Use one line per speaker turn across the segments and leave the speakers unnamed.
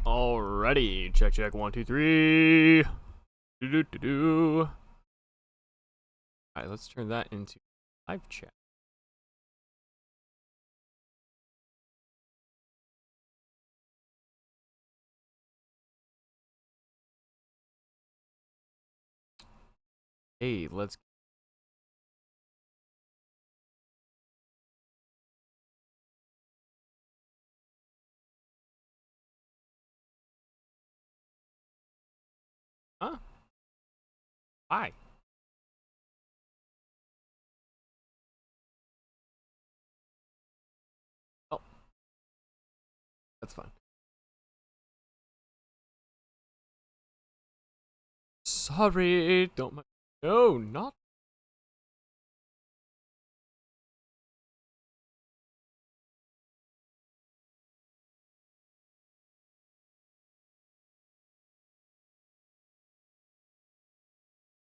Alrighty, check, 1, 2, 3. Do. Alright, let's turn that into live chat. Hey, let's. Huh? Hi. Oh, that's fun. Sorry, don't mind. No, not.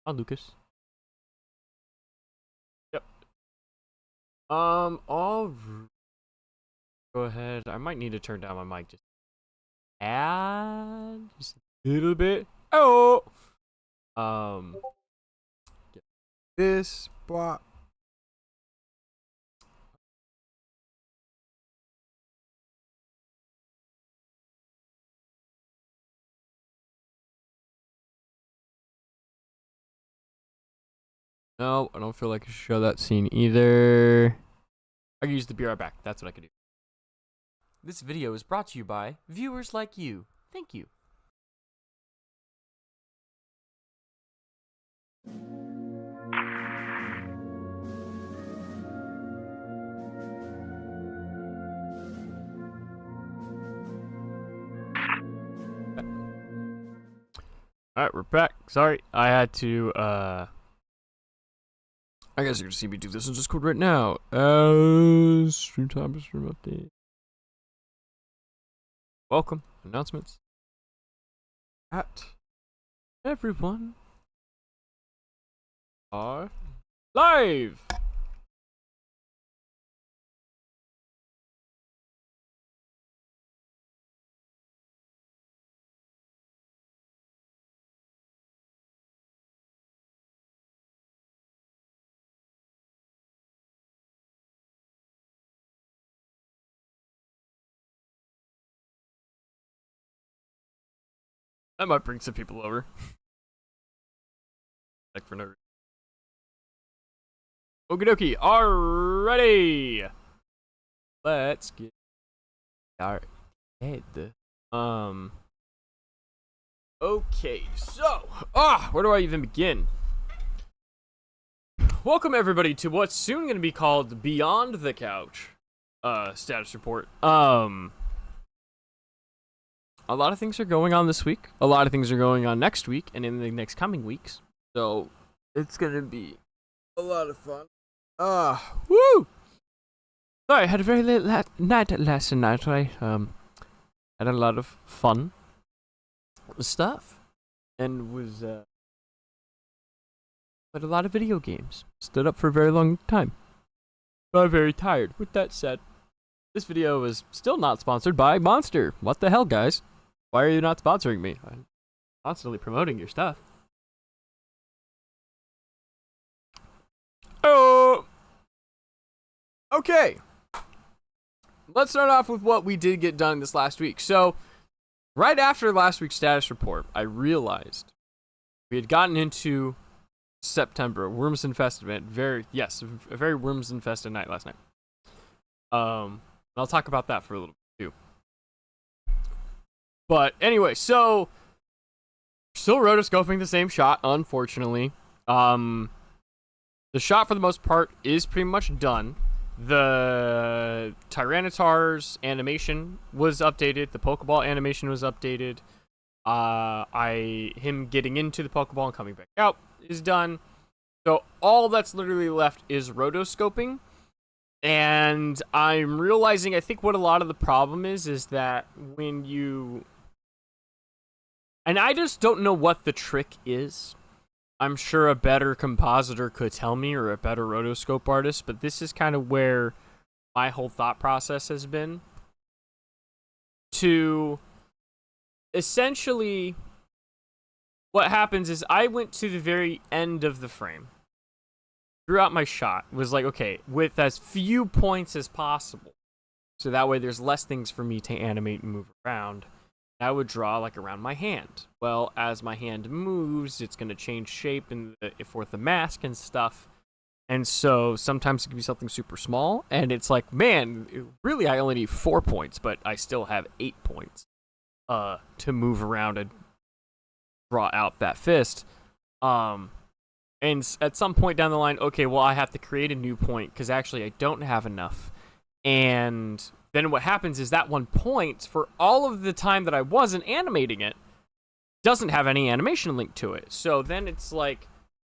Lucas. Yep. All. Go ahead. I might need to turn down my mic just a little bit. Oh. Get this block. No, I don't feel like I should show that scene either. I can use the be right back. That's what I could do.
This video is brought to you by viewers like you. Thank you.
Alright, we're back. Sorry, I had to, I guess you're gonna see me do this in Discord right now. Stream time, stream update. Welcome. Announcements. At everyone are live! That might bring some people over. Like for no reason. Okie dokie, alrighty! Let's get started. Okay, so, where do I even begin? Welcome everybody to what's soon going to be called Beyond the Couch, status report. A lot of things are going on this week. A lot of things are going on next week and in the next coming weeks. So, it's going to be a lot of fun. Woo! Sorry, I had a very late night last night. I had a lot of fun stuff and was played a lot of video games. Stood up for a very long time. But very tired. With that said, this video is still not sponsored by Monster. What the hell, guys? Why are you not sponsoring me? I'm constantly promoting your stuff. Oh! Okay. Let's start off with what we did get done this last week. So, right after last week's status report, I realized we had gotten into September, Worms Infested event. A very Worms Infested night last night. I'll talk about that for a little bit too. But anyway, so still rotoscoping the same shot, unfortunately. The shot for the most part is pretty much done. The Tyranitar's animation was updated. The Pokeball animation was updated. Him getting into the Pokeball and coming back out is done. So all that's literally left is rotoscoping. And I'm realizing, I think what a lot of the problem is that when you... And I just don't know what the trick is. I'm sure a better compositor could tell me, or a better rotoscope artist, but this is kind of where my whole thought process has been. To essentially, what happens is I went to the very end of the frame, drew out my shot, was like, okay, with as few points as possible, so that way there's less things for me to animate and move around. I would draw like around my hand. Well, as my hand moves, it's going to change shape and for the mask and stuff. And so sometimes it can be something super small, and it's like, man, really I only need 4 points, but I still have 8 points to move around and draw out that fist. And at some point down the line, okay, well, I have to create a new point because actually I don't have enough. And then what happens is that 1 point, for all of the time that I wasn't animating it, doesn't have any animation link to it. So then it's like,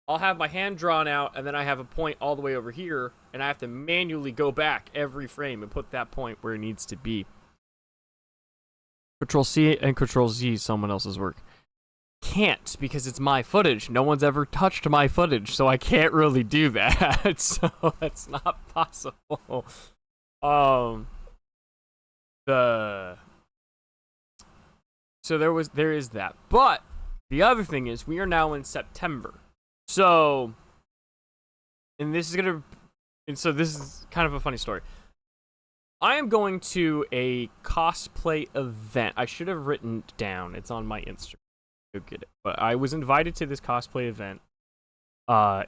I'll have my hand drawn out, and then I have a point all the way over here, and I have to manually go back every frame and put that point where it needs to be. Control-C and Control-Z is someone else's work. Can't, because it's my footage. No one's ever touched my footage, so I can't really do that. So that's not possible. So there is that. But the other thing is we are now in September. So this is kind of a funny story. I am going to a cosplay event. I should have written it down. It's on my Instagram. Go get it. But I was invited to this cosplay event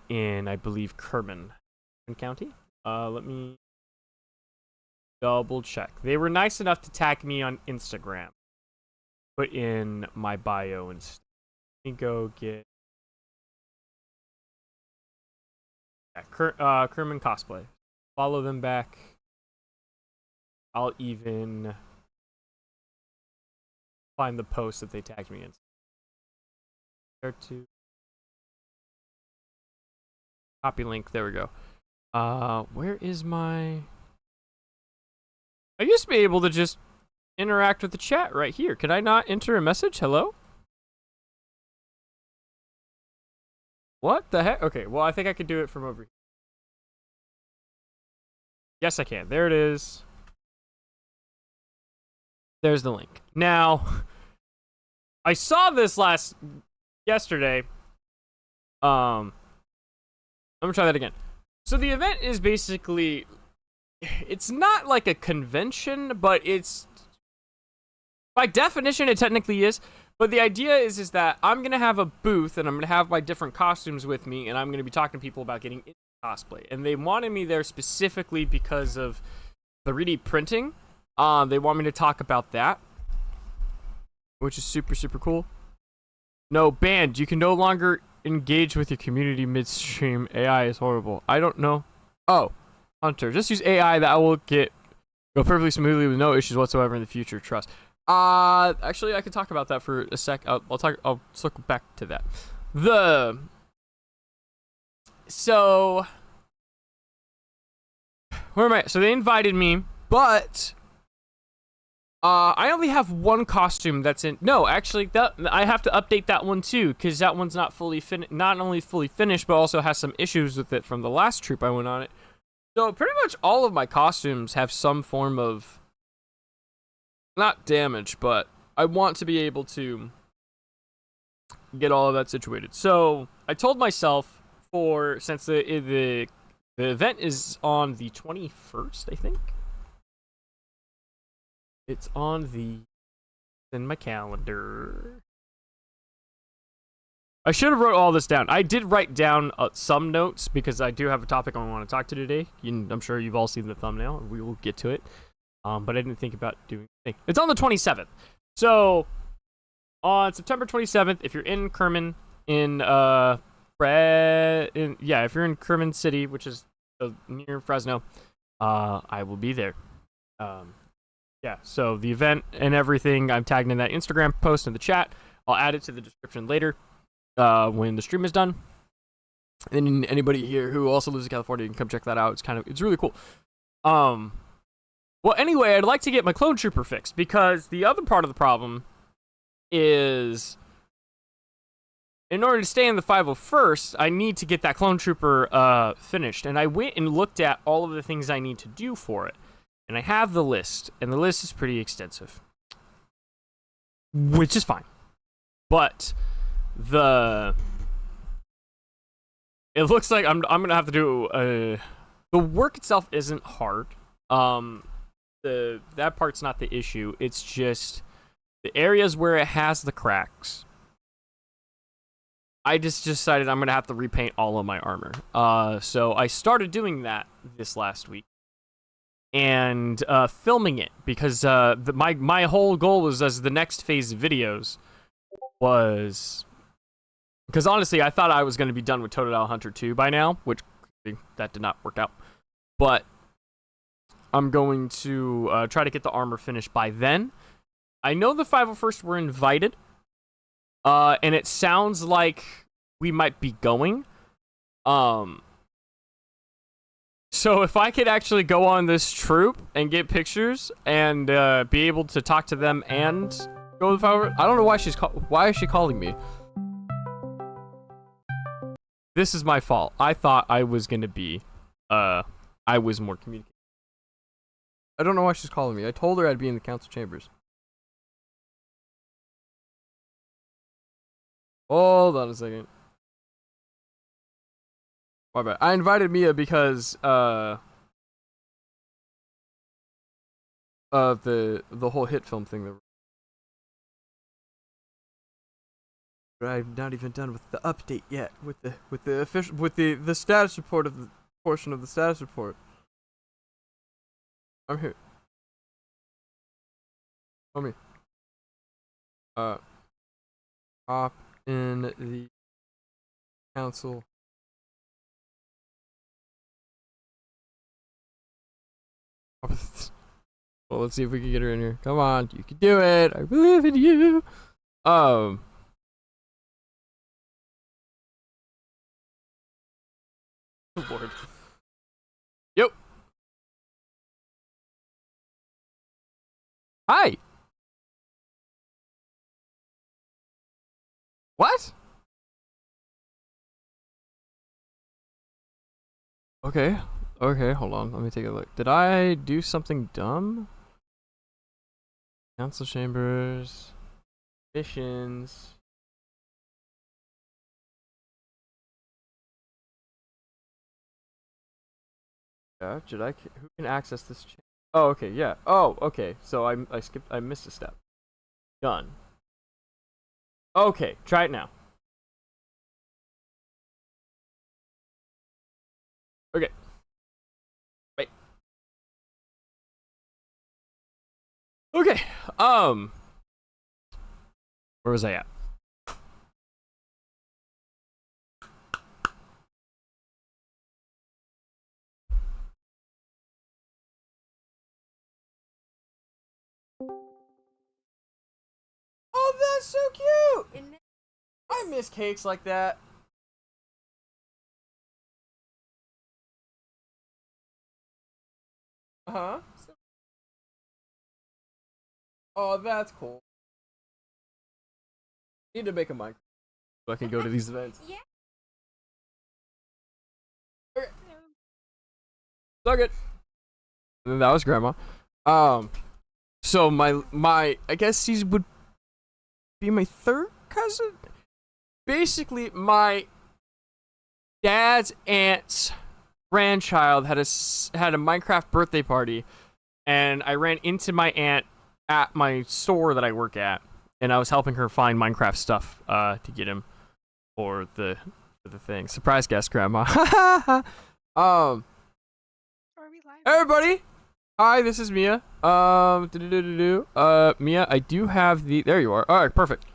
in, I believe, Kerman County. Let me double check. They were nice enough to tag me on Instagram. Put in my bio and stuff. Let me go get Kerman Cosplay. Follow them back. I'll even find the post that they tagged me in. Where to copy link? There we go. Where is my? I used to be able to just interact with the chat right here. Could I not enter a message? Hello? What the heck? Okay, well, I think I could do it from over here. Yes, I can. There it is. There's the link. Now, I saw this yesterday. I'm gonna try that again. So the event is basically, it's not like a convention, but it's, by definition, it technically is. But the idea is that I'm going to have a booth, and I'm going to have my different costumes with me, and I'm going to be talking to people about getting into cosplay. And they wanted me there specifically because of the 3D printing. They want me to talk about that, which is super, super cool. No, banned. You can no longer engage with your community midstream. AI is horrible. I don't know. Oh, Hunter. Just use AI. That will go perfectly smoothly with no issues whatsoever in the future. Trust. Actually, I could talk about that for a sec. I'll circle back to that. So, where am I? So they invited me, but I only have one costume that's in. No, actually, I have to update that one too, because that one's not not only fully finished, but also has some issues with it from the last troop I went on it. So pretty much all of my costumes have some form of, not damage, but I want to be able to get all of that situated. So I told myself, since the event is on the 21st, I think. It's in my calendar. I should have wrote all this down. I did write down some notes because I do have a topic I want to talk to today. I'm sure you've all seen the thumbnail. We will get to it. But I didn't think about doing anything. It's on the 27th. So, on September 27th, if you're in Kerman, if you're in Kerman City, which is near Fresno, I will be there. So the event and everything, I'm tagged in that Instagram post in the chat. I'll add it to the description later when the stream is done. And anybody here who also lives in California, you can come check that out. It's really cool. Well, anyway, I'd like to get my clone trooper fixed, because the other part of the problem is, in order to stay in the 501st, I need to get that clone trooper finished. And I went and looked at all of the things I need to do for it. And I have the list, and the list is pretty extensive. which is fine. But it looks like I'm gonna have to do the work itself isn't hard. That part's not the issue. It's just the areas where it has the cracks. I just decided I'm gonna have to repaint all of my armor. So I started doing that this last week and filming it because my whole goal was as the next phase of videos was because honestly I thought I was gonna be done with Totodile Hunter 2 by now, which that did not work out. But I'm going to try to get the armor finished by then. I know the 501st were invited. And it sounds like we might be going. So if I could actually go on this troop and get pictures and be able to talk to them and go to the 501st, I don't know why is she calling me? This is my fault. I thought I was gonna be, I was more communicative. I don't know why she's calling me. I told her I'd be in the council chambers. Hold on a second. My bad. I invited Mia because of the whole hit film thing. But I'm not even done with the update yet. With the official the status report of the portion of the status report. I'm here. Homie. Hop in the council. Well, let's see if we can get her in here. Come on, you can do it. I believe in you. Lord. Yep. Hi. What? Okay. Okay, hold on. Let me take a look. Did I do something dumb? Council chambers. Missions. Yeah, who can access this chamber? Oh, okay, yeah. Oh, okay. So I missed a step. Done. Okay, try it now. Okay. Wait. Okay. Where was I at? Oh, that's so cute! I miss cakes like that. Uh-huh. Oh, that's cool. Need to make a mic so I can go to these events.
Yeah.
Okay. Suck it. And then that was Grandma. So my I guess he would be my third cousin. Basically, my dad's aunt's grandchild had a Minecraft birthday party, and I ran into my aunt at my store that I work at, and I was helping her find Minecraft stuff to get him for the thing. Surprise guest, Grandma.
Are we live?
Everybody, hi, this is Mia. Mia, I do have the. There you are. All right, perfect.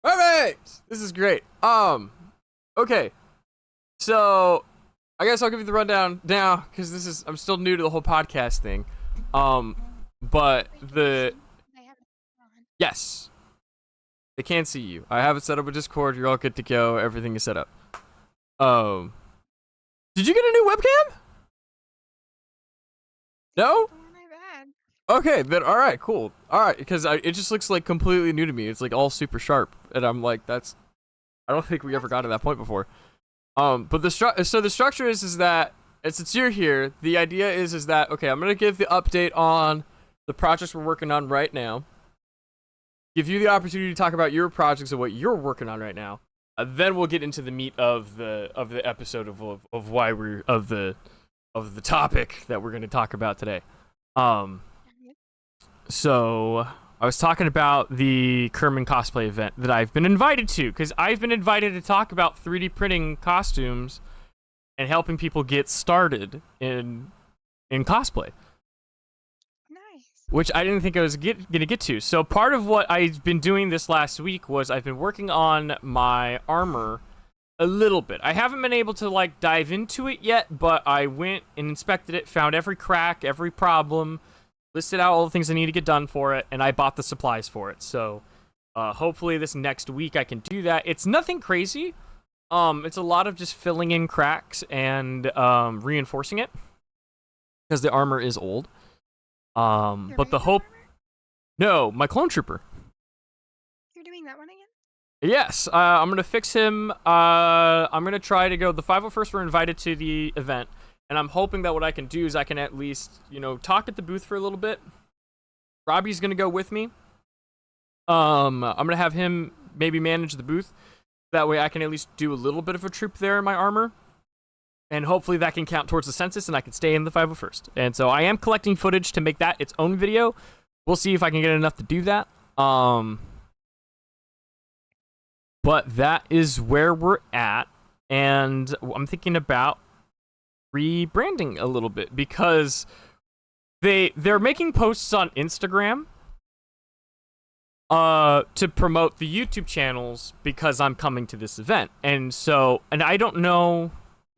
Perfect. This is great. Okay. So, I guess I'll give you the rundown now because I'm still new to the whole podcast thing. But yes, they can see you. I have it set up with Discord. You're all good to go. Everything is set up. Did you get a new webcam? No? Okay, then all right, cool. All right, because it just looks like completely new to me. It's like all super sharp, and I'm like, I don't think we ever got to that point before. But the structure is that since you're here, the idea is that okay, I'm gonna give the update on the projects we're working on right now. give you the opportunity to talk about your projects and what you're working on right now. Then we'll get into the meat of the episode of why we're of the topic that we're going to talk about today. So I was talking about the Kerman cosplay event that I've been invited to, because I've been invited to talk about 3D printing costumes and helping people get started in cosplay.
Nice.
Which I didn't think I was gonna get to. So part of what I've been doing this last week was I've been working on my armor a little bit. I haven't been able to like dive into it yet, but I went and inspected it, found every crack, every problem, listed out all the things I need to get done for it, and I bought the supplies for it. So hopefully this next week I can do that. It's nothing crazy. It's a lot of just filling in cracks and reinforcing it, because the armor is old. But the hope... No, my clone trooper.
You're doing that one again?
Yes, I'm gonna fix him. I'm gonna try to go. The 501st were invited to the event, and I'm hoping that what I can do is I can at least, talk at the booth for a little bit. Robbie's gonna go with me. I'm gonna have him maybe manage the booth. That way I can at least do a little bit of a troop there in my armor. And hopefully that can count towards the census and I can stay in the 501st. And so I am collecting footage to make that its own video. We'll see if I can get enough to do that. But that is where we're at. And I'm thinking about rebranding a little bit, because they're making posts on Instagram to promote the YouTube channels because I'm coming to this event. And I don't know.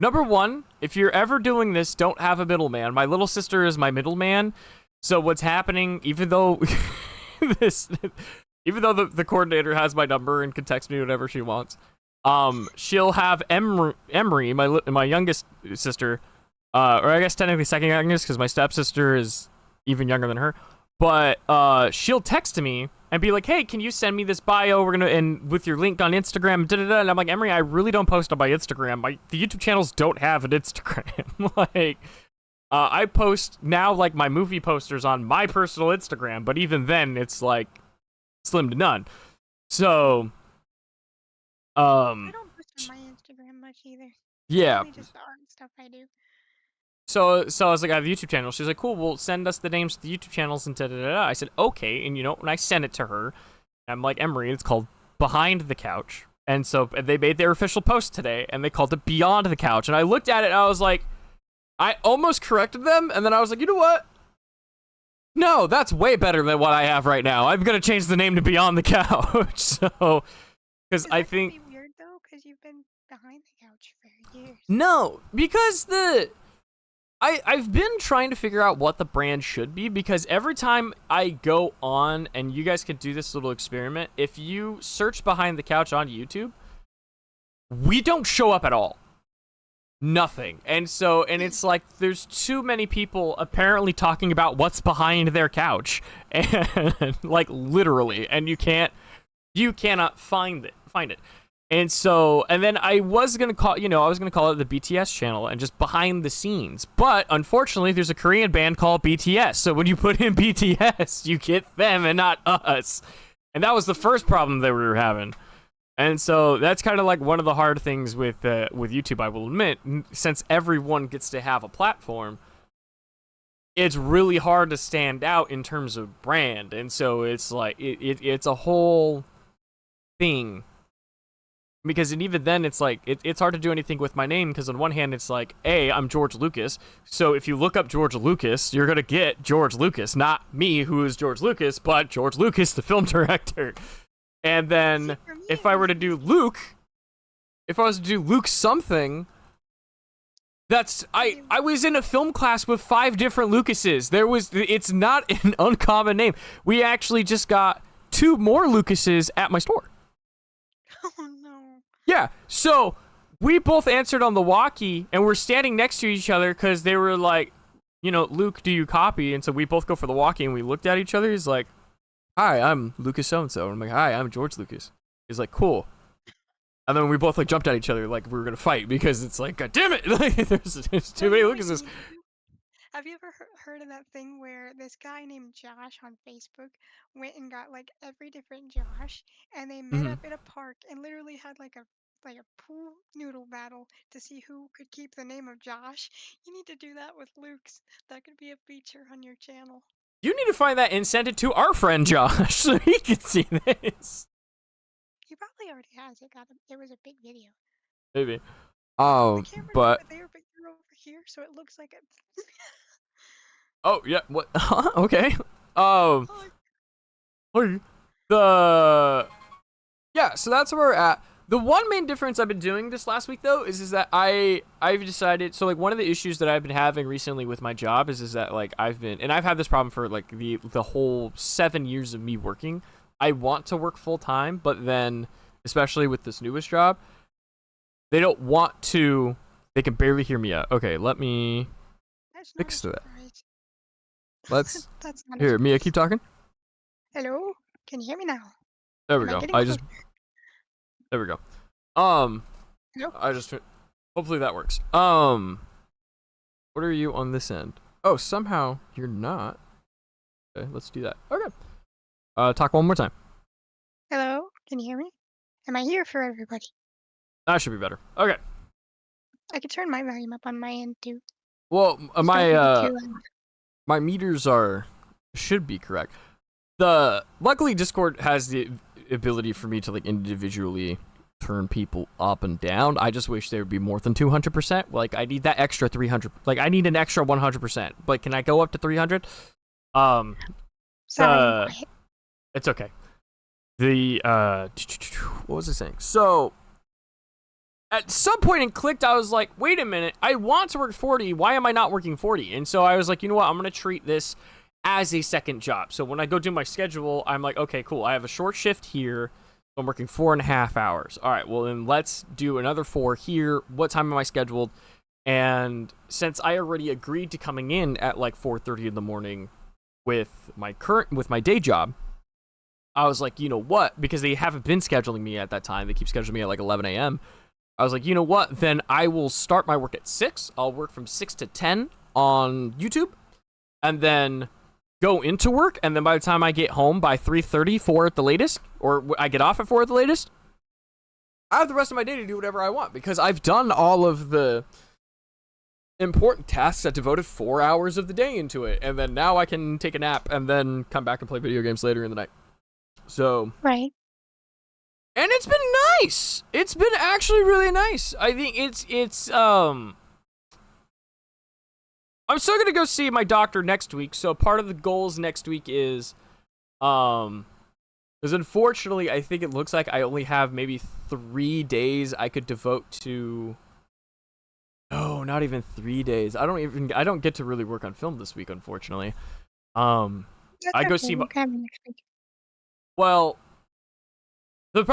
Number one, if you're ever doing this, don't have a middleman. My little sister is my middleman. So what's happening, even though the coordinator has my number and can text me whatever she wants, she'll have Emery, my youngest sister, or I guess technically second youngest, because my stepsister is even younger than her. But she'll text me and be like, "Hey, can you send me this bio? We're gonna and with your link on Instagram." Da-da-da. And I'm like, "Emery, I really don't post on my Instagram. The YouTube channels don't have an Instagram." Like, I post now like my movie posters on my personal Instagram, but even then, it's like slim to none. So,
I don't post on my Instagram much either.
yeah.
It's just the art and stuff I do.
So I was like, I have a YouTube channel. She's like, cool, well, send us the names of the YouTube channels and da-da-da-da. I said, okay. And, when I sent it to her, I'm like, Emery, it's called Behind the Couch. And so they made their official post today, and they called it Beyond the Couch. And I looked at it, and I was like, I almost corrected them, and then I was like, you know what? No, that's way better than what I have right now. I'm going to change the name to Beyond the Couch. So, because I think...
Is that weird, though? Because you've been behind the couch for years.
No, because I've been trying to figure out what the brand should be, because every time I go on, and you guys can do this little experiment, if you search Behind the Couch on YouTube, we don't show up at all. Nothing. And it's like there's too many people apparently talking about what's behind their couch, and like literally, and you cannot find it. And then I was gonna call it the BTS channel and just behind the scenes. But unfortunately, there's a Korean band called BTS. So when you put in BTS, you get them and not us. And that was the first problem that we were having. And so that's kind of like one of the hard things with YouTube, I will admit, since everyone gets to have a platform. It's really hard to stand out in terms of brand. And so it's like it's a whole thing. Because even then, it's like, it's hard to do anything with my name, because on one hand, it's like, A, I'm George Lucas, so if you look up George Lucas, you're going to get George Lucas, not me, who is George Lucas, but George Lucas, the film director. And then, if I were to do Luke, if I was to do Luke something, I was in a film class with 5 different Lucases. It's not an uncommon name. We actually just got 2 more Lucases at my store.
Oh, no.
Yeah, so we both answered on the walkie, and we're standing next to each other because they were like, Luke, do you copy? And so we both go for the walkie, and we looked at each other. He's like, hi, I'm Lucas so-and-so. And I'm like, hi, I'm George Lucas. He's like, cool. And then we both like jumped at each other like we were going to fight, because it's like, God damn it, like, there's too many Lucases.
Have you ever heard of that thing where this guy named Josh on Facebook went and got like every different Josh, and they met
Hmm.
up at a park and literally had like a pool noodle battle to see who could keep the name of Josh? You need to do that with Luke's. That could be a feature on your channel.
You need to find that and send it to our friend Josh so he can see this.
He probably already has it. It was a big video.
Maybe.
The camera's
But
over there, but you're over here, so it looks like it.
oh yeah, what? Okay.
Oh,
Hey, the yeah, so that's where we're at. The one main difference I've been doing this last week though is that I've decided, so like one of the issues that I've been having recently with my job is that like I've had this problem for like the whole 7 years of me working. I want to work full time, but then especially with this newest job, they don't want to. They can barely hear me out. Okay, let me
that's not
fix
a
that.
surprise.
Let's
That's not a
here, Mia,
surprise.
keep talking.
Hello? Can you hear me now?
There we
Am I
go.
getting
I just
closer?
there we go.
Hello?
I just hopefully that works. What are you on this end? Oh, somehow you're not. Okay, let's do that. Okay. Talk one more time.
Hello? Can you hear me? Am I here for everybody?
That should be better. Okay.
I could turn my volume up on my end too.
Well,
Just don't
my
make it too loud.
my meters should be correct. Luckily Discord has the ability for me to like individually turn people up and down. I just wish there would be more than 200%. Like I need that extra 300. Like I need an extra 100%. But can I go up to 300?
Sorry, I'm quiet.
It's okay. What was I saying? So at some point in Clicked, I was like, wait a minute, I want to work 40. Why am I not working 40? And so I was like, you know what? I'm going to treat this as a second job. So when I go do my schedule, I'm like, okay, cool. I have a short shift here. I'm working 4.5 hours. All right, well, then let's do another 4 here. What time am I scheduled? And since I already agreed to coming in at like 4:30 in the morning with my day job, I was like, you know what? Because they haven't been scheduling me at that time. They keep scheduling me at like 11 a.m. I was like, you know what? Then I will start my work at 6. I'll work from 6 to 10 on YouTube, and then go into work. And then by the time I get home by 3:30, 4 at the latest, or I get off at 4 at the latest, I have the rest of my day to do whatever I want because I've done all of the important tasks. I devoted 4 hours of the day into it, and then now I can take a nap and then come back and play video games later in the night. So
Right.
and it's been nice. It's been actually really nice. I think it's I'm still gonna go see my doctor next week. So part of the goals next week is because unfortunately I think it looks like I only have maybe 3 days I could devote to. No, not even 3 days. I don't get to really work on film this week, unfortunately.
That's
I go
okay.
see
We'll come next week.
well, my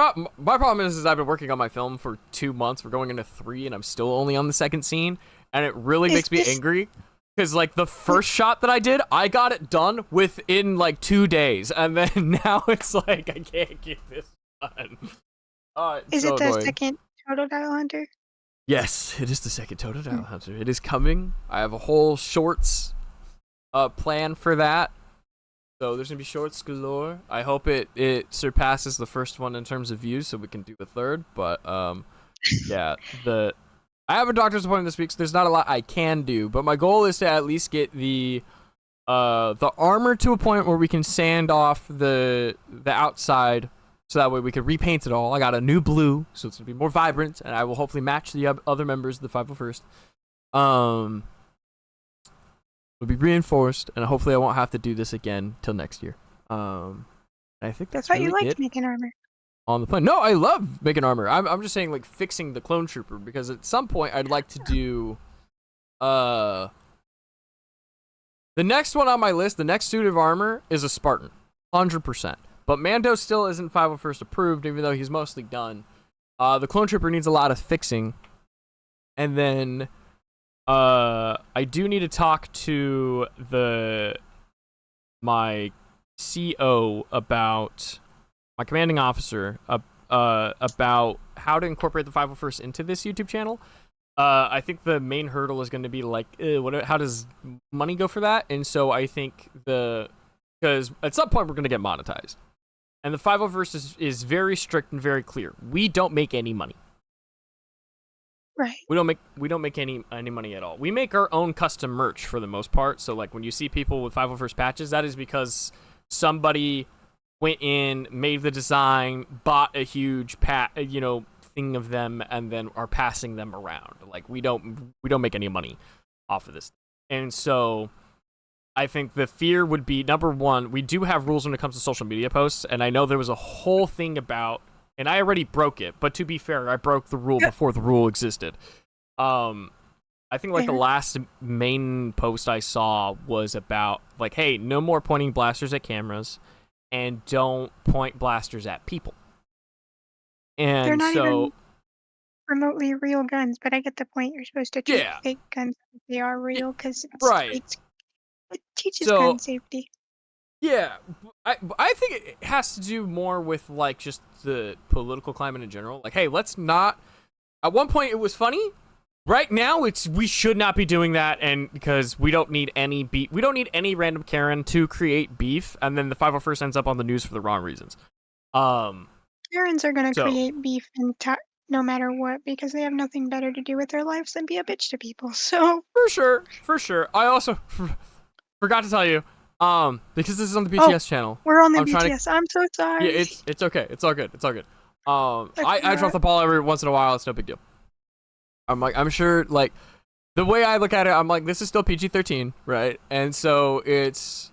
problem is I've been working on my film for 2 months. We're going into 3, and I'm still only on the second scene, and it really
Is
makes me
this-
angry because like the first shot that I did, I got it done within like 2 days, and then now it's like I can't get this done.
Is
so
it the
annoying.
second Totodile Hunter?
Yes, it is the second Totodile Hunter. It is coming. I have a whole shorts plan for that. So there's gonna be shorts galore. I hope it surpasses the first one in terms of views, so we can do a third. But yeah, I have a doctor's appointment this week, so there's not a lot I can do. But my goal is to at least get the armor to a point where we can sand off the outside, so that way we can repaint it all. I got a new blue, so it's gonna be more vibrant, and I will hopefully match the other members of the 501st. It'll be reinforced, and hopefully I won't have to do this again till next year. I think that's
I thought
really
you liked
it
making armor.
on the plan. No, I love making armor. I'm just saying like fixing the clone trooper, because at some point I'd like to do the next one on my list. The next suit of armor is a Spartan, 100%. But Mando still isn't 501st approved, even though he's mostly done. The clone trooper needs a lot of fixing, and then I do need to talk to my CO about my commanding officer about how to incorporate the 501st into this YouTube channel. I think the main hurdle is going to be like, how does money go for that? And so I think because at some point we're going to get monetized, and the 501st is very strict and very clear. We don't make any money.
Right.
We don't make any money at all. We make our own custom merch for the most part. So like when you see people with 501st patches, that is because somebody went in, made the design, bought a huge thing of them, and then are passing them around. Like we don't make any money off of this. And so I think the fear would be, number one, we do have rules when it comes to social media posts, and I know there was a whole thing about, and I already broke it, but to be fair, I broke the rule before the rule existed. I think like the last main post I saw was about like, hey, no more pointing blasters at cameras, and don't point blasters at people. And
They're not
so
even remotely real guns, but I get the point. You're supposed to treat fake guns like they are real because it teaches gun safety.
Yeah, I think it has to do more with like just the political climate in general. Like, hey, let's not. At one point, it was funny. Right now, we should not be doing that, and because we don't need any beef, we don't need any random Karen to create beef, and then the 501st ends up on the news for the wrong reasons.
Karens are gonna create beef no matter what because they have nothing better to do with their lives than be a bitch to people. So
for sure. I also forgot to tell you, because this is on the BTS channel.
We're on the BTS. I'm so sorry.
Yeah, it's okay. It's all good. I drop the ball every once in a while. It's no big deal. I'm sure, like, the way I look at it, I'm like, this is still PG-13, right? And so this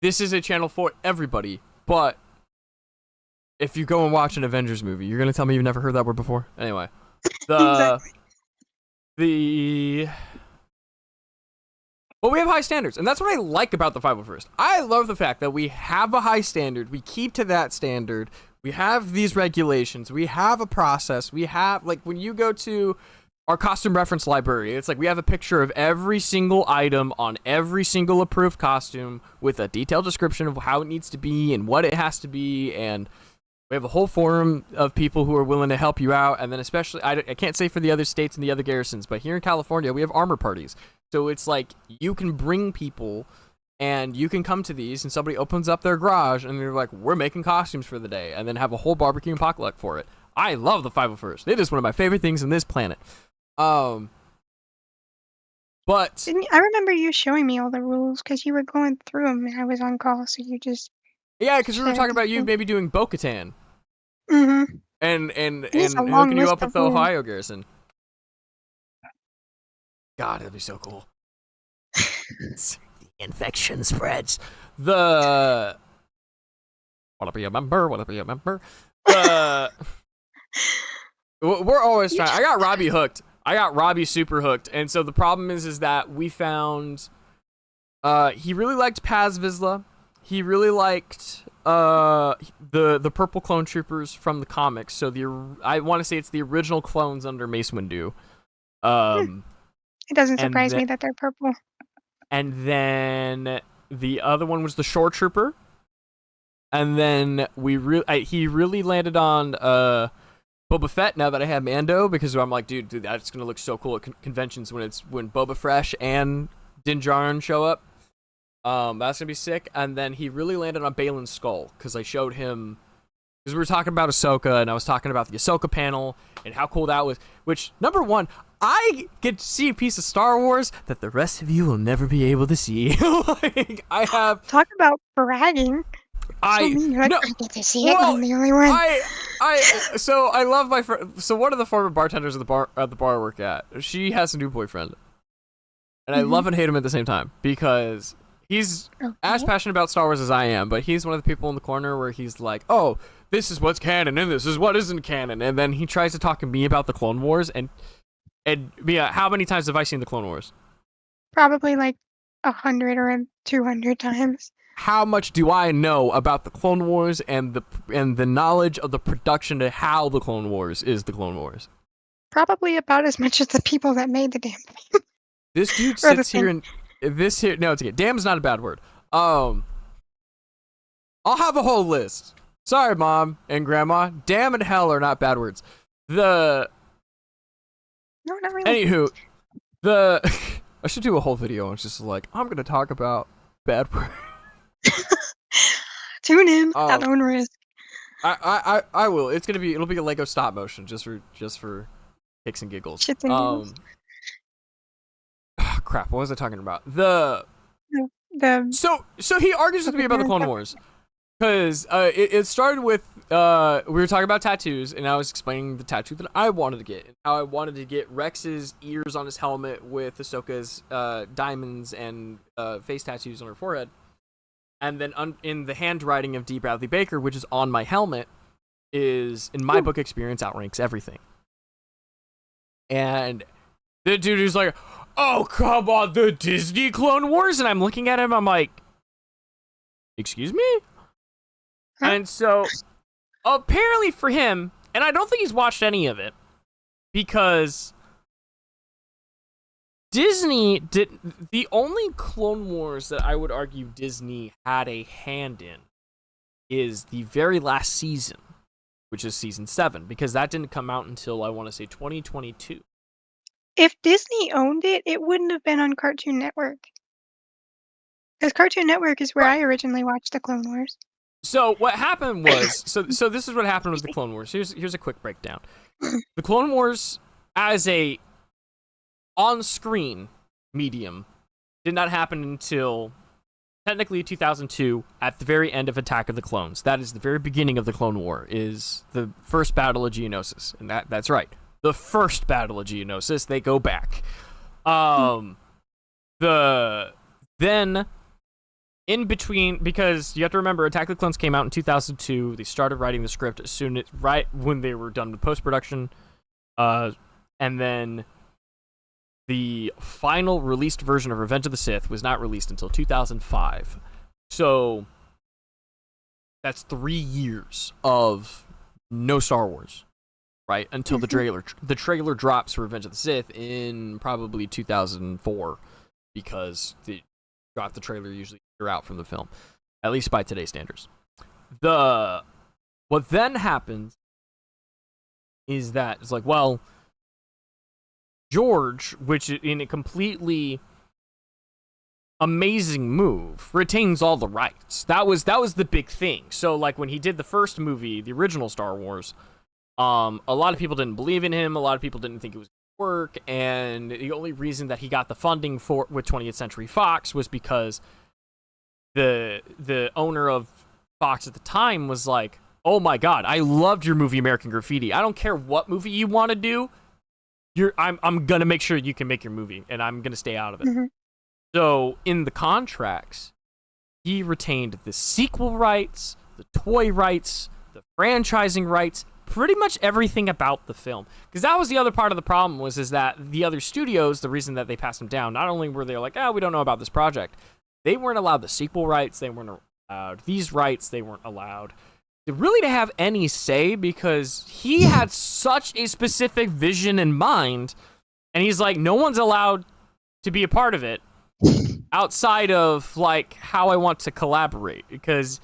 is a channel for everybody, but if you go and watch an Avengers movie, you're going to tell me you've never heard that word before? Anyway, well, we have high standards, and that's what I like about the 501st. I love the fact that we have a high standard, we keep to that standard, we have these regulations, we have a process, we have, like, when you go to our costume reference library, it's like we have a picture of every single item on every single approved costume with a detailed description of how it needs to be and what it has to be, and we have a whole forum of people who are willing to help you out. And then especially, I can't say for the other states and the other garrisons, but here in California, we have armor parties. So it's like you can bring people and you can come to these and somebody opens up their garage and they're like, we're making costumes for the day, and then have a whole barbecue and potluck for it. I love the 501st. It is one of my favorite things in this planet. But
I remember you showing me all the rules because you were going through them and I was on call, so you just...
Yeah, because we were talking about you maybe doing Bo-Katan.
Mm-hmm.
And hooking you up with the Ohio garrison. God, that'd be so cool. The infection spreads. Wanna be a member? We're always trying. I got Robbie hooked. I got Robbie super hooked. And so the problem is that we found he really liked Paz Vizsla. He really liked the purple clone troopers from the comics. So I want to say it's the original clones under Mace Windu.
It doesn't surprise me that they're purple.
And then the other one was the Shore Trooper. And then he really landed on Boba Fett now that I have Mando, because I'm like, dude, that's gonna look so cool at conventions when Boba Fresh and Din Djarin show up. That's gonna be sick. And then he really landed on Balin's skull because I showed him, because we were talking about Ahsoka and I was talking about the Ahsoka panel and how cool that was. Which, number one, I get to see a piece of Star Wars that the rest of you will never be able to see. Like, I have
talk about bragging. I get to see it. I'm the only one.
So I love my friend. So one of the former bartenders at the bar I work at, she has a new boyfriend, and I love and hate him at the same time because he's as passionate about Star Wars as I am, but he's one of the people in the corner where he's like, oh, this is what's canon and this is what isn't canon, and then he tries to talk to me about the Clone Wars, and Mia, how many times have I seen the Clone Wars?
Probably like 100 or 200 times.
How much do I know about the Clone Wars and the knowledge of the production to how the Clone Wars is the Clone Wars?
Probably about as much as the people that made the damn thing.
This dude sits here and no, it's okay. Damn is not a bad word. I'll have a whole list. Sorry, Mom and Grandma. Damn and hell are not bad words.
No, not really.
Anywho, the I should do a whole video on just like I'm gonna talk about bad work.
Tune in
Um,
at own risk.
I will. It'll be a Lego stop motion just for kicks and giggles.
Shits and giggles.
Crap. What was I talking about? The
The
so he argues with me about the Clone Wars because it started with we were talking about tattoos and I was explaining the tattoo that I wanted to get and how I wanted to get Rex's ears on his helmet with Ahsoka's diamonds and face tattoos on her forehead. And then in the handwriting of D. Bradley Baker, which is on my helmet, is, in my book experience, outranks everything. And the dude is like, oh, come on, the Disney Clone Wars? And I'm looking at him, I'm like, excuse me?
Huh?
And so, apparently for him, and I don't think he's watched any of it, because Disney did the only Clone Wars that I would argue Disney had a hand in is the very last season, which is season 7, because that didn't come out until I want to say 2022.
if Disney owned it, it wouldn't have been on Cartoon Network. Because Cartoon Network is where I originally watched the Clone Wars.
So what happened was so this is what happened with the Clone Wars. Here's a quick breakdown. The Clone Wars as a on-screen medium did not happen until technically 2002 at the very end of Attack of the Clones. That is the very beginning of the Clone War, is the first battle of Geonosis. And that's right. The first battle of Geonosis, they go back. Then in between, because you have to remember Attack of the Clones came out in 2002. They started writing the script right when they were done with post-production. And then the final released version of Revenge of the Sith was not released until 2005. So that's 3 years of no Star Wars, right? Until the trailer drops for Revenge of the Sith in probably 2004, because they drop the trailer usually a year out from the film, at least by today's standards. What then happens is that it's like, well, George, which in a completely amazing move, retains all the rights. That was the big thing. So like when he did the first movie, the original Star Wars, a lot of people didn't believe in him. A lot of people didn't think it was going to work, and the only reason that he got the funding for with 20th Century Fox was because the owner of Fox at the time was like, "Oh my God, I loved your movie American Graffiti. I don't care what movie you want to do. I'm gonna make sure you can make your movie, and I'm gonna stay out of it."
Mhm.
So in the contracts, he retained the sequel rights, the toy rights, the franchising rights, pretty much everything about the film. Because that was the other part of the problem is that the other studios, the reason that they passed him down, not only were they like, we don't know about this project, they weren't allowed the sequel rights, they weren't allowed these rights, they weren't allowed really to have any say, because he had such a specific vision in mind, and he's like, no one's allowed to be a part of it outside of like how I want to collaborate, because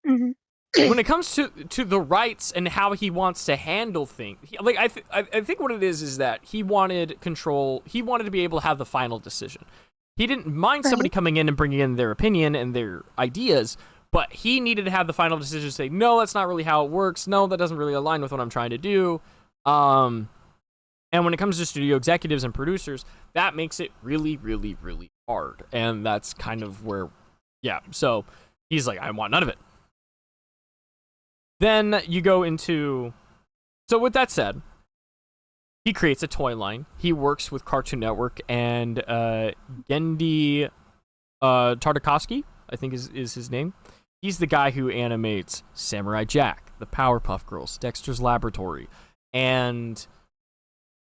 when it comes to the rights and how he wants to handle things, like I think what it is that he wanted control. He wanted to be able to have the final decision. He didn't mind somebody coming in and bringing in their opinion and their ideas, but he needed to have the final decision to say, no, that's not really how it works. No, that doesn't really align with what I'm trying to do. And when it comes to studio executives and producers, that makes it really, really, really hard. And that's kind of where, so he's like, I want none of it. Then you go into, so with that said, he creates a toy line. He works with Cartoon Network and Genndy Tartakovsky, I think is his name. He's the guy who animates Samurai Jack, the Powerpuff Girls, Dexter's Laboratory, and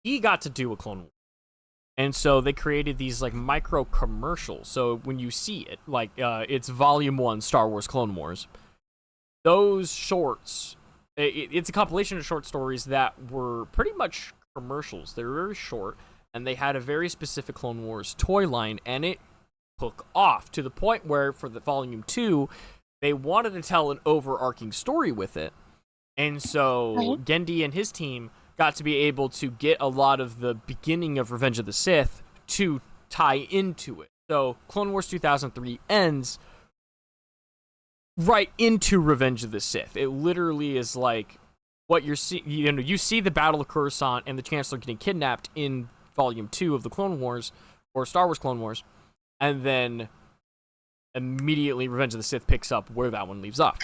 he got to do a Clone Wars. And so they created these like micro commercials. So when you see it, like it's Volume 1 Star Wars Clone Wars, those shorts, it's a compilation of short stories that were pretty much commercials. They were very short, and they had a very specific Clone Wars toy line, and it took off to the point where for the Volume 2, they wanted to tell an overarching story with it. And so Genndy and his team got to be able to get a lot of the beginning of Revenge of the Sith to tie into it. So Clone Wars 2003 ends right into Revenge of the Sith. It literally is like what you're seeing. You see the Battle of Coruscant and the Chancellor getting kidnapped in Volume 2 of the Clone Wars, or Star Wars Clone Wars, and then immediately Revenge of the Sith picks up where that one leaves off.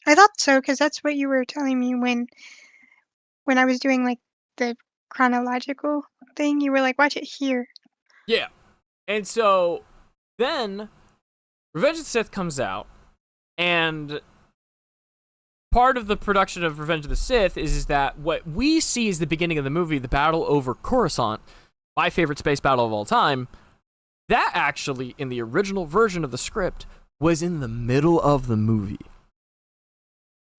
I thought so, because that's what you were telling me when I was doing like the chronological thing. You were like, watch it here.
Yeah. And so then Revenge of the Sith comes out, and part of the production of Revenge of the Sith is that what we see is the beginning of the movie, the battle over Coruscant, my favorite space battle of all time. That actually, in the original version of the script, was in the middle of the movie.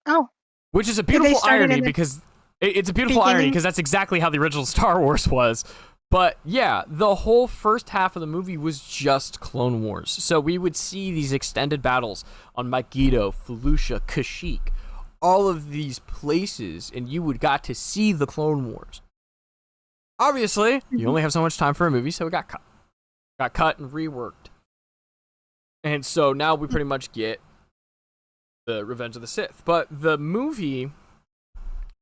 Oh.
Which is a beautiful irony because it's a beautiful irony
beginning?
because that's exactly how the original Star Wars was. But yeah, the whole first half of the movie was just Clone Wars. So we would see these extended battles on Megiddo, Felucia, Kashyyyk, all of these places, and you would got to see the Clone Wars. Obviously, you only have so much time for a movie, so it got cut. Got cut and reworked. And so now we pretty much get the Revenge of the Sith. But the movie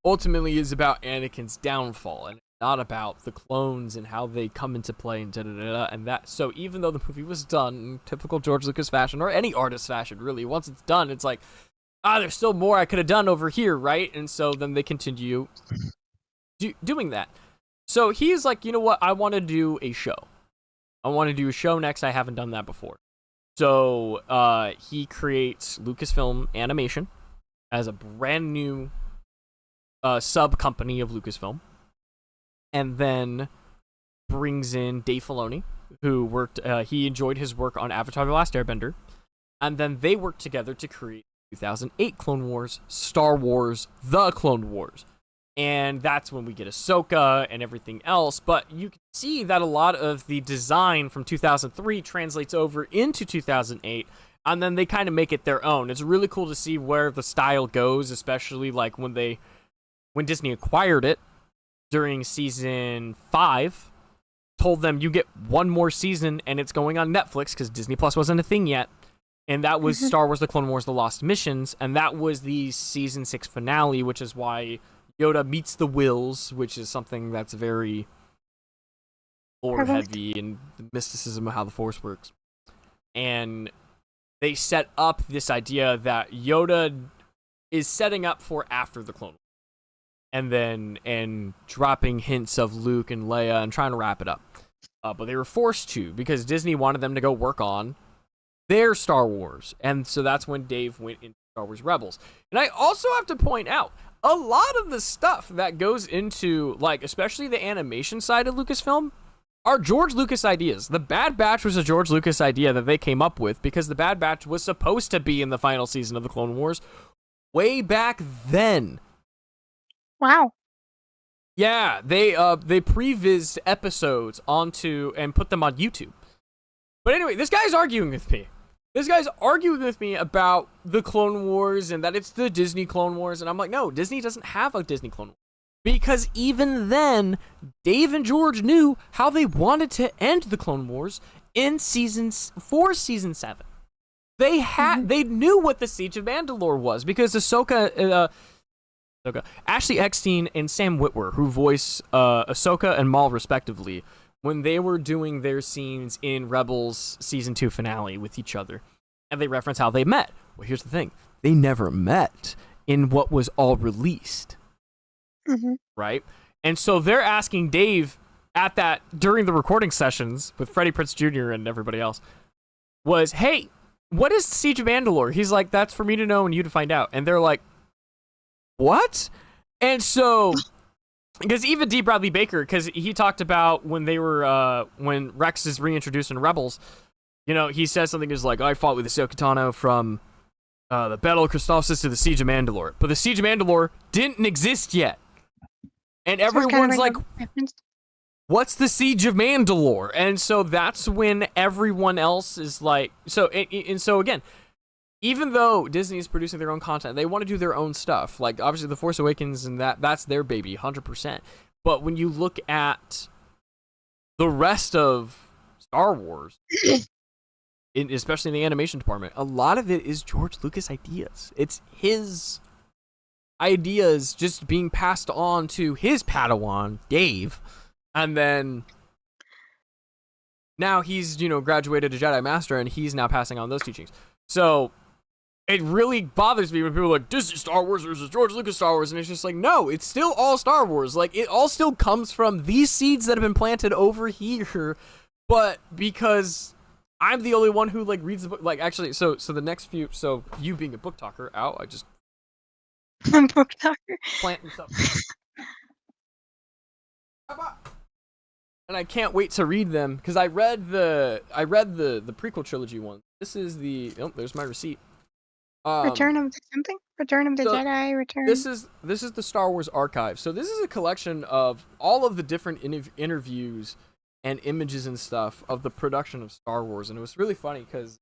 ultimately is about Anakin's downfall, and not about the clones and how they come into play and da-da-da-da, and that. So even though the movie was done in typical George Lucas fashion, or any artist fashion, really, once it's done, it's like, there's still more I could have done over here, right? And so then they continue doing that. So he's like, you know what? I want to do a show. I want to do a show next. I haven't done that before. So he creates Lucasfilm Animation as a brand new sub company of Lucasfilm, and then brings in Dave Filoni, who worked. He enjoyed his work on Avatar: The Last Airbender, and then they worked together to create 2008 Clone Wars, Star Wars: The Clone Wars. And that's when we get Ahsoka and everything else. But you can see that a lot of the design from 2003 translates over into 2008, and then they kind of make it their own. It's really cool to see where the style goes, especially like when Disney acquired it during season 5, told them you get one more season and it's going on Netflix because Disney Plus wasn't a thing yet. And that was Star Wars: The Clone Wars: The Lost Missions, and that was the season 6 finale, which is why Yoda meets the Wills, which is something that's very lore-heavy and the mysticism of how the Force works. And they set up this idea that Yoda is setting up for after the Clone Wars, and dropping hints of Luke and Leia and trying to wrap it up. But they were forced to because Disney wanted them to go work on their Star Wars. And so that's when Dave went into Star Wars Rebels. And I also have to point out, a lot of the stuff that goes into, like, especially the animation side of Lucasfilm, are George Lucas ideas. The Bad Batch was a George Lucas idea that they came up with because the Bad Batch was supposed to be in the final season of the Clone Wars way back then.
Wow.
Yeah, they prevised episodes onto and put them on YouTube. But anyway, this guy's arguing with me. This guy's arguing with me about the Clone Wars and that it's the Disney Clone Wars. And I'm like, no, Disney doesn't have a Disney Clone Wars. Because even then, Dave and George knew how they wanted to end the Clone Wars in season 7. They knew what the Siege of Mandalore was because Ahsoka, Ashley Eckstein and Sam Witwer, who voice Ahsoka and Maul respectively, when they were doing their scenes in Rebels season 2 finale with each other, and they reference how they met. Well, here's the thing. They never met in what was all released. Right? And so they're asking Dave during the recording sessions with Freddie Prinze Jr. and everybody else was, hey, what is Siege of Mandalore? He's like, that's for me to know and you to find out. And they're like, what? And so, because even D. Bradley Baker, because he talked about when they were, when Rex is reintroduced in Rebels, you know, he says something is like, I fought with Ahsoka Tano from the Battle of Christophsis to the Siege of Mandalore. But the Siege of Mandalore didn't exist yet. And everyone's like, what's the Siege of Mandalore? And so that's when everyone else is like, so again, even though Disney is producing their own content, they want to do their own stuff. Like, obviously, The Force Awakens and that's their baby, 100%. But when you look at the rest of Star Wars, especially in the animation department, a lot of it is George Lucas ideas. It's his ideas just being passed on to his Padawan, Dave, and then now he's, graduated to Jedi Master, and he's now passing on those teachings. So it really bothers me when people are like, this is Star Wars versus George Lucas Star Wars, and it's just like, no, it's still all Star Wars. Like, it all still comes from these seeds that have been planted over here, but because I'm the only one who, like, reads the book. Like, actually, so the next few, so you being a book talker, I just
Book talker.
planting stuff. And I can't wait to read them because I read the prequel trilogy one. This is there's my receipt.
Return of the something? Return of the Jedi, Return.
This is the Star Wars Archive. So this is a collection of all of the different interviews and images and stuff of the production of Star Wars, and it was really funny because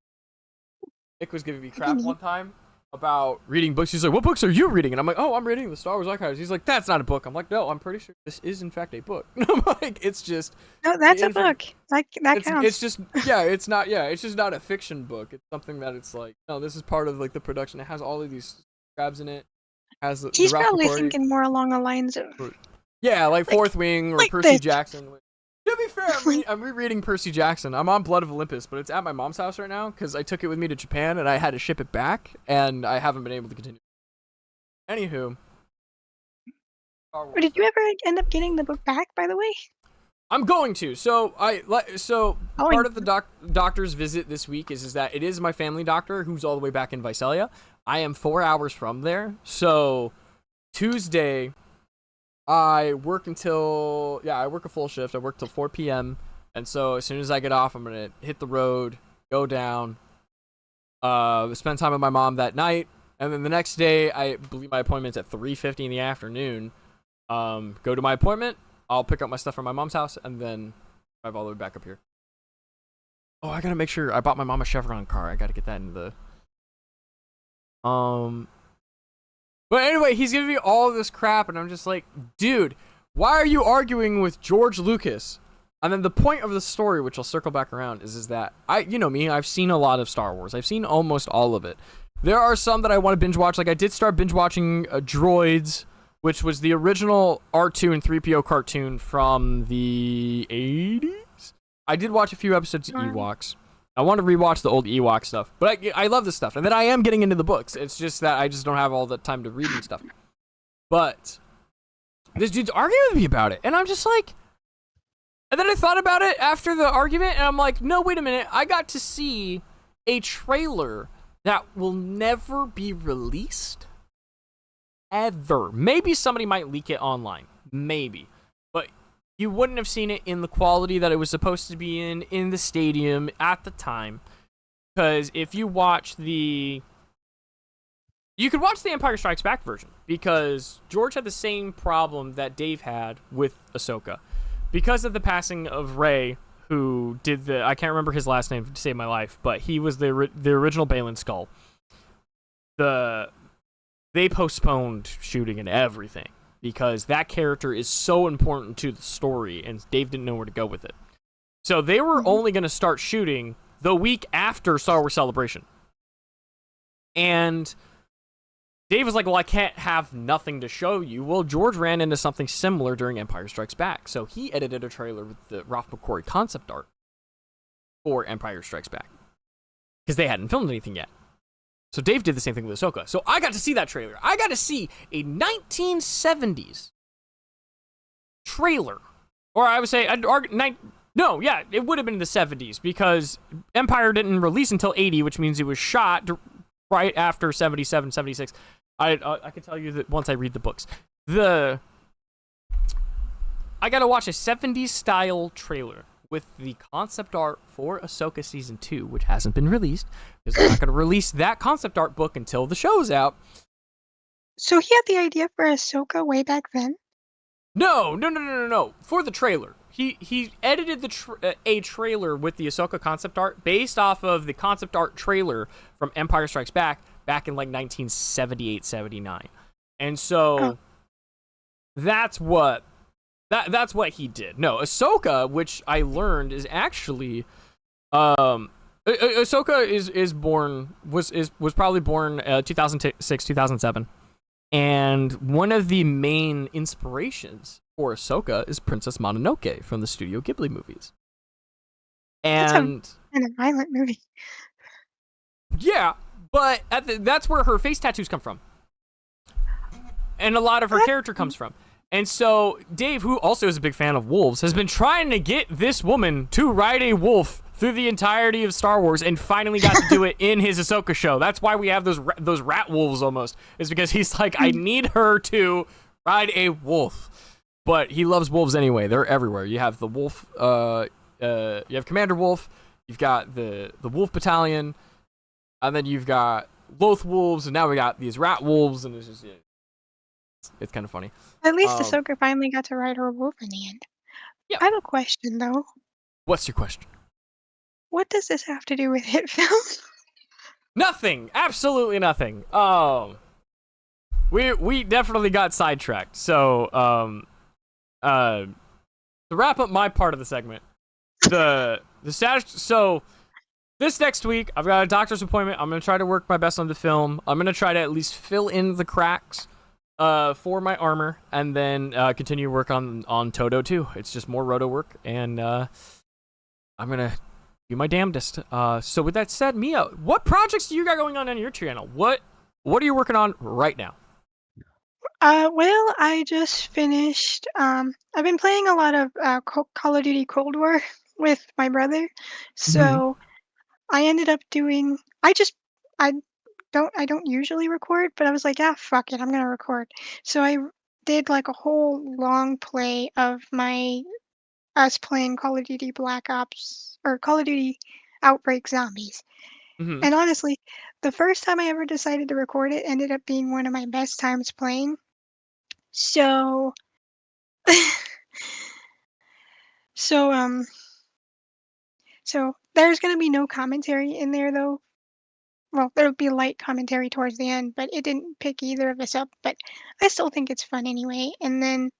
Nick was giving me crap one time about reading books. He's like, what books are you reading? And I'm like, oh, I'm reading the Star Wars Archives. He's like, that's not a book. I'm like, no, I'm pretty sure this is in fact a book. I'm like, it's just
No, that's a book. Like that counts.
it's just it's just not a fiction book. It's something that it's like, no, this is part of like the production. It has all of these crabs in it.
He's probably thinking more along the lines of
like Fourth Wing or
like
Percy
this.
Jackson. To be fair, I'm rereading Percy Jackson. I'm on Blood of Olympus, but it's at my mom's house right now because I took it with me to Japan and I had to ship it back, and I haven't been able to continue. Anywho.
Did you ever end up getting the book back, by the way?
I'm going to. So part of the doctor's visit this week is that it is my family doctor who's all the way back in Visalia. I am 4 hours from there. So Tuesday, I work a full shift. I work till 4 p.m. And so as soon as I get off, I'm going to hit the road, go down, spend time with my mom that night. And then the next day, I believe my appointment's at 3:50 in the afternoon. Go to my appointment. I'll pick up my stuff from my mom's house and then drive all the way back up here. Oh, I got to make sure I bought my mom a Chevron car. I got to get that in the... But anyway, he's giving me all of this crap, and I'm just like, dude, why are you arguing with George Lucas? And then the point of the story, which I'll circle back around, is that you know me, I've seen a lot of Star Wars. I've seen almost all of it. There are some that I want to binge watch. Like, I did start binge watching Droids, which was the original R2 and 3PO cartoon from the 80s. I did watch a few episodes of Ewoks. I want to rewatch the old Ewok stuff, but I love this stuff. And then I am getting into the books. It's just that I just don't have all the time to read and stuff. But this dude's arguing with me about it, and I'm just like... And then I thought about it after the argument, and I'm like, no, wait a minute. I got to see a trailer that will never be released. Ever. Maybe somebody might leak it online. Maybe. But you wouldn't have seen it in the quality that it was supposed to be in the stadium at the time. Because if you watch you could watch the Empire Strikes Back version. Because George had the same problem that Dave had with Ahsoka. Because of the passing of Rey, who did I can't remember his last name to save my life, but he was the original Baylan Skoll. They postponed shooting and everything because that character is so important to the story, and Dave didn't know where to go with it. So they were only going to start shooting the week after Star Wars Celebration. And Dave was like, well, I can't have nothing to show you. Well, George ran into something similar during Empire Strikes Back. So he edited a trailer with the Ralph McQuarrie concept art for Empire Strikes Back. Because they hadn't filmed anything yet. So Dave did the same thing with Ahsoka. So I got to see that trailer. I got to see a 1970s trailer. Or I would say, it would have been the 70s. Because Empire didn't release until 80, which means it was shot right after 77, 76. I can tell you that once I read the books. I gotta watch a 70s style trailer with the concept art for Ahsoka Season 2, which hasn't been released, because they're not gonna release that concept art book until the show's out.
So he had the idea for Ahsoka way back then?
No. For the trailer. he edited a trailer with the Ahsoka concept art based off of the concept art trailer from Empire Strikes Back in like 1978, 79. And so that's what he did. No, Ahsoka, which I learned is actually Ahsoka was probably born 2006, 2007. And one of the main inspirations for Ahsoka is Princess Mononoke from the Studio Ghibli movies. And
a violent movie.
Yeah, but that's where her face tattoos come from. And a lot of her character comes from. And so Dave, who also is a big fan of wolves, has been trying to get this woman to ride a wolf through the entirety of Star Wars, and finally got to do it in his Ahsoka show. That's why we have those rat wolves almost. Is because he's like, I need her to ride a wolf. But he loves wolves anyway. They're everywhere. You have the wolf. You have Commander Wolf. You've got the Wolf Battalion, and then you've got Loth wolves, and now we got these rat wolves, and it's just it's kind of funny.
At least Ahsoka finally got to ride her wolf in the end.
Yeah.
I have a question though.
What's your question?
What does this have to do with hit film?
Nothing. Absolutely nothing. We definitely got sidetracked. So to wrap up my part of the segment, the status. So this next week, I've got a doctor's appointment. I'm gonna try to work my best on the film. I'm gonna try to at least fill in the cracks for my armor, and then continue work on Todo too. It's just more roto work, and I'm gonna do my damnedest. So with that said, Mia, what projects do you got going on your channel? What are you working on right now?
Well, I just finished. I've been playing a lot of Call of Duty Cold War with my brother, so I ended up doing. I don't usually record, but I was like, yeah, fuck it, I'm gonna record. So I did like a whole long play of us playing Call of Duty Black Ops or Call of Duty Outbreak Zombies. And honestly, the first time I ever decided to record it ended up being one of my best times playing. So so there's gonna be no commentary in there though. Well, there'll be light commentary towards the end, but it didn't pick either of us up, but I still think it's fun anyway. And then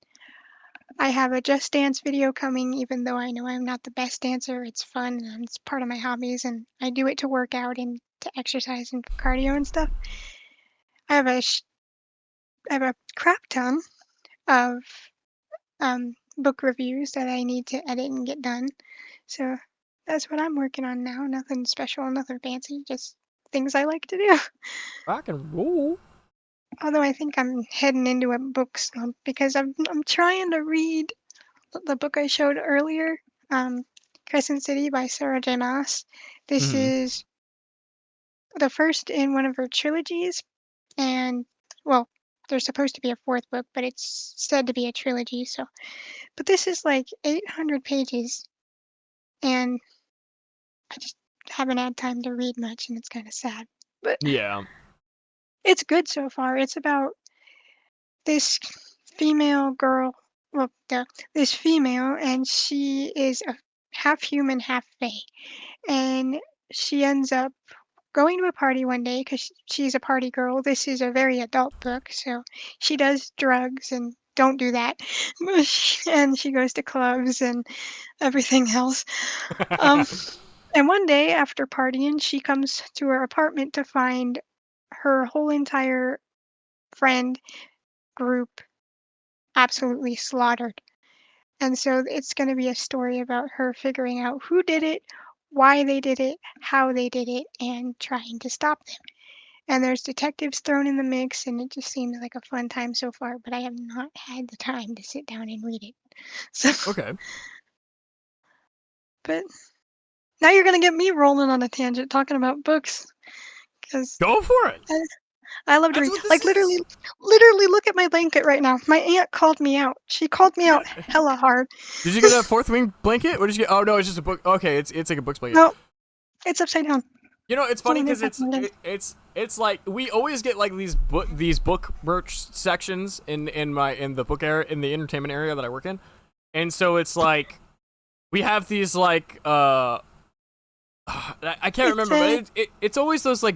I have a Just Dance video coming, even though I know I'm not the best dancer. It's fun and it's part of my hobbies, and I do it to work out and to exercise and cardio and stuff. I have a crap ton of book reviews that I need to edit and get done. So that's what I'm working on now. Nothing special, nothing fancy, just things I like to do.
Rock and roll.
Although I think I'm heading into a book slump because I'm trying to read the book I showed earlier, Crescent City by Sarah J. Maas. This is the first in one of her trilogies, and well, there's supposed to be a fourth book, but it's said to be a trilogy. So, but this is like 800 pages, and I just haven't had time to read much, and it's kind of sad. But
yeah,
it's good so far. It's about this female girl. Well, this female, and she is a half human, half fae, and she ends up going to a party one day because she's a party girl. This is a very adult book, so she does drugs and don't do that, and she goes to clubs and everything else. And one day after partying, she comes to her apartment to find her whole entire friend group absolutely slaughtered. And so it's going to be a story about her figuring out who did it, why they did it, how they did it, and trying to stop them. And there's detectives thrown in the mix, and it just seems like a fun time so far, but I have not had the time to sit down and read it. So
okay.
But now you're going to get me rolling on a tangent talking about books. Because
Go for it.
I love to
That's
read.
what this
Like literally look at my blanket right now. My aunt called me out. She called me out hella hard.
Did you get a fourth wing blanket? What did you get? Oh no, it's just a book. Okay, it's like a book's blanket.
No, it's upside down.
You know, it's funny
Only
because
this
it's like we always get like these book merch sections in the book area, in the entertainment area that I work in, and so it's like we have these like I can't
It's
remember,
a,
but it's always those like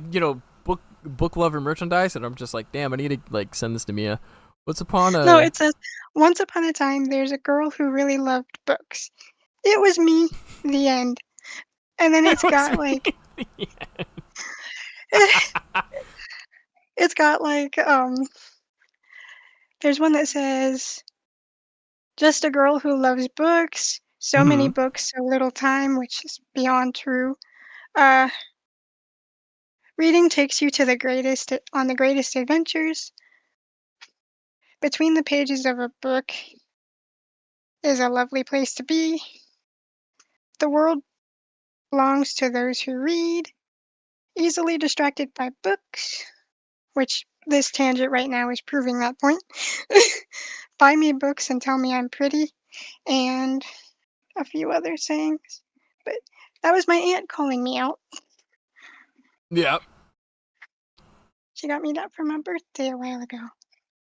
book lover merchandise, and I'm just like, damn, I need to like send this to Mia. What's upon
no,
a
it says, once upon a time, there's a girl who really loved books. It was me, the end. And then
It
it's
was
got like,
me. Yeah.
it's got like, there's one that says, just a girl who loves books, so many
Hmm.
books, so little time, which is beyond true. Uh, reading takes you to the greatest adventures. Between the pages of a book is a lovely place to be. The world belongs to those who read. Easily distracted by books, which this tangent right now is proving that point. Buy me books and tell me I'm pretty, and a few other sayings. But that was my aunt calling me out.
Yeah.
She got me that for my birthday a while ago.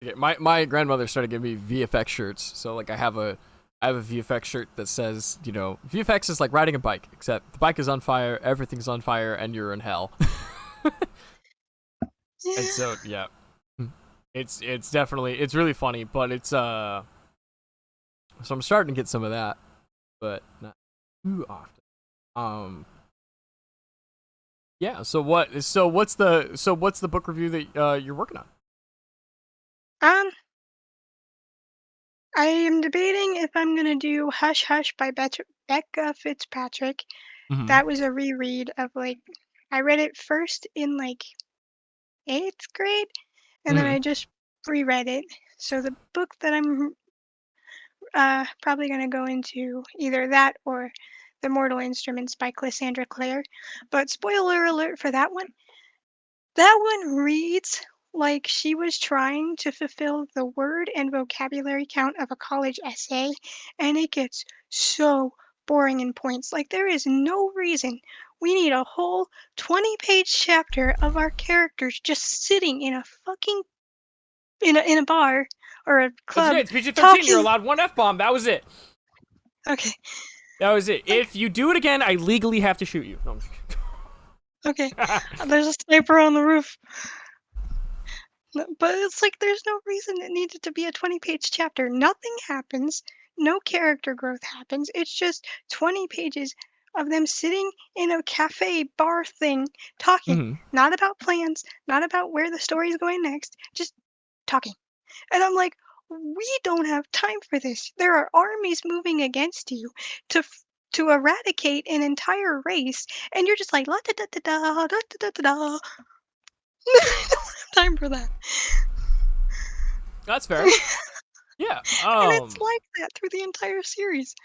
Yeah, my grandmother started giving me VFX shirts. So like I have a VFX shirt that says, VFX is like riding a bike, except the bike is on fire, everything's on fire, and you're in hell. And
Yeah.
so yeah, it's definitely it's really funny, but it's so I'm starting to get some of that, but not too often. Yeah. What's the book review that you're working on?
Um, I am debating if I'm gonna do Hush Hush by Becca Fitzpatrick.
Mm-hmm.
That was a reread of like I read it first in like 8th grade, and then
Mm-hmm.
I just reread it. So the book that I'm probably gonna go into either that or The Mortal Instruments by Cassandra Clare. But spoiler alert for that one. That one reads like she was trying to fulfill the word and vocabulary count of a college essay, and it gets so boring in points. Like, there is no reason we need a whole 20-page chapter of our characters just sitting in a fucking in a bar or a
That's okay.
club
It's PG-13. You're
talking.
allowed one F-bomb. That was it.
Okay,
That was it.
like,
If you do it again, I legally have to shoot you. No, I'm just
okay,
kidding.
there's a sniper on the roof. But it's like there's no reason it needed to be a 20-page chapter. Nothing happens. No character growth happens. It's just 20 pages of them sitting in a cafe bar thing talking.
Mm-hmm.
Not about plans, not about where the story is going next, just talking. And I'm like, we don't have time for this. There are armies moving against you to eradicate an entire race, and you're just like la da da da da da da da da. I don't have time for that.
That's fair. Yeah.
And it's like that through the entire series.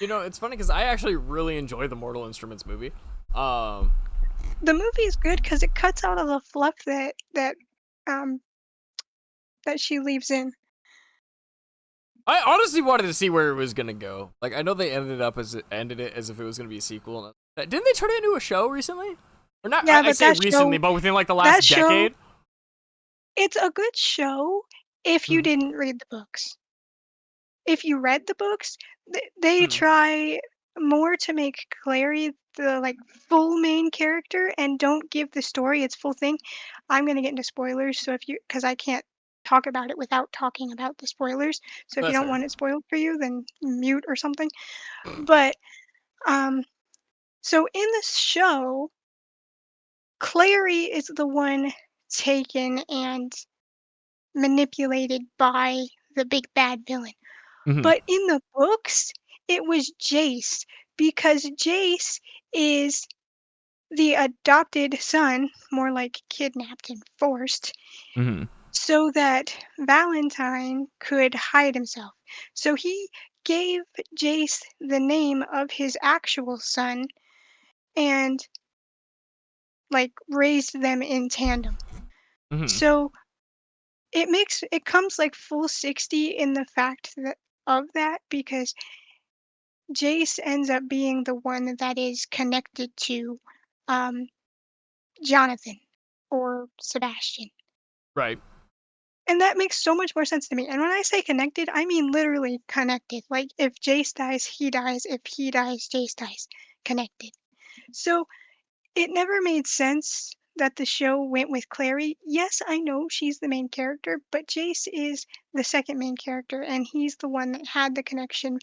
It's funny because I actually really enjoy the Mortal Instruments movie. Um,
The movie is good because it cuts out all the fluff um that she leaves in.
I honestly wanted to see where it was gonna go. Like, I know they ended it as if it was gonna be a sequel. Didn't they turn it into a show recently? Or not?
Yeah,
I
but
say recently, but within like the
that
last
show,
decade.
it's a good show if you
Mhm.
didn't read the books. If you read the books, they
Mhm.
try more to make Clary the like full main character and don't give the story its full thing. I'm gonna get into spoilers, so if you because I can't talk about it without talking about the spoilers. So if you
That's
don't
fair.
want it spoiled for you, then mute or something. But um, so in this show, Clary is the one taken and manipulated by the big bad villain.
Hmm.
But in the books, it was Jace because Jace is the adopted son, more like kidnapped and forced,
Hmm.
so that Valentine could hide himself. So he gave Jace the name of his actual son and like raised them in tandem.
Hmm.
So it comes like full 60 in the fact that of that because Jace ends up being the one that is connected to um, Jonathan or Sebastian.
Right.
And that makes so much more sense to me. And when I say connected, I mean literally connected. Like if Jace dies, he dies. If he dies, Jace dies. Connected. So it never made sense that the show went with Clary. Yes, I know she's the main character, but Jace is the second main character, and he's the one that had the connection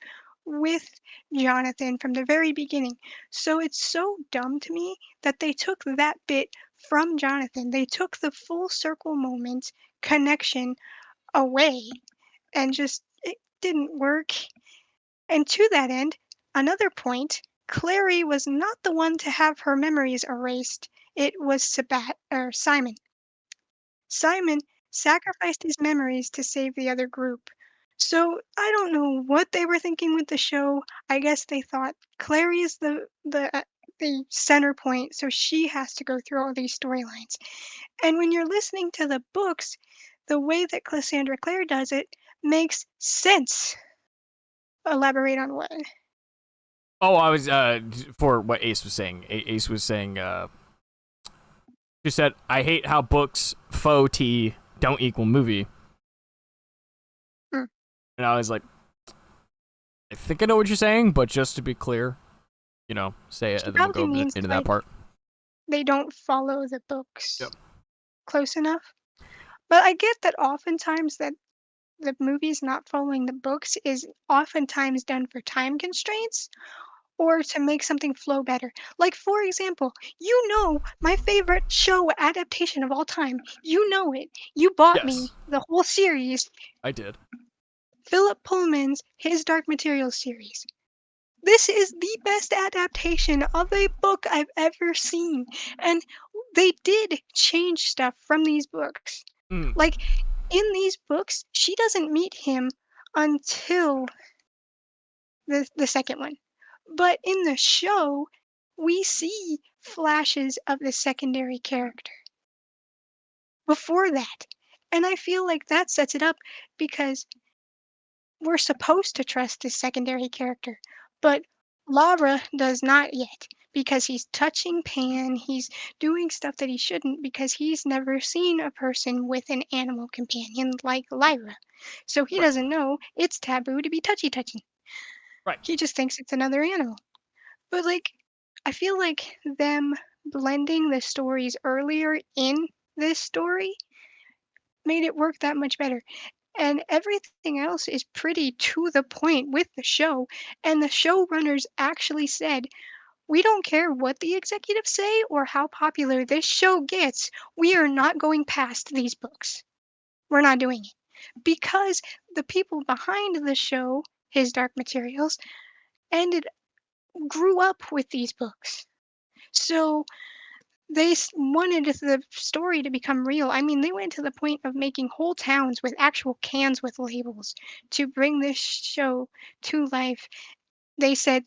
with Jonathan from the very beginning. So it's so dumb to me that they took that bit from Jonathan. They took the full circle moment connection away and just it didn't work. And to that end, another point, Clary was not the one to have her memories erased. It was Simon. Simon sacrificed his memories to save the other group. So I don't know what they were thinking with the show. I guess they thought Clary is the center point, so she has to go through all these storylines. And when you're listening to the books, the way that Cassandra Clare does it makes sense. Elaborate on what?
Oh, I was for what Ace was saying. Ace was saying she said, "I hate how books faux T don't equal movie."
Hmm.
And I was like, I think I know what you're saying, but just to be clear, say it
She
and then we'll
probably
go
means
into
like
that part.
they don't follow the books
Yep.
close enough. But I get that oftentimes that the movies not following the books is oftentimes done for time constraints or to make something flow better. Like for example, my favorite show adaptation of all time. You know it. You bought me
Yes,
the whole series,
I did.
Philip Pullman's His Dark Materials series. This is the best adaptation of a book I've ever seen. And they did change stuff from these books.
Mm.
Like in these books, she doesn't meet him until the second one. But in the show, we see flashes of the secondary character before that. And I feel like that sets it up because we're supposed to trust this secondary character. But Lara does not yet because he's touching Pan, he's doing stuff that he shouldn't because he's never seen a person with an animal companion like Lyra. So he
Right.
doesn't know it's taboo to be touchy.
Right.
He just thinks it's another animal. But like I feel like them blending the stories earlier in this story made it work that much better. And everything else is pretty to the point with the show. And the showrunners actually said, we don't care what the executives say or how popular this show gets. We are not going past these books. We're not doing it. Because the people behind the show, His Dark Materials, grew up with these books. So they wanted the story to become real. I mean, they went to the point of making whole towns with actual cans with labels to bring this show to life. They said,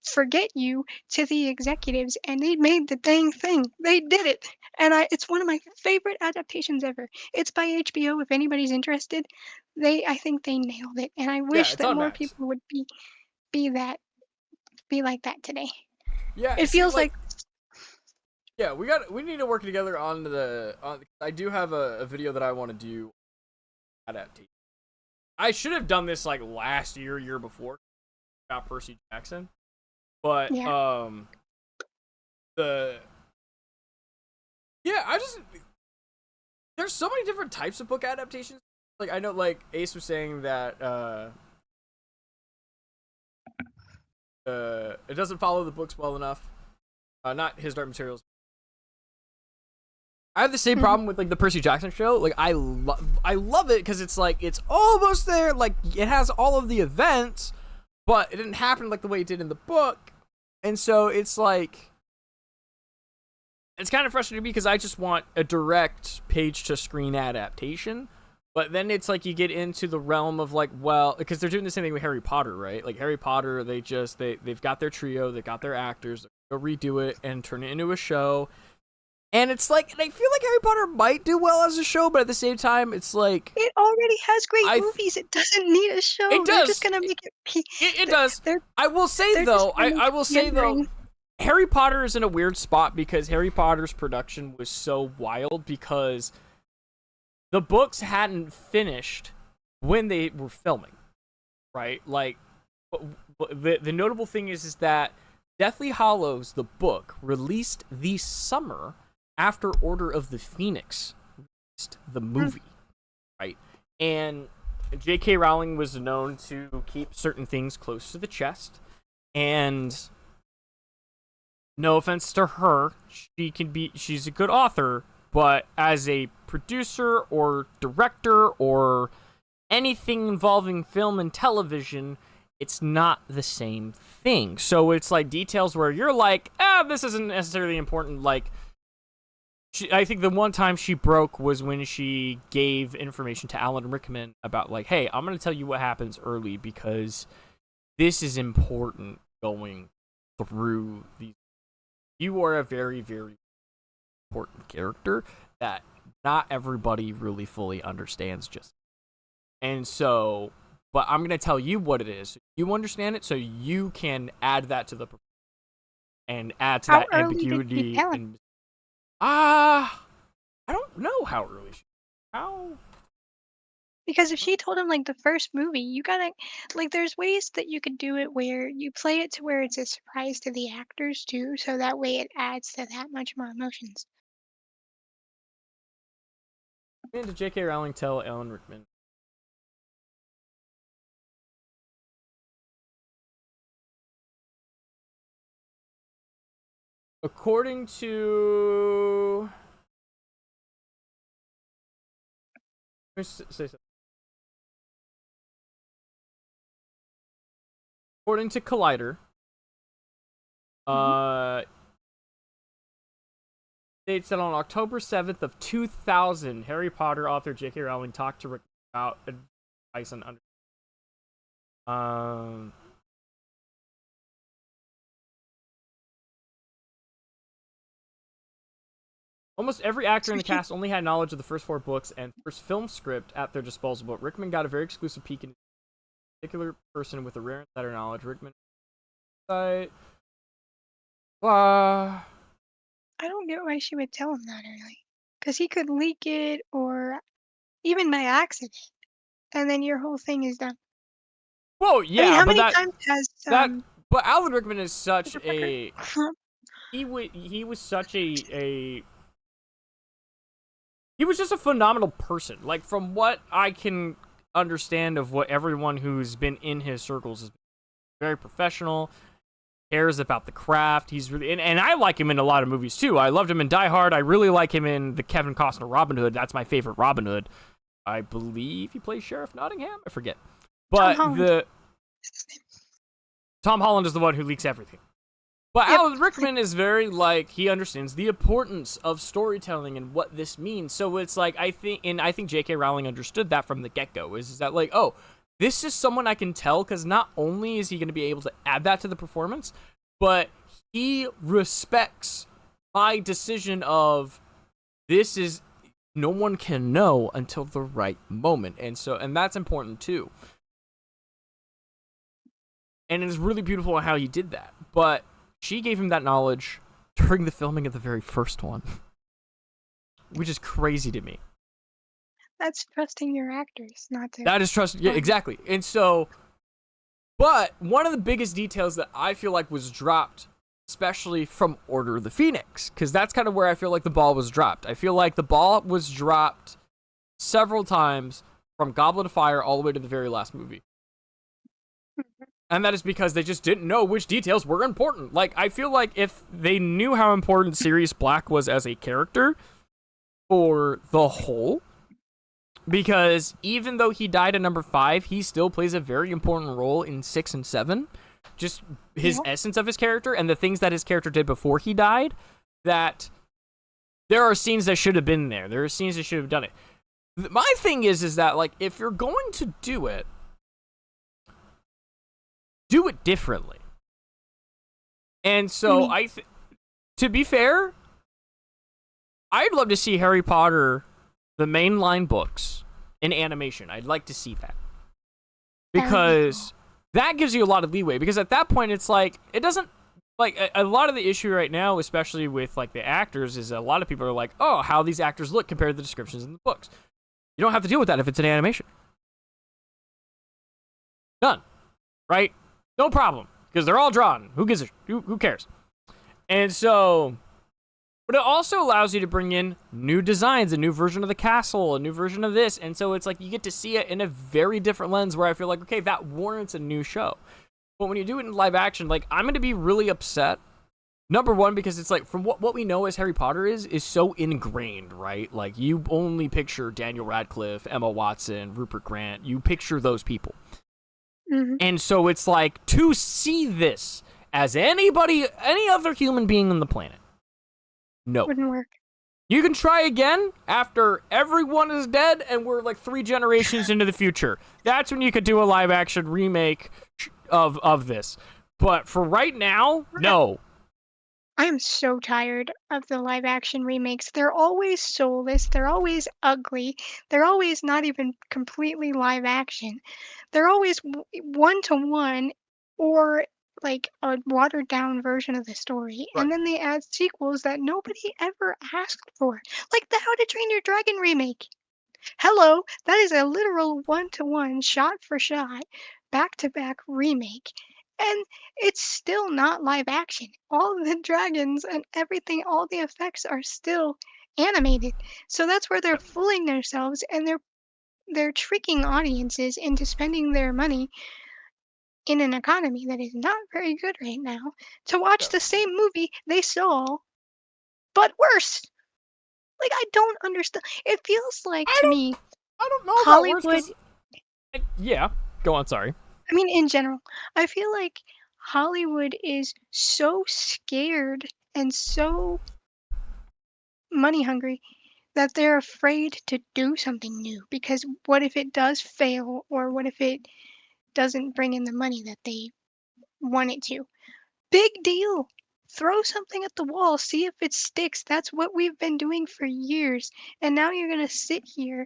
forget you to the executives, and they made the dang thing. They did it. And it's one of my favorite adaptations ever. It's by HBO if anybody's interested. I think they nailed it. And I
Yeah,
wish
it's
that
on
more
Max.
people would be like that today.
Yeah,
It
see,
feels like
yeah, we need to work together on I do have a video that I want to do adaptation. I should have done this like last year before about Percy Jackson. But
yeah.
There's so many different types of book adaptations. Like I know like Ace was saying that it doesn't follow the books well enough. Not His Dark Materials. I have the same problem with like the Percy Jackson show. Like I love it because it's like it's almost there. Like it has all of the events, but it didn't happen like the way it did in the book, and so it's like it's kind of frustrating because I just want a direct page to screen adaptation. But then it's like you get into the realm of like, well, because they're doing the same thing with Harry Potter, right? Like Harry Potter, they've got their trio, they got their actors, they'll redo it and turn it into a show. And it's like, and I feel like Harry Potter might do well as a show, but at the same time, it's like
it already has great movies. It doesn't need a show.
It does.
They're just gonna make it.
It does. I will say though, Harry Potter is in a weird spot because Harry Potter's production was so wild because the books hadn't finished when they were filming, right? Like, the notable thing is that Deathly Hallows, the book, released the summer after Order of the Phoenix released the movie, right? And J.K. Rowling was known to keep certain things close to the chest, and no offense to her, she's a good author, but as a producer or director or anything involving film and television, it's not the same thing. So it's like details where you're like, this isn't necessarily important. Like, I think the one time she broke was when she gave information to Alan Rickman about, like, hey, I'm going to tell you what happens early because this is important going through these. You are a very, very important character that not everybody really fully understands just. And so, but I'm going to tell you what it is. You understand it so you can add that to the and add to
How
that
early did you
ambiguity.
tell
And I don't know how early
Because if she told him like the first movie, you gotta like there's ways that you could do it where you play it to where it's a surprise to the actors too, so that way it adds to that much more emotions.
When did J.K. Rowling tell Alan Rickman? According to... Let me say something. According to Collider, states that on October 7th of 2000, Harry Potter author J.K. Rowling talked to Rick about advice on almost every actor in the cast only had knowledge of the first 4 books and first film script at their disposal, but Rickman got a very exclusive peek in a particular person with a rare insider knowledge. Rickman I
don't get why she would tell him that early. Because he could leak it or even by accident. And then your whole thing is done.
Well, yeah,
I mean, how
but
many times has
but Alan Rickman is such a he was such a he was just a phenomenal person. Like, from what I can understand of what everyone who's been in his circles is very professional, cares about the craft. He's really and I like him in a lot of movies too. I loved him in Die Hard. I really like him in the Kevin Costner Robin Hood. That's my favorite Robin Hood. I believe he plays Sheriff Nottingham. I forget. But Tom Holland is the one who leaks everything. But
Yep.
Alan Rickman is very, like, he understands the importance of storytelling and what this means. So it's like, I think J.K. Rowling understood that from the get-go, is that, like, oh, this is someone I can tell, because not only is he going to be able to add that to the performance, but he respects my decision of, this is, no one can know until the right moment. And that's important too. And it's really beautiful how he did that. But she gave him that knowledge during the filming of the very first one, which is crazy to me.
That's trusting your actors, not to.
That is trust. Yeah, exactly. And so, but one of the biggest details that I feel like was dropped, especially from Order of the Phoenix, because that's kind of where I feel like the ball was dropped. I feel like the ball was dropped several times from Goblet of Fire all the way to the very last movie. And that is because they just didn't know which details were important. Like, I feel like if they knew how important Sirius Black was as a character for the whole, because even though he died at number 5, he still plays a very important role in 6 and 7. Just his essence of his character and the things that his character did before he died, that there are scenes that should have been there. There are scenes that should have done it. My thing is that, like, if you're going to do it differently. And so to be fair, I'd love to see Harry Potter, the mainline books, in animation. I'd like to see that. Because that gives you a lot of leeway. Because at that point, it's like, it doesn't, like, a lot of the issue right now, especially with, like, the actors, is a lot of people are like, oh, how these actors look compared to the descriptions in the books. You don't have to deal with that if it's an animation. Done. Right? No problem. Because they're all drawn. Who cares? And so, but it also allows you to bring in new designs, a new version of the castle, a new version of this. And so it's like you get to see it in a very different lens where I feel like, okay, that warrants a new show. But when you do it in live action, like, I'm going to be really upset. Number one, because it's like, from what we know as Harry Potter is so ingrained, right? Like, you only picture Daniel Radcliffe, Emma Watson, Rupert Grant. You picture those people.
Mm-hmm.
And so it's like, to see this as any other human being on the planet, no.
Wouldn't work.
You can try again after everyone is dead and we're like 3 generations into the future. That's when you could do a live action remake of this. But for right now, no.
I am so tired of the live action remakes. They're always soulless, they're always ugly, they're always not even completely live action. They're always one to one or like a watered down version of the story.
Right.
And then they add sequels that nobody ever asked for. Like the How to Train Your Dragon remake. Hello, that is a literal one to one, shot for shot, back to back remake. And it's still not live action. All the dragons and everything, all the effects are still animated. So that's where they're fooling themselves and they're tricking audiences into spending their money in an economy that is not very good right now to watch the same movie they saw, but worse. Like, I don't understand. It feels like to me
I don't know about
Hollywood.
worse 'cause- yeah, go on, sorry.
I mean, in general, I feel like Hollywood is so scared and so money hungry that they're afraid to do something new because what if it does fail or what if it doesn't bring in the money that they want it to? Big deal. Throw something at the wall, see if it sticks. That's what we've been doing for years. And now you're going to sit here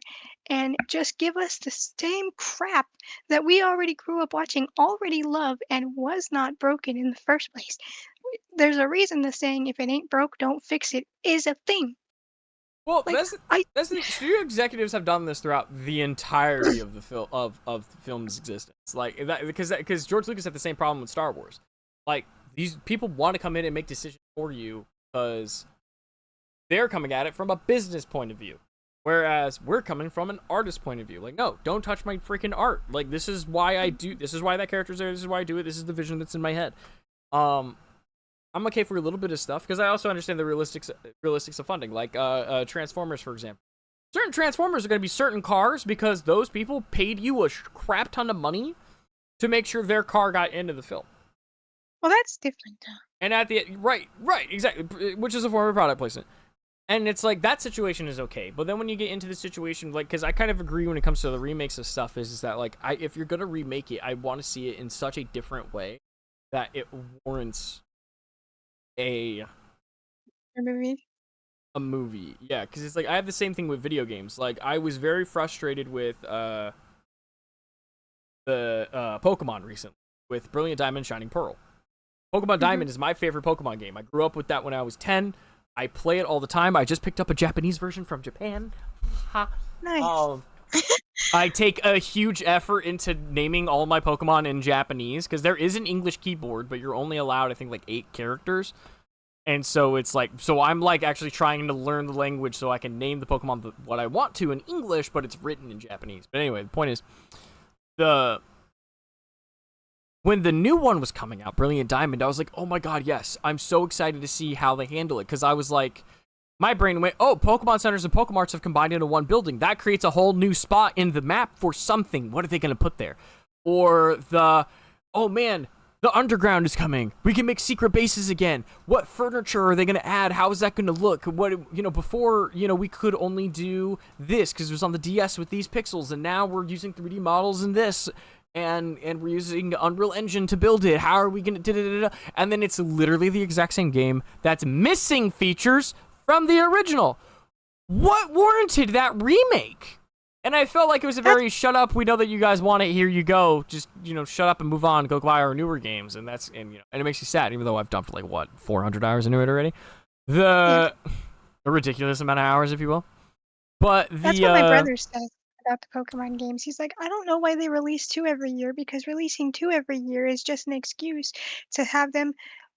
and just give us the same crap that we already grew up watching, already love, and was not broken in the first place. There's a reason the saying, if it ain't broke, don't fix it, is a thing.
Well,
Like,
that's the studio executives have done this throughout the entirety of the of the film's existence. Like that because George Lucas had the same problem with Star Wars. Like, these people want to come in and make decisions for you because they're coming at it from a business point of view. Whereas we're coming from an artist point of view. Like, no, don't touch my freaking art. Like, this is why that character's there, this is why I do it, this is the vision that's in my head. I'm okay for a little bit of stuff, because I also understand the realistics of funding. Like, Transformers, for example. Certain Transformers are going to be certain cars because those people paid you a crap ton of money to make sure their car got into the film.
well, that's different, though.
And at the right, exactly, which is a form of product placement. And it's like, that situation is okay, but then when you get into the situation, like, because I kind of agree when it comes to the remakes of stuff, is that, like, if you're gonna remake it, I want to see it in such a different way that it warrants a movie. Yeah, because it's like, I have the same thing with video games. Like, I was very frustrated with the Pokemon recently, with Brilliant Diamond, Shining Pearl. Pokemon Diamond is my favorite Pokemon game. I grew up with that when I was 10. I play it all the time. I just picked up a Japanese version from Japan.
Nice.
I take a huge effort into naming all my Pokemon in Japanese, because there is an English keyboard, but you're only allowed, I think, like 8 characters. And so it's like, so I'm like actually trying to learn the language so I can name the Pokemon what I want to in English, but it's written in Japanese. But anyway, the point is, when the new one was coming out, Brilliant Diamond, I was like, oh my god, yes. I'm so excited to see how they handle it. Because I was like, my brain went, oh, Pokemon Centers and Pokemarts have combined into one building. That creates a whole new spot in the map for something. What are they going to put there? Or oh man, the underground is coming. We can make secret bases again. What furniture are they going to add? How is that going to look? Before, we could only do this because it was on the DS with these pixels. And now we're using 3D models in this. And we're using Unreal Engine to build it. How are we going to... And then it's literally the exact same game that's missing features from the original. What warranted that remake? And I felt like it was a very shut up, we know that you guys want it, here you go. Just, shut up and move on, go buy our newer games. And and it makes you sad, even though I've dumped 400 hours into it already. A ridiculous amount of hours, if you will. But
That's what my brother says. about the Pokemon games. He's like, I don't know why they release two every year because releasing two every year is just an excuse to have them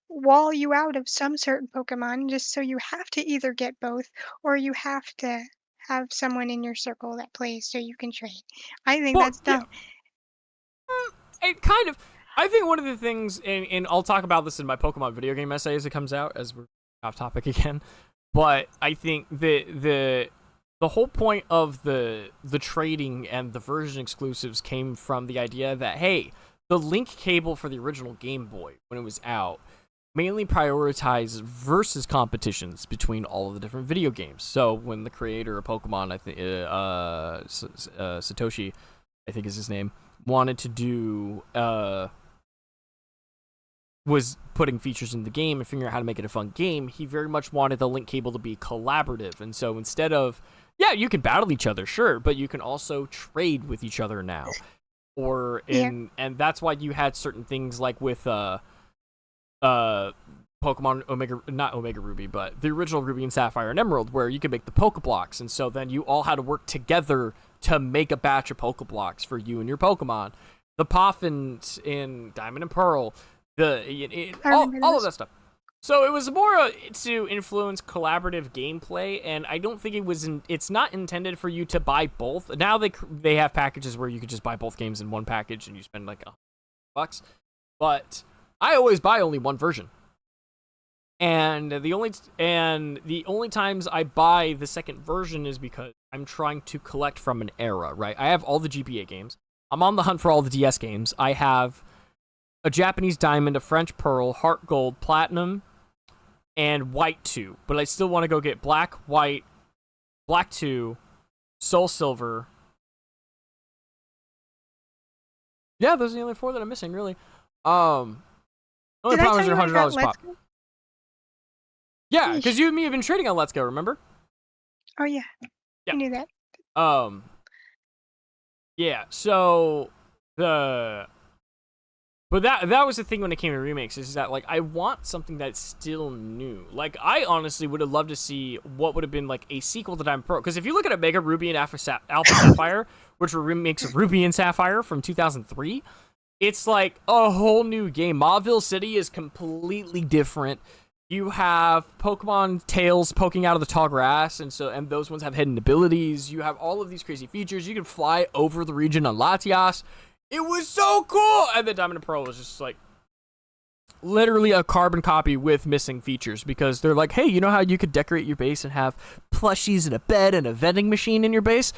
wall you out of some certain Pokemon just so you have to either get both or you have to have someone in your circle that plays so you can trade. I think
Well,
that's
yeah,
dumb.
it kind of. I think one of the things, and I'll talk about this in my Pokemon video game essay as it comes out, as we're off topic again. But I think the whole point of the trading and the version exclusives came from the idea that, hey, the link cable for the original Game Boy when it was out mainly prioritized versus competitions between all of the different video games. So when the creator of Pokemon, I think Satoshi, I think is his name, wanted to do was putting features in the game and figuring out how to make it a fun game, he very much wanted the link cable to be collaborative. And so instead of, yeah, you can battle each other, sure, but you can also trade with each other now. Or and that's why you had certain things like with Pokemon Omega, not Omega Ruby, but the original Ruby and Sapphire and Emerald, where you could make the Pokeblocks, and so then you all had to work together to make a batch of Pokeblocks for you and your Pokemon. The Poffins in Diamond and Pearl, all of that stuff. So it was more to influence collaborative gameplay, and I don't think it was. It's not intended for you to buy both. Now they have packages where you could just buy both games in one package, and you spend like $100. But I always buy only one version, and the only times I buy the second version is because I'm trying to collect from an era. Right? I have all the GBA games. I'm on the hunt for all the DS games. I have a Japanese Diamond, a French Pearl, Heart Gold, Platinum, and White 2. But I still want to go get Black, White, Black 2, Soul Silver. Yeah, those are the only 4 that I'm missing, really. Only problem is they're $100 pop. Yeah, because you and me have been trading on Let's Go, remember?
Oh, yeah. I knew that.
Yeah, so but that was the thing when it came to remakes, is that like I want something that's still new. Like I honestly would have loved to see what would have been like a sequel to Diamond Pearl. Because if you look at Omega Ruby and Alpha Sapphire, which were remakes of Ruby and Sapphire from 2003, it's like a whole new game. Mauville City is completely different. You have Pokemon tails poking out of the tall grass, and those ones have hidden abilities. You have all of these crazy features. You can fly over the region on Latias. It was so cool! And then Diamond and Pearl was just like literally a carbon copy with missing features, because they're like, hey, you know how you could decorate your base and have plushies and a bed and a vending machine in your base?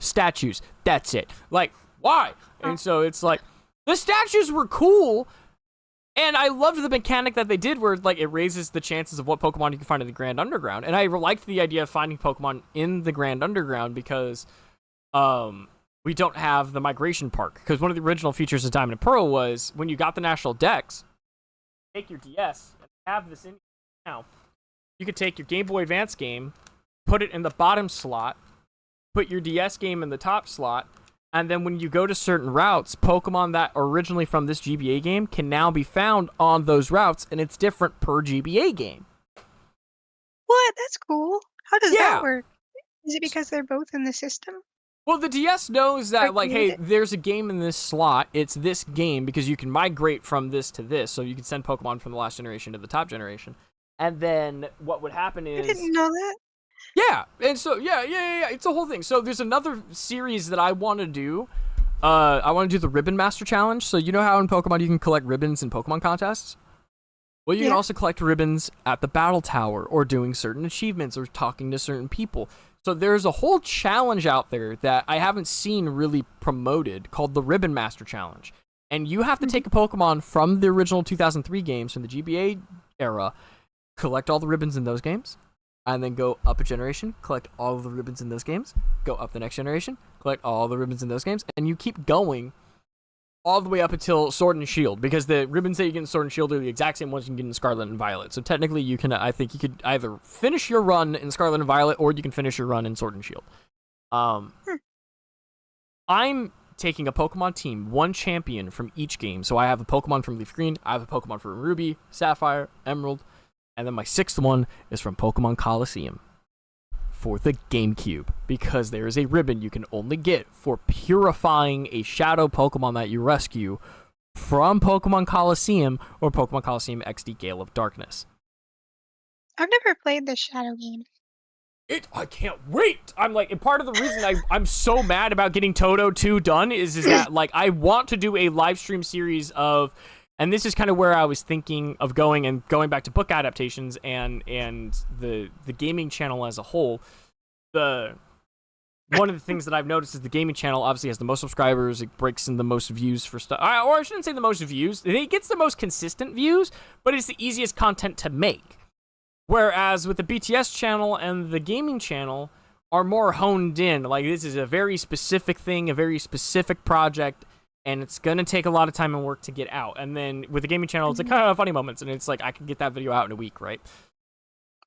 Statues. That's it. Like, why? And so it's like, the statues were cool, and I loved the mechanic that they did where like it raises the chances of what Pokemon you can find in the Grand Underground. And I liked the idea of finding Pokemon in the Grand Underground because we don't have the migration park. Because one of the original features of Diamond and Pearl was when you got the National Dex, take your DS and have this in now. You could take your Game Boy Advance game, put it in the bottom slot, put your DS game in the top slot, and then when you go to certain routes, Pokemon that are originally from this GBA game can now be found on those routes, and it's different per GBA game.
What? That's cool. How does that work? Is it because they're both in the system?
Well, the DS knows that, like, hey, there's a game in this slot. It's this game because you can migrate from this to this. So you can send Pokemon from the last generation to the top generation. And then what would happen is...
I didn't know that.
Yeah. And so, yeah. It's a whole thing. So there's another series that I want to do. I want to do the Ribbon Master Challenge. So you know how in Pokemon you can collect ribbons in Pokemon contests? Well, you can also collect ribbons at the Battle Tower or doing certain achievements or talking to certain people. So there's a whole challenge out there that I haven't seen really promoted called the Ribbon Master Challenge. And you have to take a Pokemon from the original 2003 games, from the GBA era, collect all the ribbons in those games, and then go up a generation, collect all of the ribbons in those games, go up the next generation, collect all the ribbons in those games, and you keep going all the way up until Sword and Shield, because the ribbons that you get in Sword and Shield are the exact same ones you can get in Scarlet and Violet. So technically, I think you could either finish your run in Scarlet and Violet, or you can finish your run in Sword and Shield. I'm taking a Pokemon team, one champion from each game. So I have a Pokemon from Leaf Green, I have a Pokemon from Ruby, Sapphire, Emerald, and then my 6th one is from Pokemon Coliseum. for the GameCube, because there is a ribbon you can only get for purifying a shadow Pokemon that you rescue from Pokemon Coliseum or Pokemon Coliseum XD Gale of Darkness.
I've never played the Shadow game.
I can't wait. I'm like, and part of the reason I'm so mad about getting Toto 2 done is that like I want to do a live stream series of, and this is kind of where I was thinking of going back to book adaptations and the gaming channel as a whole. One of the things that I've noticed is the gaming channel obviously has the most subscribers. It breaks in the most views for stuff, or I shouldn't say the most views. It gets the most consistent views, but it's the easiest content to make. Whereas with the BTS channel and the gaming channel are more honed in. Like, this is a very specific thing, a very specific project, and it's going to take a lot of time and work to get out. And then with the gaming channel, it's like, funny moments, and it's like, I can get that video out in a week, right?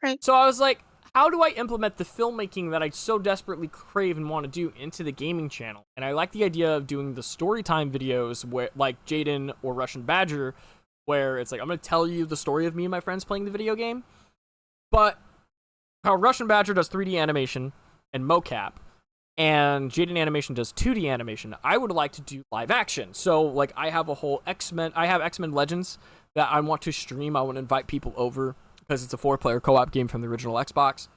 Right.
So I was like, how do I implement the filmmaking that I so desperately crave and want to do into the gaming channel? And I like the idea of doing the storytime videos where, like Jaden or Russian Badger, where it's like, I'm going to tell you the story of me and my friends playing the video game. But how Russian Badger does 3D animation and mocap, and Jaden Animation does 2D animation, I would like to do live action. So, like, I have a whole X-Men Legends that I want to stream. I want to invite people over because it's a 4-player co-op game from the original Xbox.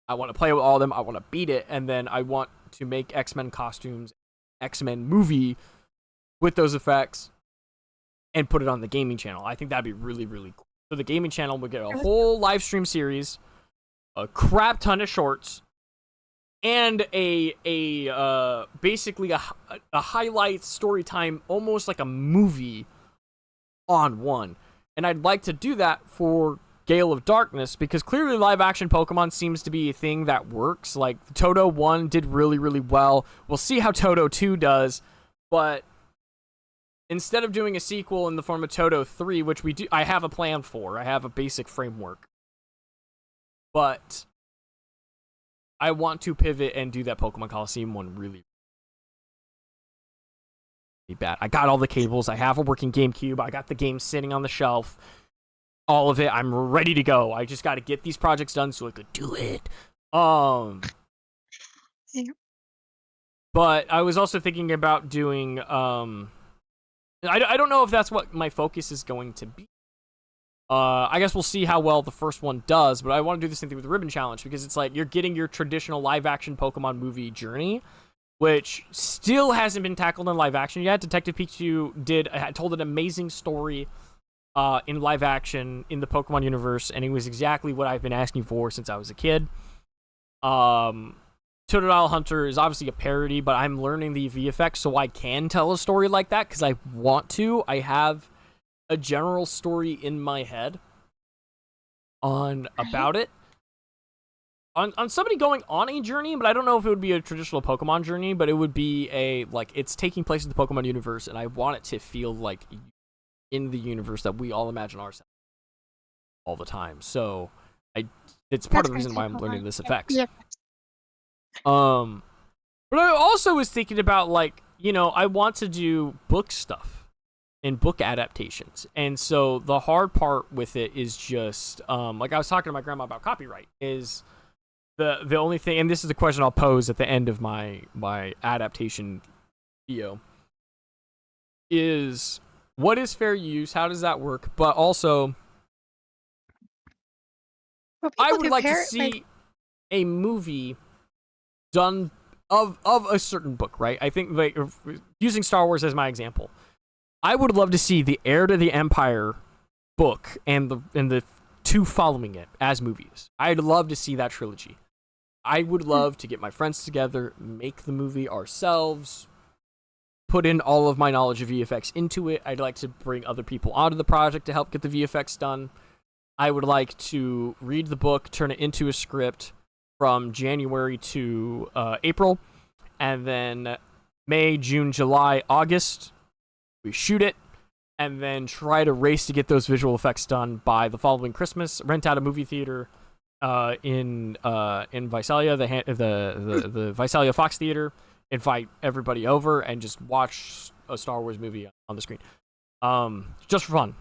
I want to play with all of them. I want to beat it, and then I want to make X-Men costumes, X-Men movie with those effects, and put it on the gaming channel. I think that'd be really, really cool. So the gaming channel would get a whole live stream series, a crap ton of shorts, and basically a highlight story time, almost like a movie on one. And I'd like to do that for Gale of Darkness, because clearly live action Pokemon seems to be a thing that works. Like, Toto 1 did really, really well. We'll see how Toto 2 does, but instead of doing a sequel in the form of Toto 3, which I have a plan for. I have a basic framework. But I want to pivot and do that Pokemon Coliseum one really bad. I got all the cables. I have a working GameCube. I got the game sitting on the shelf. All of it. I'm ready to go. I just got to get these projects done so I could do it.
Yeah.
But I was also thinking about doing I don't know if that's what my focus is going to be. I guess we'll see how well the first one does, but I want to do the same thing with the Ribbon Challenge, because it's like you're getting your traditional live-action Pokemon movie journey, which still hasn't been tackled in live action yet. Detective Pikachu told an amazing story in live action in the Pokemon universe, and it was exactly what I've been asking for since I was a kid. Totodile Hunter is obviously a parody, but I'm learning the VFX so I can tell a story like that, because I want to. I have a general story in my head about it. On somebody going on a journey, but I don't know if it would be a traditional Pokemon journey, but it would be it's taking place in the Pokemon universe, and I want it to feel like in the universe that we all imagine ourselves all the time. So it's part of the reason why I'm learning this effects.
Yeah.
But I also was thinking about, like, I want to do book stuff and book adaptations. And so the hard part with it is just, like I was talking to my grandma about copyright, is the only thing, and this is the question I'll pose at the end of my adaptation video, is what is fair use? How does that work? But also,
Well,
I
people
would
do
like to
parrot,
see a movie done of a certain book, right? I think, like, using Star Wars as my example, I would love to see the Heir to the Empire book and the two following it as movies. I'd love to see that trilogy. I would love to get my friends together, make the movie ourselves, put in all of my knowledge of VFX into it. I'd like to bring other people onto the project to help get the VFX done. I would like to read the book, turn it into a script from January to April, and then May, June, July, August, we shoot it, and then try to race to get those visual effects done by the following Christmas. Rent out a movie theater in Visalia, the Visalia Fox Theater. Invite everybody over and just watch a Star Wars movie on the screen, just for fun.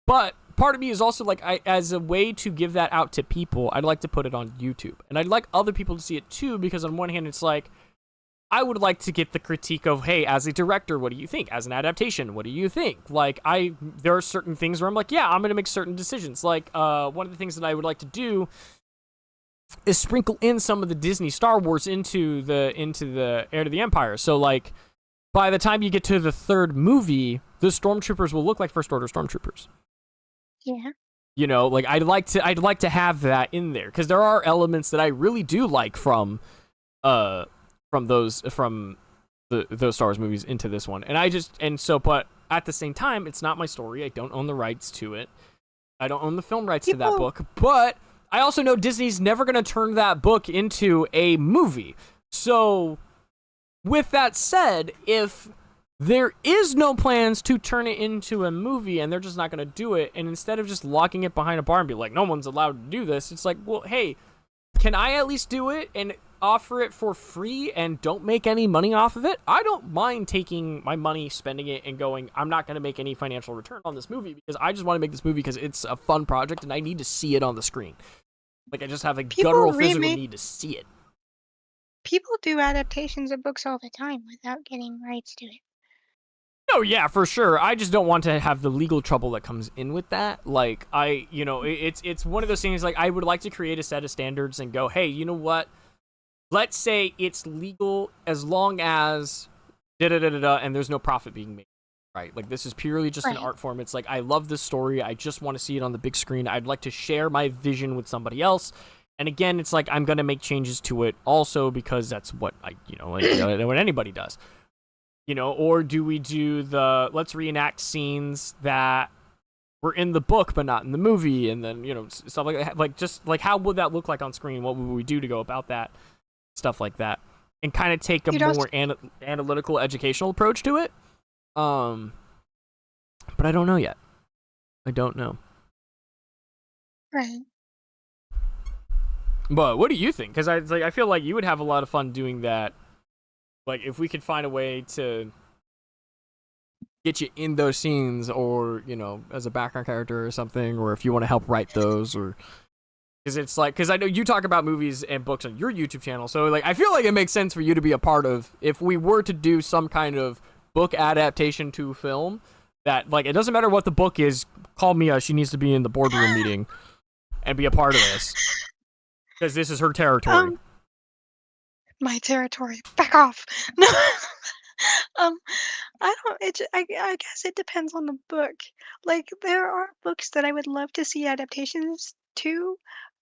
But part of me is also like, as a way to give that out to people, I'd like to put it on YouTube, and I'd like other people to see it too, because on one hand, it's like, I would like to get the critique of, hey, as a director, what do you think? As an adaptation, what do you think? Like, there are certain things where I'm like, yeah, I'm gonna make certain decisions. Like, one of the things that I would like to do is sprinkle in some of the Disney Star Wars into the Heir to the Empire. So, like, by the time you get to the third movie, the stormtroopers will look like First Order stormtroopers.
Yeah.
You know, like, I'd like to have that in there, because there are elements that I really do like from those Star Wars movies into this one. But at the same time, it's not my story. I don't own the rights to it. I don't own the film rights to that book. But I also know Disney's never going to turn that book into a movie. So, with that said, if there is no plans to turn it into a movie and they're just not going to do it, and instead of just locking it behind a bar and be like, no one's allowed to do this, it's like, well, hey, can I at least do it and offer it for free and don't make any money off of it? I don't mind taking my money, spending it, and going, I'm not going to make any financial return on this movie, because I just want to make this movie because it's a fun project and I need to see it on the screen. Like, I just have a guttural physical need to see it.
People do adaptations of books all the time without getting rights to it.
Oh, yeah, for sure. I just don't want to have the legal trouble that comes in with that. Like, it's one of those things, like, I would like to create a set of standards and go, hey, you know what? Let's say it's legal as long as da-da-da-da-da, and there's no profit being made, right? Like, this is purely just an art form. It's like, I love this story. I just want to see it on the big screen. I'd like to share my vision with somebody else. And again, it's like, I'm going to make changes to it also, because that's what what anybody does. You know, or do we do let's reenact scenes that were in the book but not in the movie, and then, you know, stuff like that. Like, just like, how would that look like on screen? What would we do to go about that? Stuff like that, and kind of take a more analytical, educational approach to it. But I don't know yet. I don't know.
Right.
But what do you think? Because I feel like you would have a lot of fun doing that. Like, if we could find a way to get you in those scenes, or, you know, as a background character or something, or if you want to help write those, or because I know you talk about movies and books on your YouTube channel, so, like, I feel like it makes sense for you to be a part of, if we were to do some kind of book adaptation to film, that, like, it doesn't matter what the book is, call Mia, she needs to be in the boardroom meeting and be a part of this, because this is her territory.
My territory. Back off. No. I guess it depends on the book. Like, there are books that I would love to see adaptations to,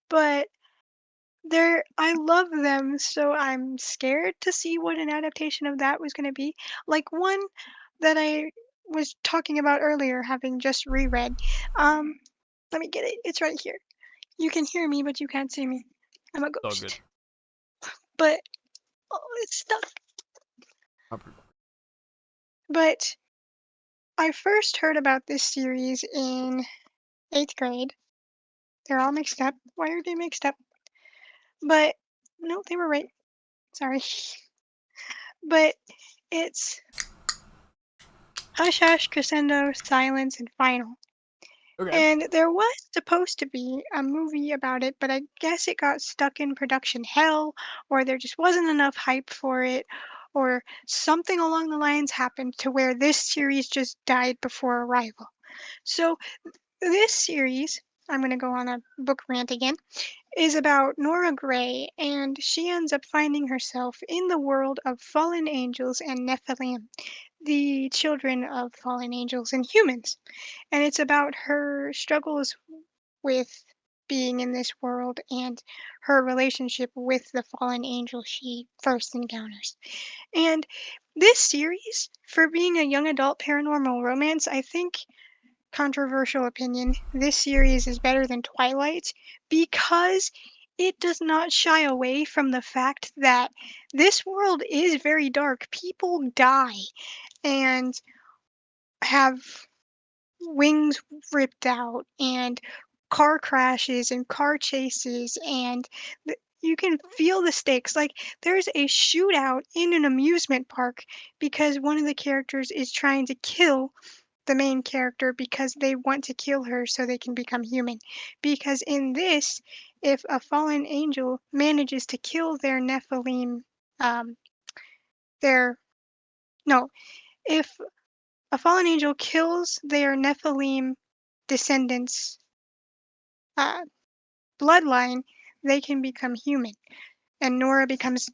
but I love them, so I'm scared to see what an adaptation of that was going to be. Like, one that I was talking about earlier, having just reread. Let me get it. It's right here. You can hear me, but you can't see me. I'm a ghost.
Good.
But it's stuck. But I first heard about this series in 8th grade. They're all mixed up. Why are they mixed up? But no, they were right. Sorry. But it's Hush Hush, Crescendo, Silence, and Final.
Okay.
And there was supposed to be a movie about it, but I guess it got stuck in production hell, or there just wasn't enough hype for it, or something along the lines happened to where this series just died before arrival. So this series, I'm going to go on a book rant again, is about Nora Gray, and she ends up finding herself in the world of fallen angels and Nephilim, the children of fallen angels and humans. And it's about her struggles with being in this world and her relationship with the fallen angel she first encounters. And this series, for being a young adult paranormal romance, I think, controversial opinion, this series is better than Twilight because it does not shy away from the fact that this world is very dark. People die and have wings ripped out, and car crashes and car chases, and you can feel the stakes. Like, there's a shootout in an amusement park because one of the characters is trying to kill the main character because they want to kill her so they can become human. Because in this, if a fallen angel manages to kill their Nephilim, um, their no, if a fallen angel kills their Nephilim descendants' uh, bloodline, they can become human. And Nora becomes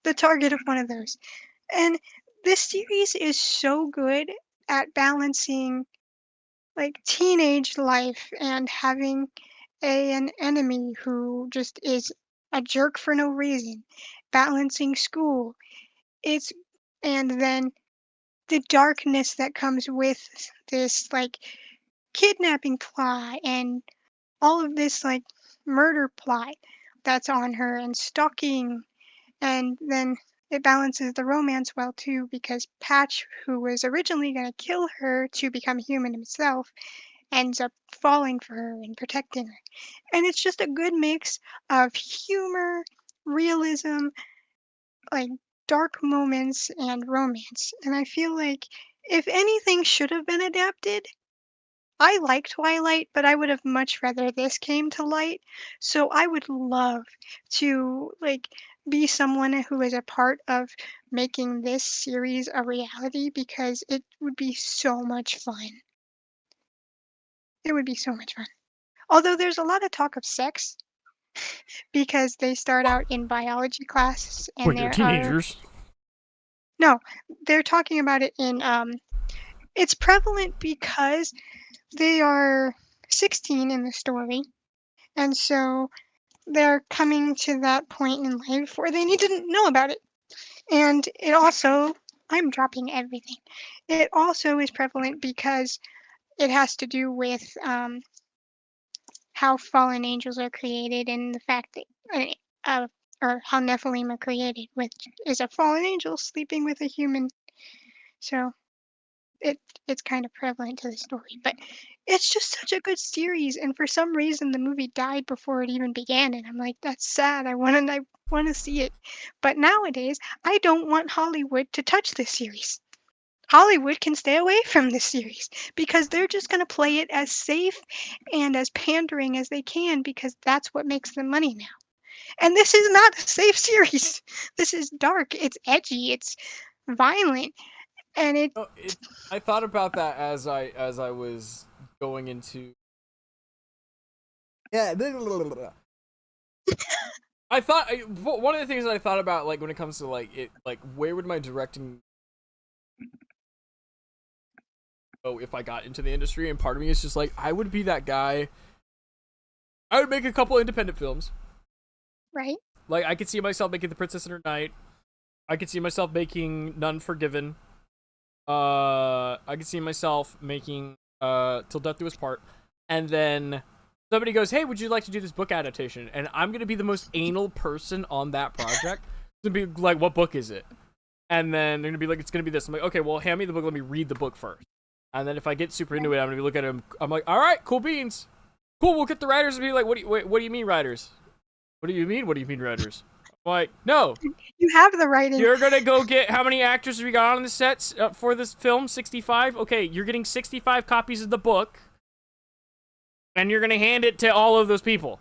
the target of one of those. And this series is so good at balancing like teenage life and having an enemy who just is a jerk for no reason, balancing school. It's and then the darkness that comes with this like kidnapping plot and all of this like murder plot that's on her and stalking, and then it balances the romance well too because Patch, who was originally going to kill her to become human himself, ends up falling for her and protecting her. And it's just a good mix of humor, realism, like dark moments, and romance. And I feel like if anything should have been adapted, I like Twilight, but I would have much rather this came to light. So I would love to like be someone who is a part of making this series a reality because it would be so much fun. It would be so much fun. Although there's a lot of talk of sex because they start out in biology class and
When they're teenagers.
no, they're talking about it in it's prevalent because they are 16 in the story, and so they're coming to that point in life where they need to know about it. And it also, I'm dropping everything. It also is prevalent because it has to do with how fallen angels are created and the fact that, or how Nephilim are created, which is a fallen angel sleeping with a human. So it's kind of prevalent to the story, but it's just such a good series. And for some reason, the movie died before it even began, and I'm like, that's sad. I want to see it, but nowadays I don't want Hollywood to touch this series. Hollywood can stay away from this series because they're just going to play it as safe and as pandering as they can because that's what makes them money now. And this is not a safe series. This is dark. It's edgy. It's violent, and
I thought about that as I was going into. Yeah. I thought one of the things that I thought about, like when it comes to like where would my directing go if I got into the industry, and part of me is just like I would be that guy. I would make a couple independent films.
right.
Like I could see myself making The Princess and Her Knight. I could see myself making None Forgiven. I could see myself making Till Death Do Us Part, and then somebody goes, "Hey, would you like to do this book adaptation?" And I'm gonna be the most anal person on that project. To be like, "What book is it?" And then they're gonna be like, "It's gonna be this." I'm like, "Okay, well, hand me the book. Let me read the book first." And then if I get super into it, I'm gonna be looking at him. I'm like, "All right, cool beans, cool. We'll get the writers to be like, what do you mean writers? What do you mean? What do you mean writers?" I'm like, no.
You have the writing.
You're gonna go get how many actors we got on the sets for this film? 65. Okay, you're getting 65 copies of the book, and you're gonna hand it to all of those people,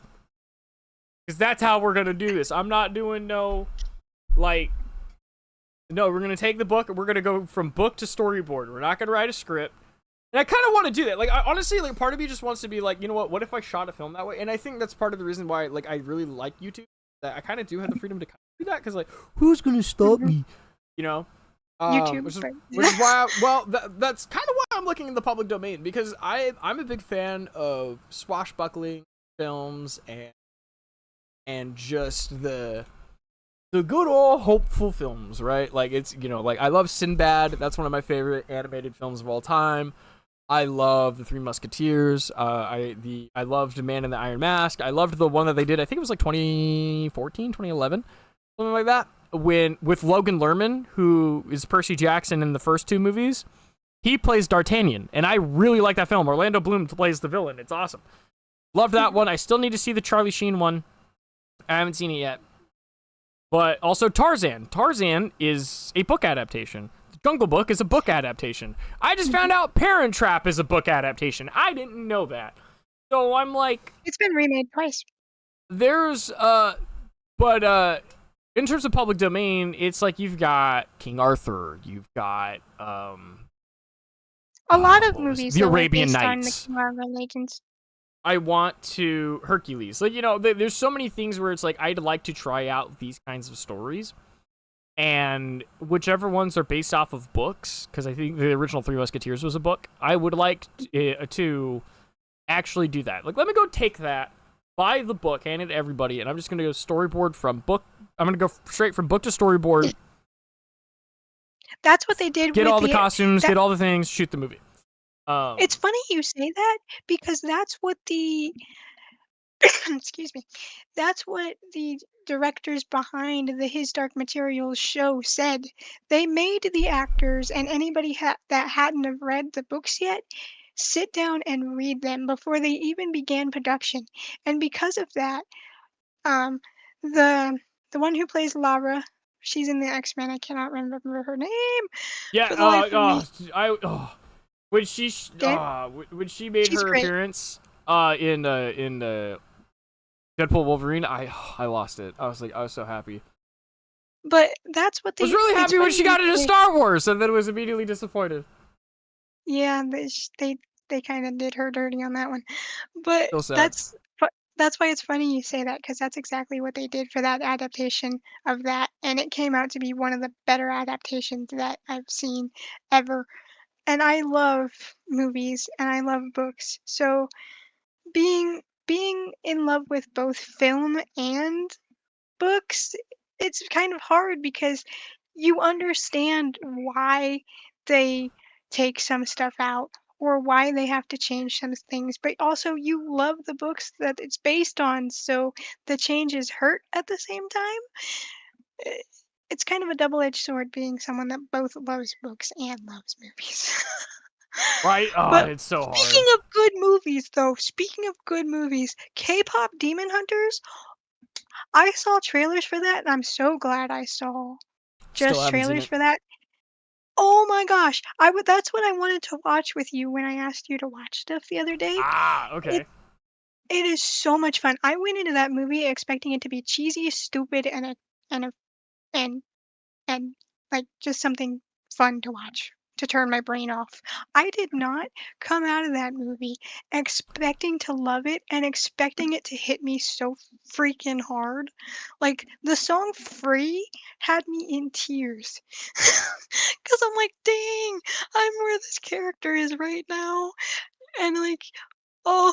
because that's how we're gonna do this. I'm not doing no, we're gonna take the book and we're gonna go from book to storyboard. We're not gonna write a script. And I kind of want to do that. Like, honestly, like part of me just wants to be like, you know what? What if I shot a film that way? And I think that's part of the reason why, like, I really like YouTube. That I kind of do have the freedom to kind of do that, because like, who's gonna stop me? You know,
YouTube,
which is why. That's kind of why I'm looking in the public domain, because I'm a big fan of swashbuckling films and just the good old hopeful films, right? Like it's like I love Sinbad. That's one of my favorite animated films of all time. I love The Three Musketeers. I loved Man in the Iron Mask. I loved the one that they did, I think it was like 2014, 2011, something like that, with Logan Lerman, who is Percy Jackson in the first two movies. He plays D'Artagnan, and I really like that film. Orlando Bloom plays the villain. It's awesome. Love that one. I still need to see the Charlie Sheen one. I haven't seen it yet. But also Tarzan. Tarzan is a book adaptation. The Jungle Book is a book adaptation. I just found out Parent Trap is a book adaptation. I didn't know that. So I'm like,
It's been remade twice.
there's in terms of public domain, it's like you've got King Arthur, you've got
A lot of
what was it?
movies
The
that were
Arabian
based on the
Nights.
Marvel Legends.
I want to Hercules. Like, you know, there's so many things where it's like I'd like to try out these kinds of stories, and whichever ones are based off of books, because I think the original Three Musketeers was a book. I would like to actually do that. Like, let me go take that, buy the book, hand it to everybody, and I'm just gonna go storyboard from book. I'm gonna go straight from book to storyboard.
That's what they did
Get
with
all the costumes,
that-
get all the things, shoot the movie.
It's funny you say that because that's what the excuse me. That's what the directors behind the His Dark Materials show said. They made the actors and anybody that hadn't have read the books yet sit down and read them before they even began production. And because of that, um, the one who plays Lara, she's in the X-Men. I cannot remember her name
Yeah.
for the life of me.
When she when she made
She's
her
great.
appearance in Deadpool Wolverine, I lost it. I was so happy.
But that's what
I
they.
was really
it's
happy when
funny
she got
you
into
say-
Star Wars, and then was immediately disappointed.
Yeah, they kind of did her dirty on that one. But
So sad.
that's why it's funny you say that because that's exactly what they did for that adaptation of that, and it came out to be one of the better adaptations that I've seen ever. And I love movies and I love books, so being in love with both film and books, it's kind of hard because you understand why they take some stuff out or why they have to change some things, but also you love the books that it's based on, so the changes hurt at the same time. I- It's kind of a double-edged sword being someone that both loves books and loves movies.
Right? Oh,
But
it's so hard.
speaking of good movies, though, speaking of good movies, K-pop Demon Hunters, I saw trailers for that, and I'm so glad I saw
Still
just
haven't seen
trailers
it.
for that. Oh my gosh, that's what I wanted to watch with you when I asked you to watch stuff the other day.
Okay.
It is so much fun. I went into that movie expecting it to be cheesy, stupid, and a and and like just something fun to watch to turn my brain off. I did not come out of that movie expecting to love it and expecting it to hit me so freaking hard. Like the song Free had me in tears. Cuz I'm like, "Dang, I'm where this character is right now." And like, oh,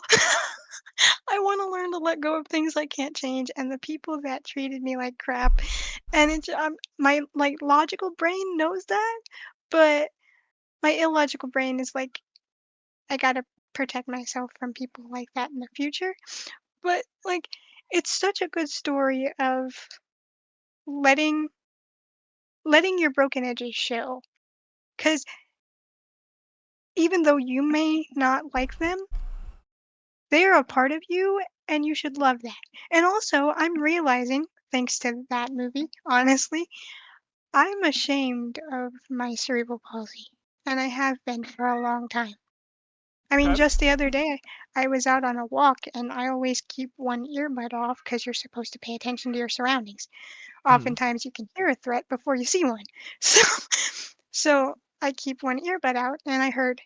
I want to learn to let go of things I can't change and the people that treated me like crap. And it's my like logical brain knows that, but my illogical brain is like, I gotta protect myself from people like that in the future. But like, it's such a good story of letting your broken edges show. Because even though you may not like them, they're a part of you and you should love that. And also, I'm realizing, thanks to that movie, honestly, I'm ashamed of my cerebral palsy. And I have been for a long time. I mean,
Okay.
just the other day, I was out on a walk and I always keep one earbud off because you're supposed to pay attention to your surroundings. Oftentimes, you can hear a threat before you see one. So I keep one earbud out and I heard,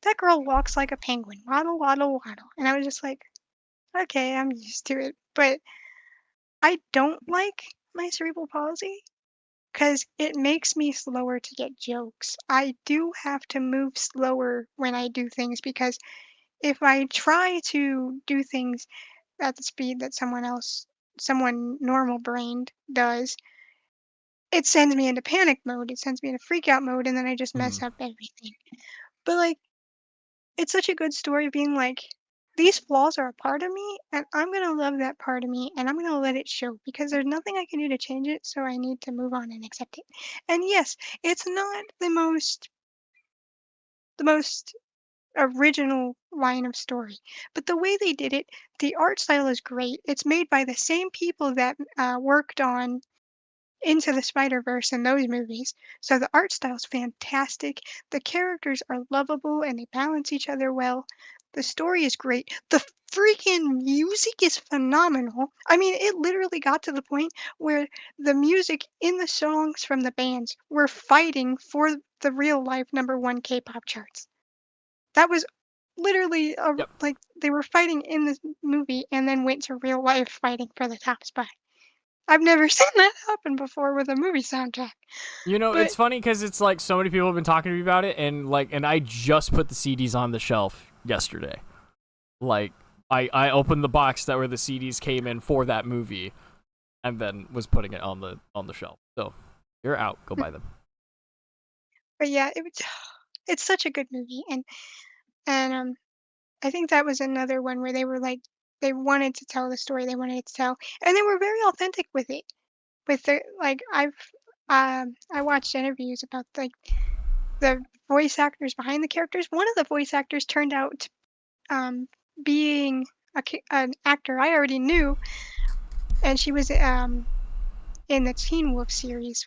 that girl walks like a penguin, waddle, waddle, waddle. And I was just like, okay, I'm used to it. But I don't like my cerebral palsy because it makes me slower to get jokes. I do have to move slower when I do things because if I try to do things at the speed that someone normal brained does, it sends me into panic mode. It sends me into freak out mode, and then I just mess up everything. But like, it's such a good story of being like, these flaws are a part of me, and I'm gonna love that part of me, and I'm gonna let it show because there's nothing I can do to change it, so I need to move on and accept it. And yes, it's not the most original line of story, but the way they did it, the art style is great. It's made by the same people that worked on Into the Spider-Verse in those movies. So the art style's fantastic. The characters are lovable and they balance each other well. The story is great. The freaking music is phenomenal. I mean, it literally got to the point where the music in the songs from the bands were fighting for the real life #1 K-pop charts. That was literally
Yep.
like they were fighting in this movie and then went to real life fighting for the top spot. I've never seen that happen before with a movie soundtrack.
You know,
But
it's funny because it's like so many people have been talking to me about it, and I just put the CDs on the shelf yesterday. Like, I opened the box that where the CDs came in for that movie, and then was putting it on the shelf. So, you're out. Go buy them.
but yeah, it's such a good movie, and I think that was another one where they were like they wanted to tell the story they wanted to tell, and they were very authentic with it. With the like I watched interviews about like the voice actors behind the characters. One of the voice actors turned out to, being an actor I already knew, and she was in the Teen Wolf series,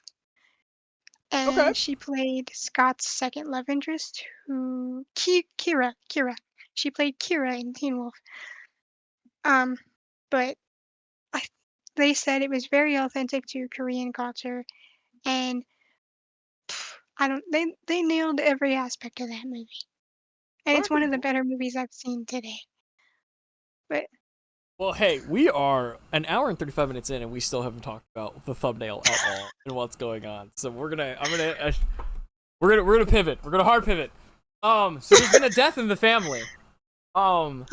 Okay.
and she played Scott's second love interest, who Kira. She played Kira in Teen Wolf. Um, but I, they said it was very authentic to Korean culture, and I don't. They nailed every aspect of that movie, and
All
it's
right,
one
pretty
of the
cool.
better movies I've seen today. But
Well, hey, we are an hour and 35 minutes in, and we still haven't talked about the thumbnail at all and what's going on. So we're gonna pivot. We're gonna hard pivot. So there's been a death in the family.
huh?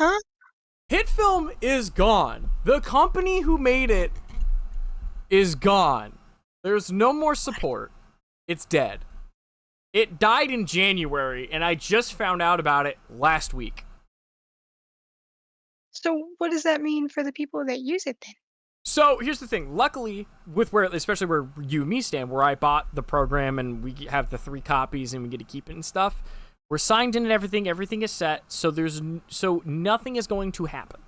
Hit Film is gone. The company who made it is gone. There's no more support. It's dead. It died in January, and I just found out about it last week.
So what does that mean for the people that use it then?
So here's the thing. Luckily, with where, especially where you and me stand, where I bought the program and we have the 3 copies and we get to keep it and stuff, we're signed in and everything. Everything is set. So nothing is going to happen.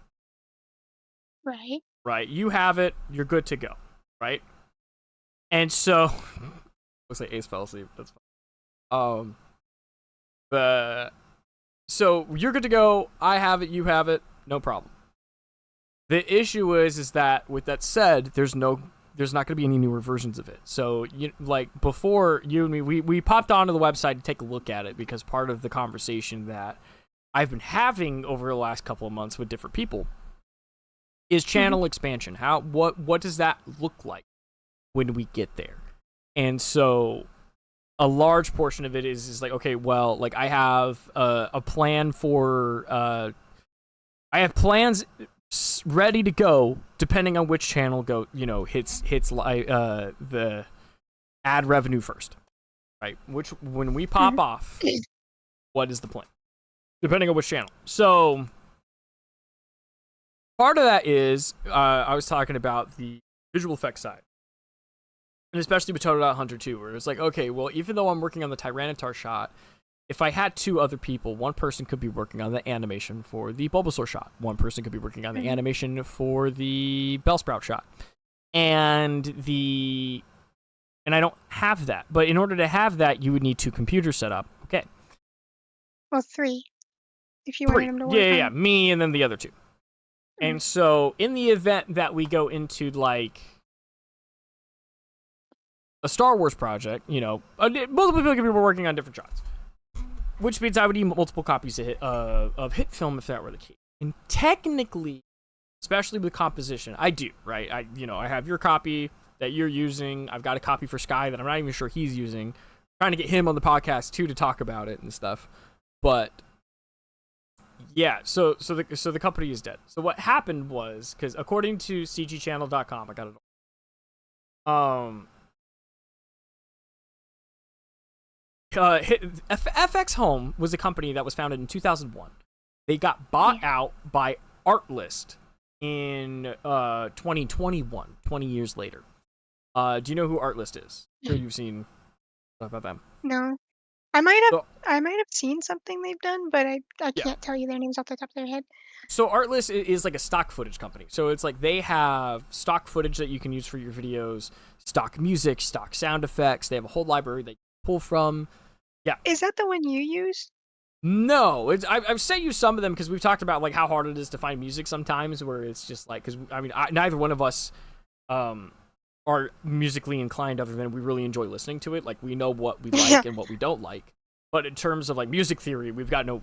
Right.
Right? You have it. You're good to go. Right? And so, looks like Ace fell asleep. That's fine. So you're good to go. I have it. You have it. No problem. The issue is that with that said, there's not going to be any newer versions of it. So like before, you and me, we popped onto the website to take a look at it because part of the conversation that I've been having over the last couple of months with different people is channel expansion. What does that look like when we get there? And so a large portion of it is like, okay, well, like I have a plan for I have plans ready to go depending on which channel hits the ad revenue first, right? Which when we pop off, what is the plan depending on which channel? So part of that is I was talking about the visual effects side, and especially with Totodile Hunter 2, where it's like, okay, well, even though I'm working on the Tyranitar shot, if I had 2 other people, one person could be working on the animation for the Bulbasaur shot. One person could be working on the animation for the Bellsprout shot. And I don't have that. But in order to have that, you would need 2 computers set up. Okay.
Well, 3. If you
3.
wanted them to work
Yeah.
on.
Me and then the other 2. And so in the event that we go into like a Star Wars project, multiple people could be working on different shots. Which means I would need multiple copies of Hit Film if that were the case. And technically, especially with composition, I do, right? I have your copy that you're using. I've got a copy for Sky that I'm not even sure he's using. I'm trying to get him on the podcast too to talk about it and stuff. But yeah, so the company is dead. So what happened was, because according to cgchannel.com, I got it. FX Home was a company that was founded in 2001. They got bought out by Artlist in 2021, 20 years later. Do you know who Artlist is? Sure, you've seen stuff about them.
No. I might have
So,
I might have seen something they've done, but I
yeah.
can't tell you their names off the top of their head.
So Artlist is like a stock footage company. So it's like they have stock footage that you can use for your videos, stock music, stock sound effects. They have a whole library that you can pull from. Yeah.
Is that the one you use?
No, I've sent you some of them because we've talked about like how hard it is to find music sometimes, where it's just like, because I mean, neither one of us are musically inclined, other than we really enjoy listening to it. Like we know what we like
Yeah.
and what we don't like, but in terms of like music theory, we've got no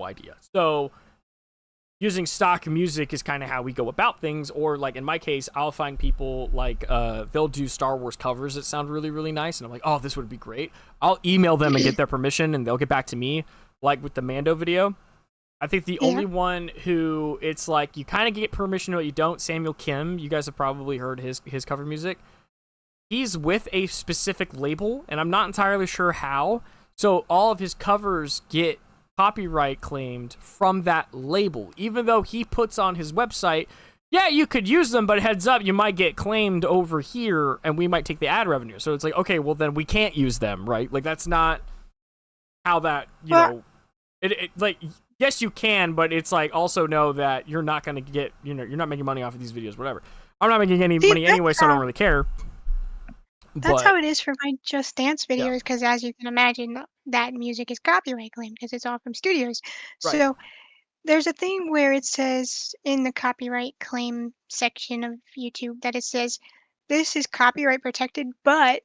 idea. So using stock music is kind of how we go about things. Or like in my case, I'll find people like they'll do Star Wars covers that sound really, really nice, and I'm like, oh, this would be great. I'll email them and get their permission, and they'll get back to me. Like with the Mando video, I think the only one who it's like you kind of get permission but you don't, Samuel Kim. You guys have probably heard his cover music. He's with a specific label, and I'm not entirely sure how. So all of his covers get copyright claimed from that label, even though he puts on his website, yeah, you could use them, but heads up, you might get claimed over here, and we might take the ad revenue. So it's like, okay, well then we can't use them, right? Like that's not how that, you know, it like, yes you can, but it's like also know that you're not going to get, you know, you're not making money off of these videos, whatever. I'm not making any money anyway, so I don't really care.
That's
But
how it is for my Just Dance
Yeah.
videos, because as you can imagine, that music is copyright claimed because it's all from studios.
Right.
So there's a thing where it says in the copyright claim section of YouTube that it says this is copyright protected, but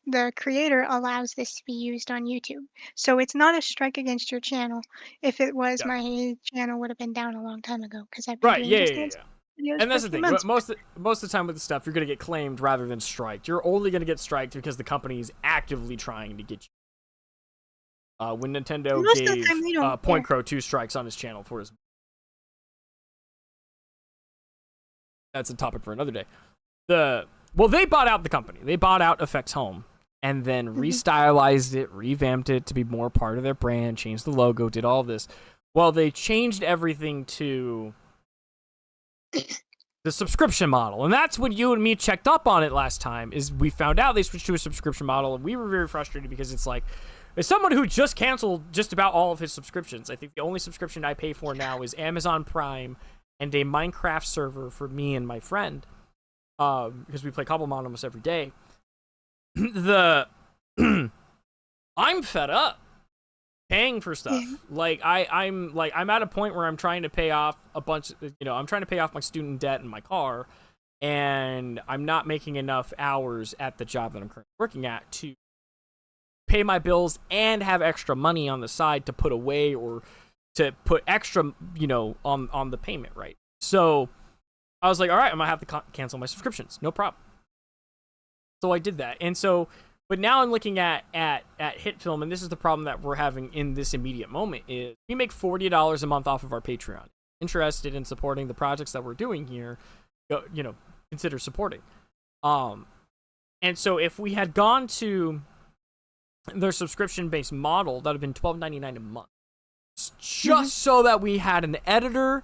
the creator allows this to be used on YouTube. So it's not a strike against your channel. If it was,
Yeah.
my channel would have been down a long time ago because I've been
right,
doing
yeah,
Just
yeah,
Dance
yeah.
videos
And
for
that's
a
the
few
thing.
months.
Most of the time with the stuff, you're gonna get claimed rather than striked. You're only gonna get striked because the company is actively trying to get you. When Nintendo
Most of the
gave
time they don't
Point
care.
Crow 2 strikes on his channel for his. That's a topic for another day. They bought out the company. They bought out Effects Home and then restylized it, revamped it to be more part of their brand, changed the logo, did all this. Well, they changed everything to the subscription model, and that's when you and me checked up on it last time. Is we found out they switched to a subscription model, and we were very frustrated because it's like, as someone who just canceled just about all of his subscriptions, I think the only subscription I pay for now is Amazon Prime and a Minecraft server for me and my friend, because we play Cobblemon almost every day. I'm fed up paying for stuff.
Yeah.
Like I'm at a point where I'm trying to pay off a bunch. I'm trying to pay off my student debt and my car, and I'm not making enough hours at the job that I'm currently working at to pay my bills and have extra money on the side to put away or to put extra, on the payment, right? So I was like, all right, I'm gonna have to cancel my subscriptions, no problem. So I did that, and so, but now I'm looking at HitFilm, and this is the problem that we're having in this immediate moment: is we make $40 a month off of our Patreon. Interested in supporting the projects that we're doing here, consider supporting. And so if we had gone to their subscription-based model, that would have been $12.99 a month, just so that we had an editor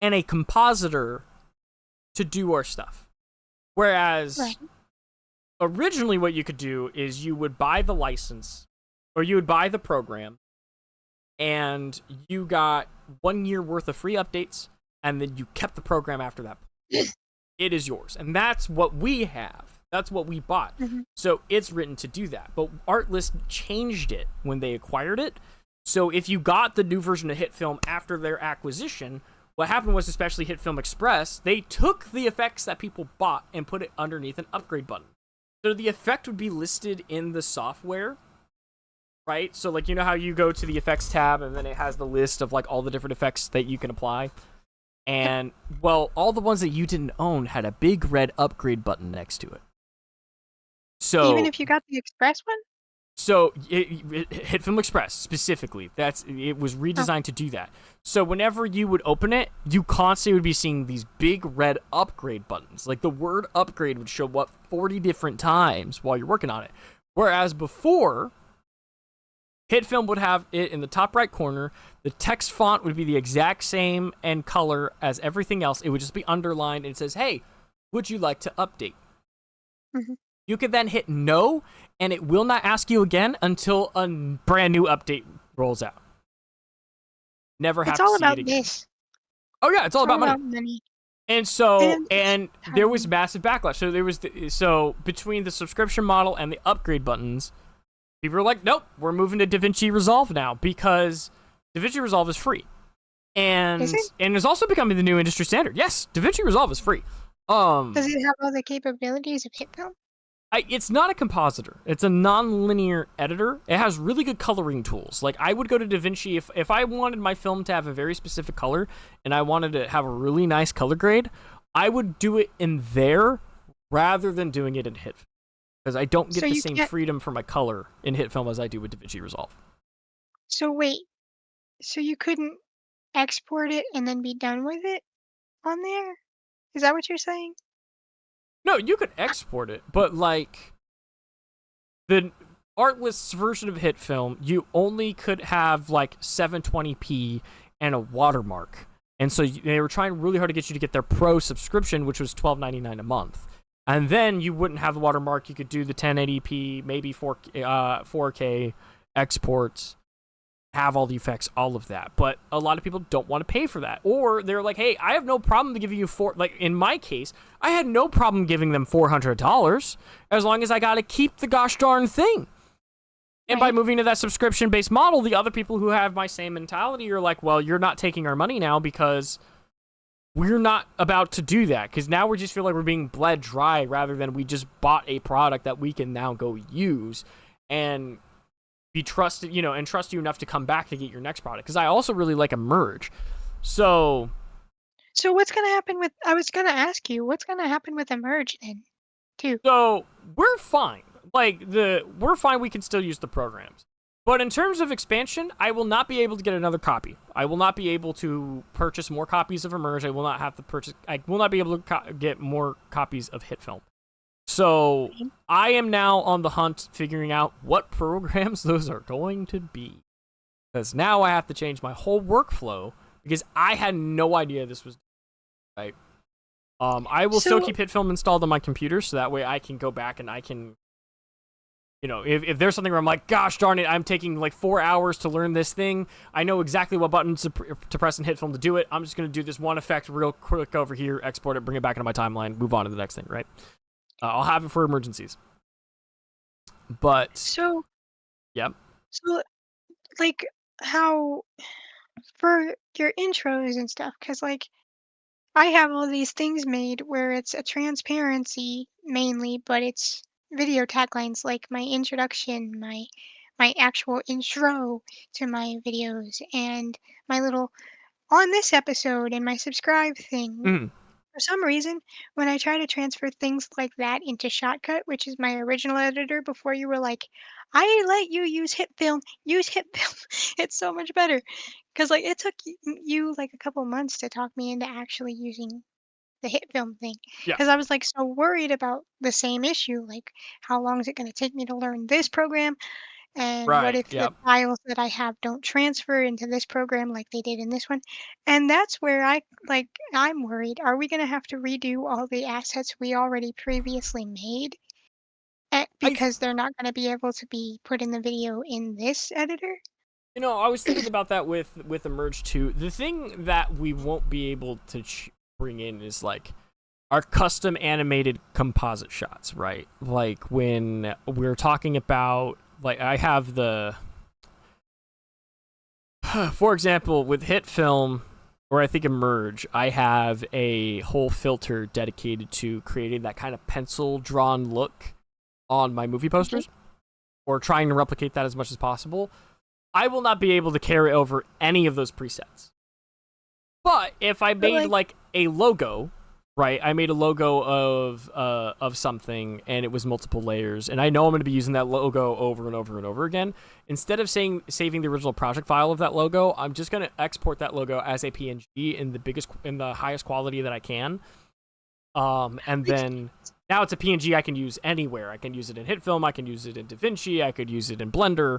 and a compositor to do our stuff. Whereas originally what you could do is you would buy the license, or you would buy the program, and you got 1 year worth of free updates, and then you kept the program after that. It is yours. And that's what we have. That's what we bought. So it's written to do that. But Artlist changed it when they acquired it. So if you got the new version of HitFilm after their acquisition, what happened was, especially HitFilm Express, they took the effects that people bought and put it underneath an upgrade button. So the effect would be listed in the software, right? So like, you know how you go to the effects tab and then it has the list of like all the different effects that you can apply? And, well, all the ones that you didn't own had a big red upgrade button next to it. So
Even if you got the Express one?
So HitFilm Express specifically, it was redesigned to do that. So whenever you would open it, you constantly would be seeing these big red upgrade buttons. Like the word upgrade would show up 40 different times while you're working on it. Whereas before, HitFilm would have it in the top right corner. The text font would be the exact same and color as everything else. It would just be underlined and it says, hey, would you like to update? You could then hit no, and it will not ask you again until a brand new update rolls out. Never have
It's
to
all
see
about
it again.
this.
Oh yeah, it's all about money.
money.
And so,
And
and there was massive backlash. So there was, so between the subscription model and the upgrade buttons, people were like, nope, we're moving to DaVinci Resolve now because DaVinci Resolve is free. And
Is it?
and it's also becoming the new industry standard. Yes, DaVinci Resolve is free.
Does it have all the capabilities of HitFilm?
It's not a compositor. It's a non-linear editor. It has really good coloring tools. Like, I would go to DaVinci if I wanted my film to have a very specific color and I wanted to have a really nice color grade, I would do it in there rather than doing it in HitFilm. Because I don't get
So
the
you
same
can't-
freedom for my color in HitFilm as I do with DaVinci Resolve.
So wait, so you couldn't export it and then be done with it on there? Is that what you're saying?
No, you could export it, but like the artless version of HitFilm, you only could have like 720p and a watermark. And so they were trying really hard to get you to get their pro subscription, which was $12.99 a month. And then you wouldn't have the watermark. You could do the 1080p, maybe 4K exports, have all the effects, all of that. But a lot of people don't want to pay for that. Or they're like, hey, I have no problem giving you like in my case, I had no problem giving them $400 as long as I got to keep the gosh darn thing. And by
Right.
moving to that subscription-based model, the other people who have my same mentality are like, well, you're not taking our money now because we're not about to do that. Because now we just feel like we're being bled dry rather than we just bought a product that we can now go use and be trusted, and trust you enough to come back to get your next product. Because I also really like Emerge. So
what's gonna happen with? I was gonna ask you, what's gonna happen with Emerge then, too?
So we're fine. We're fine. We can still use the programs. But in terms of expansion, I will not be able to get another copy. I will not be able to purchase more copies of Emerge. I will not be able to get more copies of HitFilm. So I am now on the hunt figuring out what programs those are going to be. Because now I have to change my whole workflow because I had no idea this was right. I will still
So-
keep HitFilm installed on my computer so that way I can go back and I can, if there's something where I'm like, gosh darn it, I'm taking like 4 hours to learn this thing. I know exactly what buttons to press in HitFilm to do it. I'm just going to do this one effect real quick over here, export it, bring it back into my timeline, move on to the next thing, right? I'll have it for emergencies. But,
So,
yep.
so like how for your intros and stuff, because like I have all these things made where it's a transparency mainly, but it's video taglines like my introduction, my actual intro to my videos, and my little on this episode and my subscribe thing.
Mhm.
For some reason, when I try to transfer things like that into Shotcut, which is my original editor, before you were like, I let you use HitFilm, use HitFilm. It's so much better. Because like it took you like a couple months to talk me into actually using the HitFilm thing.
Yeah.
Because I was like so worried about the same issue, like how long is it going to take me to learn this program? And what
Right,
if
yep.
the files that I have don't transfer into this program like they did in this one? And that's where I'm worried. Are we going to have to redo all the assets we already previously made? Because they're not going to be able to be put in the video in this editor?
I was thinking about that with Emerge 2. The thing that we won't be able to bring in is like our custom animated composite shots, right? Like when we're talking about, like, I have the, for example, with HitFilm, or I think Emerge, I have a whole filter dedicated to creating that kind of pencil drawn look on my movie posters, or trying to replicate that as much as possible. I will not be able to carry over any of those presets. But if I made like a logo, right? I made a logo of something, and it was multiple layers, and I know I'm going to be using that logo over and over and over again. Instead of saving the original project file of that logo, I'm just going to export that logo as a PNG in the highest quality that I can. And then now it's a PNG I can use anywhere. I can use it in HitFilm, I can use it in DaVinci, I could use it in Blender.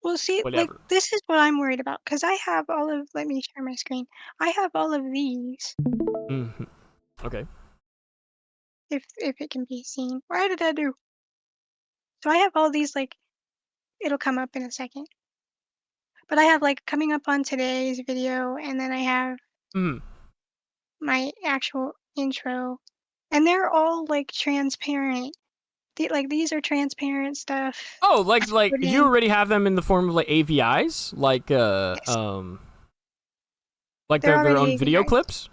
Well, see, like
Whatever.
this is what I'm worried about because I have all of. Let me share my screen. I have all of these.
Mm-hmm. Okay.
if it can be seen. Why did I do? So I have all these like it'll come up in a second. But I have like coming up on today's video, and then I have
Mhm.
my actual intro, and they're all like transparent. Like these are transparent stuff.
Oh,
I
like
put
you
in
already have them in the form of like AVIs,
yes,
like
they're
their
already
own video
AVIs.
clips.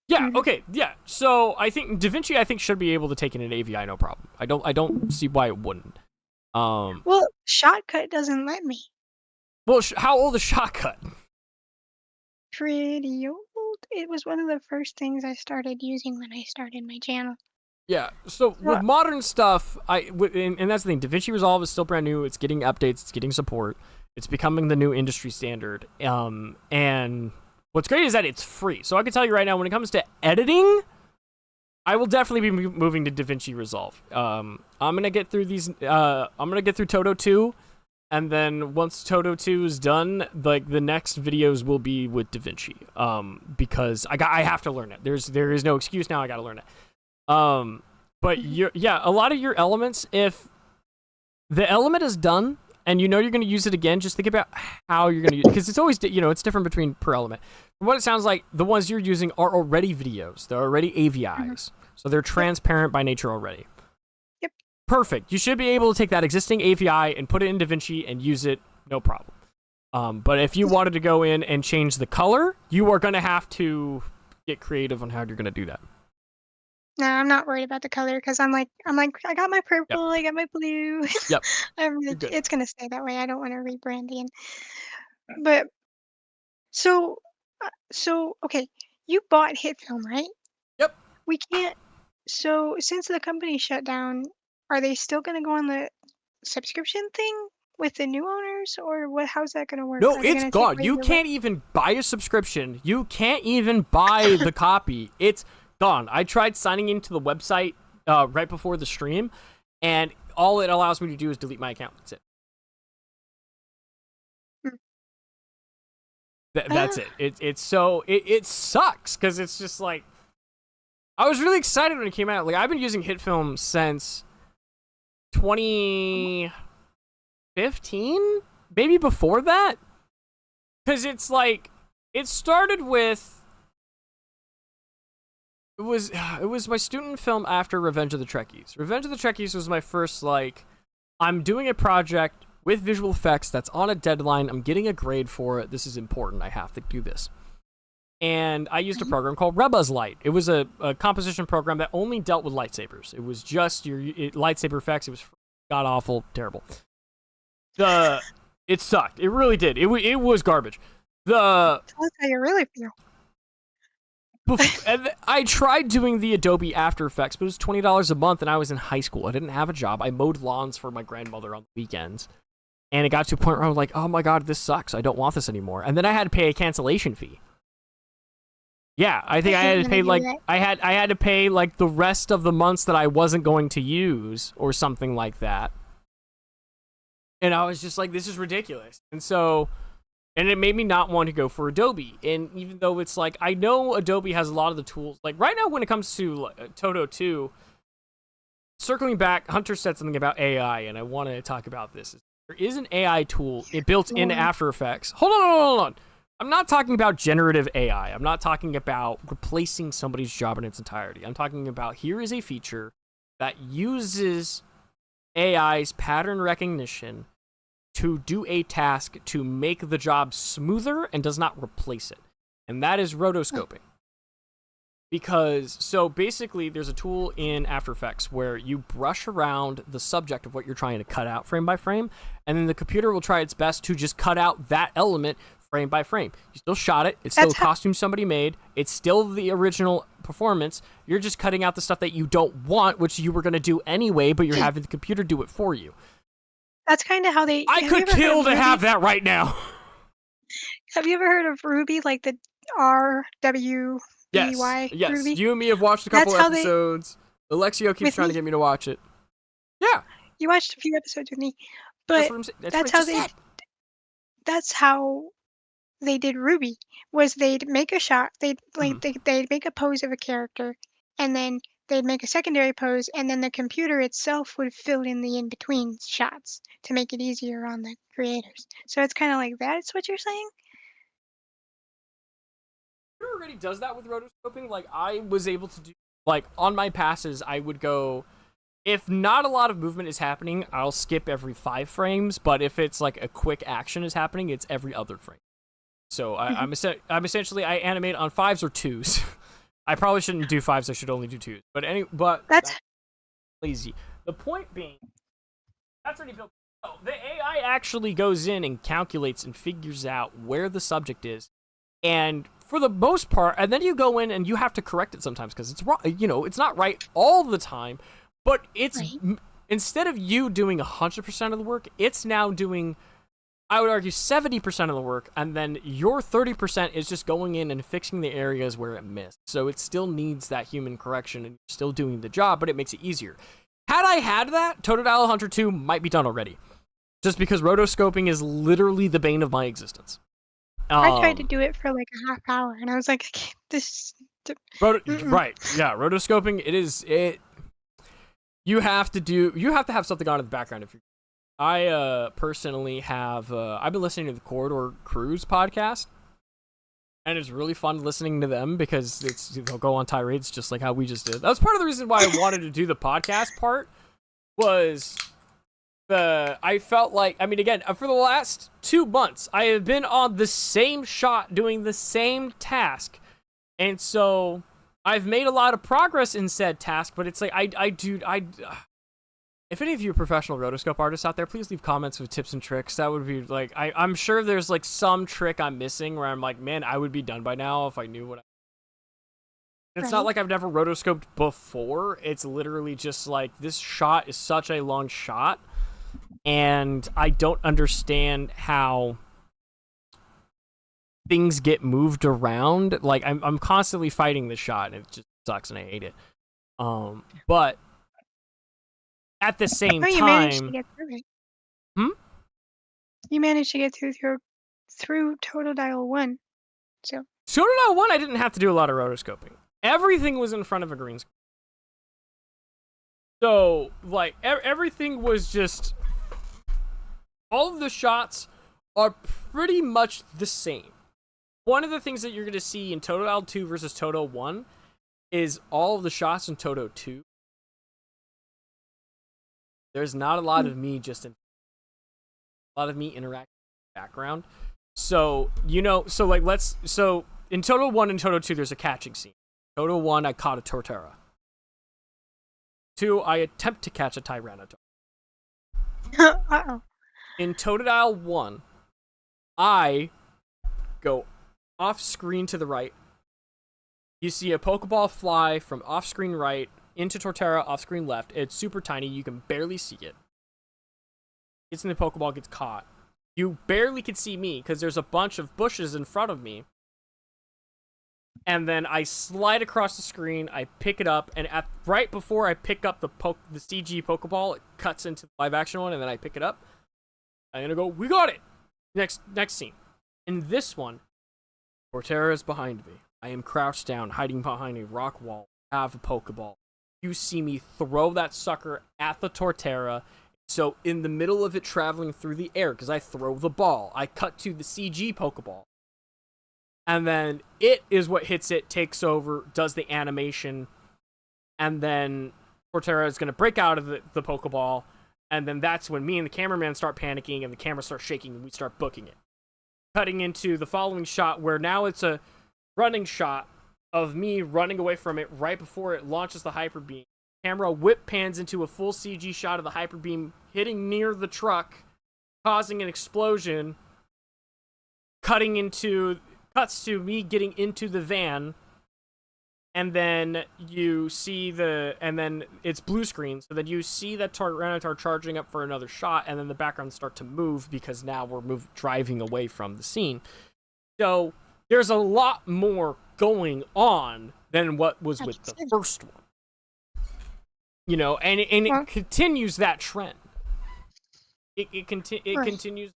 Yeah.
Mhm.
Okay. Yeah. So I think DaVinci, I think, should be able to take in an AVI, no problem. I don't see why it wouldn't.
Well, Shotcut doesn't let me.
Well, how old is Shotcut?
Pretty old. It was one of the first things I started using when I started my channel.
Yeah. So
So,
with modern stuff, and that's the thing. DaVinci Resolve is still brand new. It's getting updates. It's getting support. It's becoming the new industry standard. And what's great is that it's free. So I can tell you right now, when it comes to editing, I will definitely be moving to DaVinci Resolve. I'm gonna get through these. I'm gonna get through Toto 2, and then once Toto 2 is done, like the next videos will be with DaVinci. Because I have to learn it. There is no excuse now. I got to learn it. But a lot of your elements, if the element is done and you know you're going to use it again, just think about how you're going to use it, because it's always, it's different between per element. From what it sounds like, the ones you're using are already videos. They're already AVIs. So they're transparent by nature already.
Yep.
Perfect. You should be able to take that existing AVI and put it in DaVinci and use it, no problem. But if you wanted to go in and change the color, you are going to have to get creative on how you're going to do that.
no, I'm not worried about the color because I got my purple, I got my blue.
Yep.
Really,
Good.
it's gonna stay that way. I don't want to rebrand again. But so okay, you bought HitFilm, right?
Yep.
We can't. So since the company shut down, are they still gonna go on the subscription thing with the new owners, or what? How's that gonna work?
No,
Are they
it's
gonna take
gone.
away
You
your
can't even buy a subscription. You can't even buy the copy. It's gone. I tried signing into the website right before the stream, and all it allows me to do is delete my account. That's it.
Hmm.
That's it. It sucks because it's just like I was really excited when it came out. Like I've been using HitFilm since 2015, maybe before that, because it's like it started with. It was my student film after Revenge of the Trekkies. Revenge of the Trekkies was my first, like, I'm doing a project with visual effects that's on a deadline. I'm getting a grade for it. This is important. I have to do this. And I used a program called Rebuzz Light. It was a composition program that only dealt with lightsabers. It was just your lightsaber effects. It was god-awful, terrible. It sucked. It really did. It was garbage.
Tell us how you really feel.
And I tried doing the Adobe After Effects, but it was $20 a month, and I was in high school. I didn't have a job. I mowed lawns for my grandmother on the weekends, and it got to a point where I was like, "Oh my god, this sucks. I don't want this anymore." And then I had to pay a cancellation fee. Yeah, I think I had to pay like I had to pay like the rest of the months that I wasn't going to use, or something like that. And I was just like, "This is ridiculous." And it made me not want to go for Adobe. And even though it's like, I know Adobe has a lot of the tools. Like, right now when it comes to Toto 2, circling back, Hunter said something about AI, and I want to talk about this. There is an AI tool built into After Effects. Hold on. I'm not talking about generative AI. I'm not talking about replacing somebody's job in its entirety. I'm talking about here is a feature that uses AI's pattern recognition to do a task to make the job smoother and does not replace it. And that is rotoscoping. So basically there's a tool in After Effects where you brush around the subject of what you're trying to cut out frame by frame, and then the computer will try its best to just cut out that element frame by frame. You still shot it. It's still a costume somebody made. It's still the original performance. You're just cutting out the stuff that you don't want, which you were going to do anyway, but you're having the computer do it for you.
That's kind of how they.
I could kill to have that right now.
Have you ever heard of Ruby, like the RWBY?
Yes.
Ruby?
You and me have watched a couple episodes. Alexio keeps trying to get me to watch it. Yeah.
You watched a few episodes with me, but that's how they did Ruby. Was they'd make a shot, they'd make a pose of a character, and then they'd make a secondary pose, and then the computer itself would fill in the in-between shots to make it easier on the creators. So it's kind of like that. Is what you're saying?
It already does that with rotoscoping. Like, I was able to do, like, on my passes, I would go, if not a lot of movement is happening, I'll skip every 5 frames, but if it's like a quick action is happening, it's every other frame. So I'm essentially, I animate on 5s or 2s. I probably shouldn't do 5s, I should only do 2s. But
That's
lazy. The point being, that's already built. Oh, the AI actually goes in and calculates and figures out where the subject is, and for the most part, and then you go in and you have to correct it sometimes because it's wrong. You know, it's not right all the time, but it's
right.
Instead of you doing 100% of the work, it's now doing, I would argue, 70% of the work, and then your 30% is just going in and fixing the areas where it missed. So it still needs that human correction, and you're still doing the job, but it makes it easier. Had I had that, Totodile Hunter 2 might be done already. Just because rotoscoping is literally the bane of my existence.
I tried to do it for like a half hour, and I was like, this.
Right, yeah, rotoscoping, it. You have to have something on in the background if you're. I personally have I've been listening to the Corridor Cruise podcast, and it's really fun listening to them because they'll go on tirades just like how we just did. That was part of the reason why I wanted to do the podcast part, was I felt like, I mean, again, for the last 2 months I have been on the same shot doing the same task, and so I've made a lot of progress in said task, but it's like if any of you professional rotoscope artists out there, please leave comments with tips and tricks. That would be like, I'm sure there's like some trick I'm missing where I'm like, man, I would be done by now if I knew what It's not like I've never rotoscoped before. It's literally just like, this shot is such a long shot, and I don't understand how things get moved around. Like, I'm constantly fighting this shot, and it just sucks, and I hate it. But at the same
you
time,
managed to get through it.
Hmm?
You managed to get through Totodile 1. So
Totodile 1, I didn't have to do a lot of rotoscoping. Everything was in front of a green screen. So, like, everything was just, all of the shots are pretty much the same. One of the things that you're going to see in Totodile 2 versus Toto 1 is all of the shots in Toto 2. There's not a lot of me a lot of me interacting in the background. So, so in Toto 1 and Toto 2, there's a catching scene. Toto 1, I caught a Torterra. 2, I attempt to catch a Tyranitar.
uh-oh.
In Totodile 1, I go off screen to the right. You see a Pokeball fly from off screen right into Torterra, off screen left. It's super tiny, you can barely see it. Gets in the Pokeball, gets caught. You barely can see me because there's a bunch of bushes in front of me. And then I slide across the screen, I pick it up, and right before I pick up the CG Pokeball, it cuts into the live action one, and then I pick it up. I'm gonna go, we got it! Next scene. In this one, Torterra is behind me. I am crouched down, hiding behind a rock wall. I have a Pokeball. You see me throw that sucker at the Torterra. So in the middle of it traveling through the air, because I throw the ball, I cut to the CG Pokeball. And then it is what hits it, takes over, does the animation, and then Torterra is going to break out of the Pokeball, and then that's when me and the cameraman start panicking, and the camera starts shaking, and we start booking it. Cutting into the following shot, where now it's a running shot of me running away from it right before it launches the Hyper Beam. Camera whip pans into a full CG shot of the Hyper Beam hitting near the truck, causing an explosion, cuts to me getting into the van, and then you see and then it's blue screen, so then you see that Tyranitar charging up for another shot, and then the backgrounds start to move because now we're driving away from the scene. So there's a lot more going on than what was with the first one. You know, and it continues that trend. It continues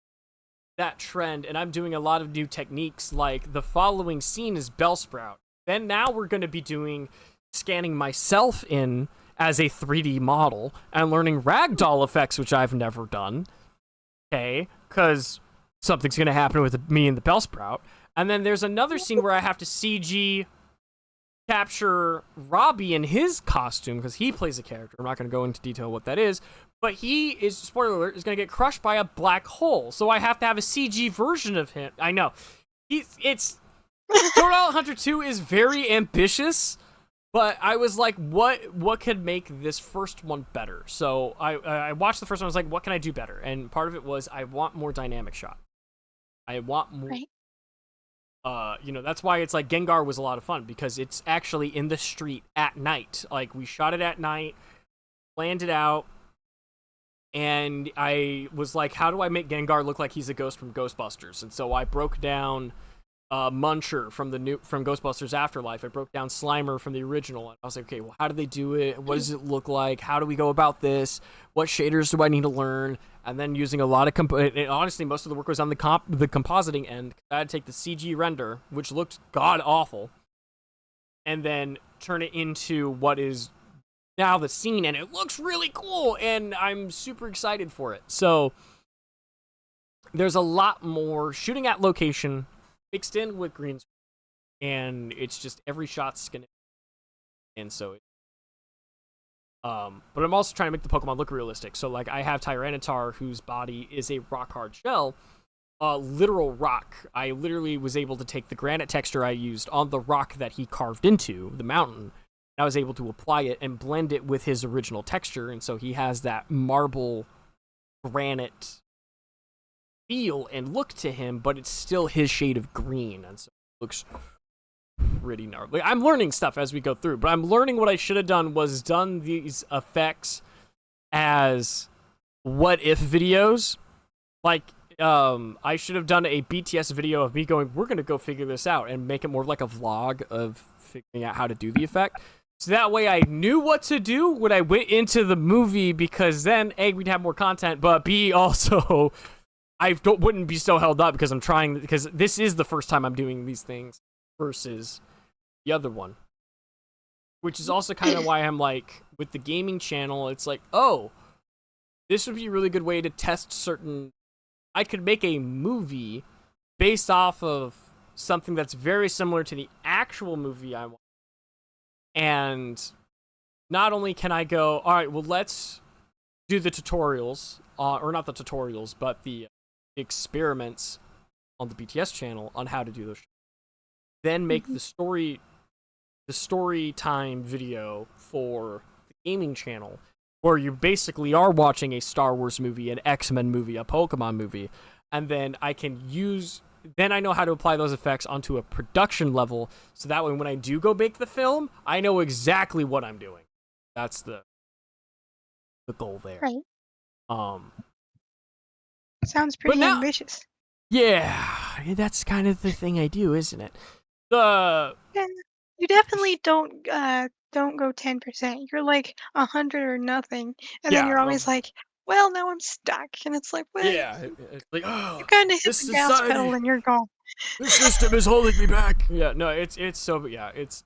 that trend, and I'm doing a lot of new techniques, like the following scene is Bellsprout. Then now we're going to be doing scanning myself in as a 3D model and learning ragdoll effects, which I've never done. Okay, because something's gonna happen with me and the Bellsprout. And then there's another scene where I have to CG capture Robbie in his costume because he plays a character. I'm not going to go into detail what that is, but he is, spoiler alert, is going to get crushed by a black hole. So I have to have a CG version of him. I know. It's Sword Art Hunter 2 is very ambitious, but I was like, what could make this first one better? So I watched the first one. I was like, what can I do better? And part of it was I want more dynamic shot. I want more.
Right.
That's why it's like Gengar was a lot of fun because it's actually in the street at night. Like we shot it at night, planned it out, and I was like, how do I make Gengar look like he's a ghost from Ghostbusters? And so I broke down Muncher from Ghostbusters Afterlife. I broke down Slimer from the original. And I was like, okay, well, how do they do it? What does it look like? How do we go about this? What shaders do I need to learn? And then using a lot of honestly, most of the work was on the compositing end. I had to take the CG render, which looked god awful, and then turn it into what is now the scene, and it looks really cool, and I'm super excited for it. So there's a lot more shooting at location mixed in with green screen, and it's just every shot's gonna, and so. But I'm also trying to make the Pokemon look realistic. So, like, I have Tyranitar, whose body is a rock-hard shell, literal rock. I literally was able to take the granite texture I used on the rock that he carved into, the mountain. I was able to apply it and blend it with his original texture, and so he has that marble granite feel and look to him, but it's still his shade of green, and so it looks pretty gnarly. I'm learning stuff as we go through, but I'm learning what I should have done was done these effects as what if videos. Like, I should have done a BTS video of me going, we're going to go figure this out, and make it more like a vlog of figuring out how to do the effect. So that way I knew what to do when I went into the movie, because then, A, we'd have more content, but B, also, wouldn't be so held up because I'm trying, because this is the first time I'm doing these things versus the other one. Which is also kind of why I'm like, with the gaming channel, it's like, oh, this would be a really good way to test certain... I could make a movie based off of something that's very similar to the actual movie I want. And not only can I go, all right, well, let's do the tutorials, or not the tutorials, but the experiments on the BTS channel on how to do those. Then make the story time video for the gaming channel, where you basically are watching a Star Wars movie, an X-Men movie, a Pokemon movie, and then then I know how to apply those effects onto a production level, so that way when I do go make the film, I know exactly what I'm doing. That's the goal there.
Right. Sounds pretty ambitious.
Yeah, that's kind of the thing I do, isn't it?
Yeah, you definitely don't go 10%. You're like 100 or nothing, and then you're always like, well, now I'm stuck, and it's like, well,
it's like, oh,
you kind of hit the gas pedal and you're gone.
This system is holding me back. Yeah, no, it's so, yeah, it's.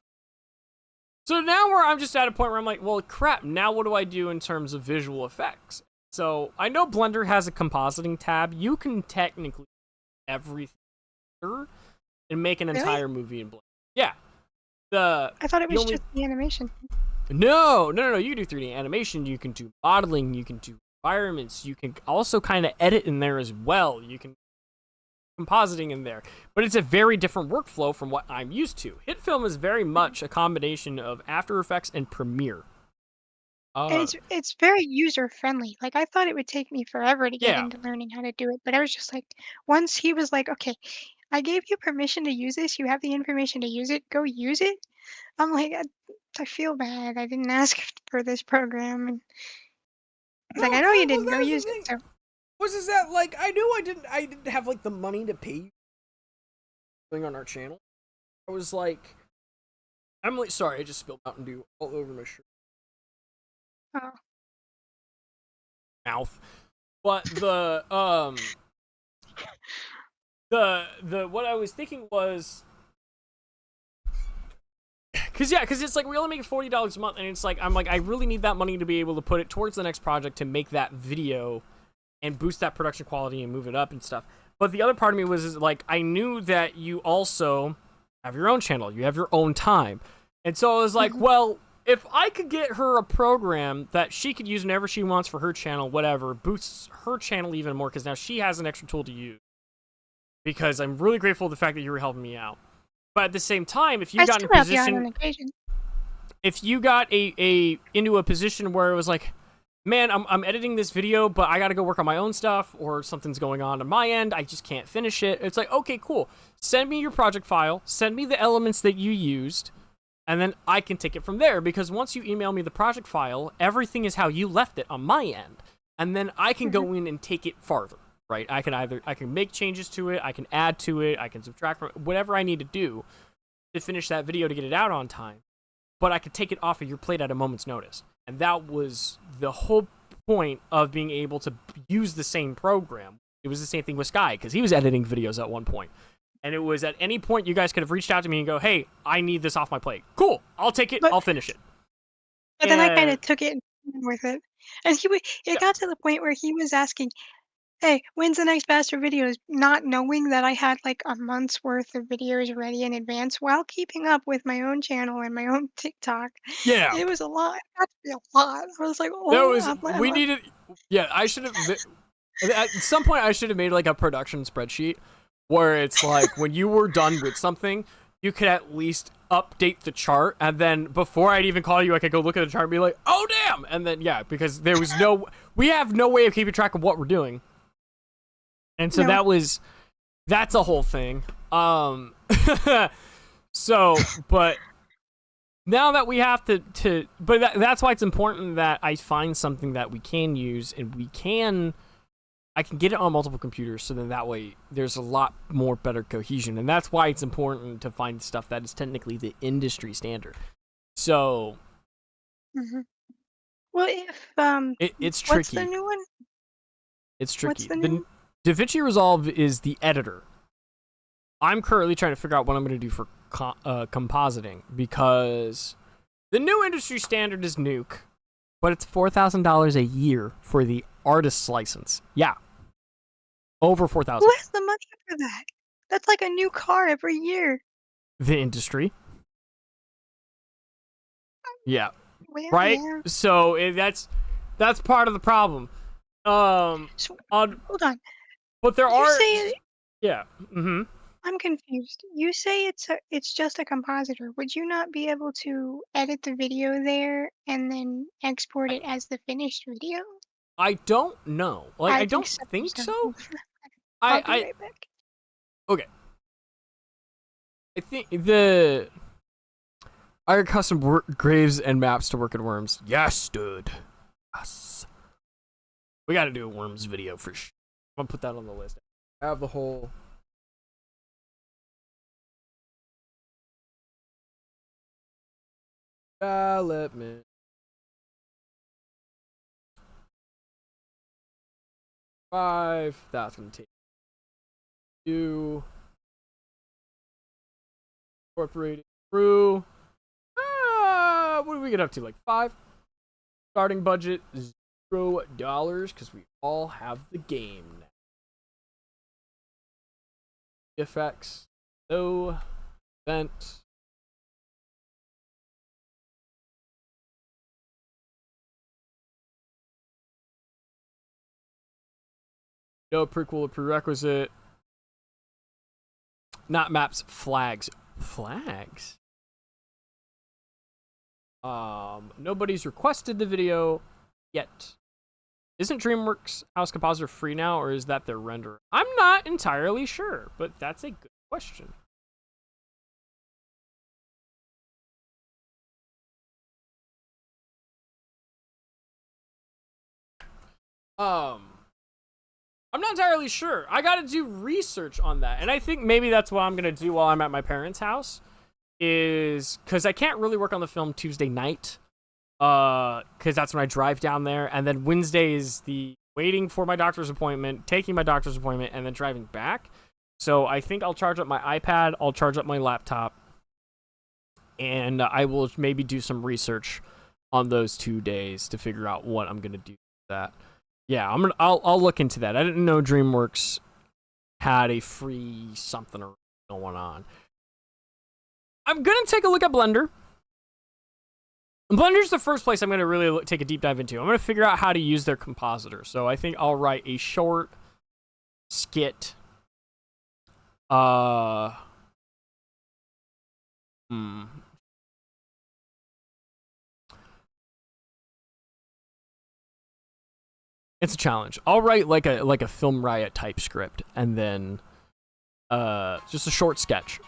So now I'm just at a point where I'm like, well, crap, now what do I do in terms of visual effects? So I know Blender has a compositing tab. You can technically do everything and make an entire movie in Blender. Yeah.
I thought it was just the animation.
No. You can do 3D animation. You can do modeling. You can do environments. You can also kind of edit in there as well. You can compositing in there, but it's a very different workflow from what I'm used to. HitFilm is very much a combination of After Effects and Premiere.
And it's very user friendly. Like, I thought it would take me forever to get into learning how to do it, but I was just like, once he was like, okay, I gave you permission to use this, you have the information to use it, go use it. I'm like, I feel bad. I didn't ask for this program. And it's like, I know you didn't go use it. So.
Was that like, I knew I didn't have like the money to pay thing on our channel. I was like, I'm like, sorry, I just spilled Mountain Dew all over my shirt.
Oh.
Mouth. But the what I was thinking was, Because it's like we only make $40 a month, and it's like I'm like I really need that money to be able to put it towards the next project to make that video and boost that production quality and move it up and stuff. But the other part of me was like I knew that you also have your own channel, you have your own time, and so I was like, well, if I could get her a program that she could use whenever she wants for her channel, whatever, boosts her channel even more because now she has an extra tool to use. Because I'm really grateful for the fact that you were helping me out. But at the same time, if you got in a position, if you got into a position where it was like, man, I'm editing this video, but I got to go work on my own stuff, or something's going on my end, I just can't finish it. It's like, okay, cool. Send me your project file, send me the elements that you used, and then I can take it from there. Because once you email me the project file, everything is how you left it on my end, and then I can go in and take it farther. Right, I can make changes to it, I can add to it, I can subtract from it, whatever I need to do to finish that video to get it out on time. But I could take it off of your plate at a moment's notice. And that was the whole point of being able to use the same program. It was the same thing with Sky, because he was editing videos at one point. And it was at any point you guys could have reached out to me and go, hey, I need this off my plate. Cool, I'll take it, I'll finish it.
But then I kind of took it and went with it. And it got to the point where he was asking, hey, when's the next batch of videos? Not knowing that I had like a month's worth of videos ready in advance while keeping up with my own channel and my own TikTok.
Yeah.
It was a lot. It got to be a lot. I was like,
we needed, I should have, at some point I should have made like a production spreadsheet where it's like when you were done with something, you could at least update the chart, and then before I'd even call you, I could go look at the chart and be like, oh damn, and then because there was we have no way of keeping track of what we're doing. And so that's a whole thing. So, but now that we have that's why it's important that I find something that we can use and I can get it on multiple computers, so then that way there's a lot more better cohesion. And that's why it's important to find stuff that is technically the industry standard. So,
well, if
it's tricky.
What's the new one?
It's tricky.
What's the new one?
DaVinci Resolve is the editor. I'm currently trying to figure out what I'm going to do for compositing, because the new industry standard is Nuke, but it's $4,000 a year for the artist's license. Yeah. Over $4,000.
Who has the money for that? That's like a new car every year.
The industry. Yeah.
Well,
right?
yeah.
So that's part of the problem.
So, hold on.
But there
You say
yeah. Mm-hmm.
I'm confused. You say it's just a compositor. Would you not be able to edit the video there and then export it as the finished video?
I don't know. Like I don't think so.
I'll be right back.
Okay. I think I got custom graves and maps to work in Worms. Yes, dude. Yes. We got to do a Worms video for sure. I'm gonna put that on the list. I have the whole. Development. That's gonna take you. Incorporating through. What do we get up to? Like 5. Starting budget $0 because we all have the game now. Effects. No. Event. No prequel or prerequisite. Not maps, flags. Flags? Nobody's requested the video yet. Isn't DreamWorks House Compositor free now, or is that their renderer? I'm not entirely sure, but that's a good question. I'm not entirely sure. I gotta do research on that. And I think maybe that's what I'm gonna do while I'm at my parents' house. Is because I can't really work on the film Tuesday night. Because that's when I drive down there. And then Wednesday is the waiting for my doctor's appointment, taking my doctor's appointment, and then driving back. So I think I'll charge up my iPad, I'll charge up my laptop, and I will maybe do some research on those 2 days to figure out what I'm gonna do with that. Yeah, I'll look into that. I didn't know DreamWorks had a free something going on. I'm gonna take a look at Blender. Blender's the first place I'm gonna really take a deep dive into. I'm gonna figure out how to use their compositor. So I think I'll write a short skit. It's a challenge. I'll write like a Film Riot type script, and then just a short sketch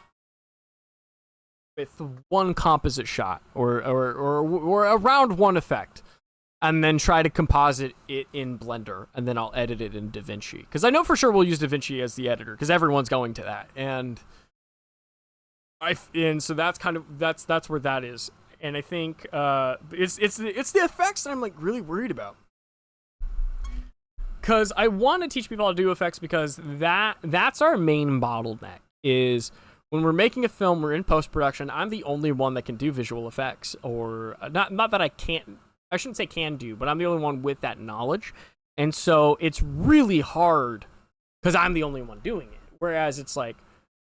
with one composite shot or around one effect, and then try to composite it in Blender, and then I'll edit it in DaVinci, because I know for sure we'll use DaVinci as the editor, because everyone's going to that, and so that's kind of that's where that is, and I think it's the effects that I'm like really worried about. Because I want to teach people how to do effects, because that's our main bottleneck, is when we're making a film, we're in post-production, I'm the only one that can do visual effects, or not that I shouldn't say can do, but I'm the only one with that knowledge. And so it's really hard because I'm the only one doing it. Whereas it's like,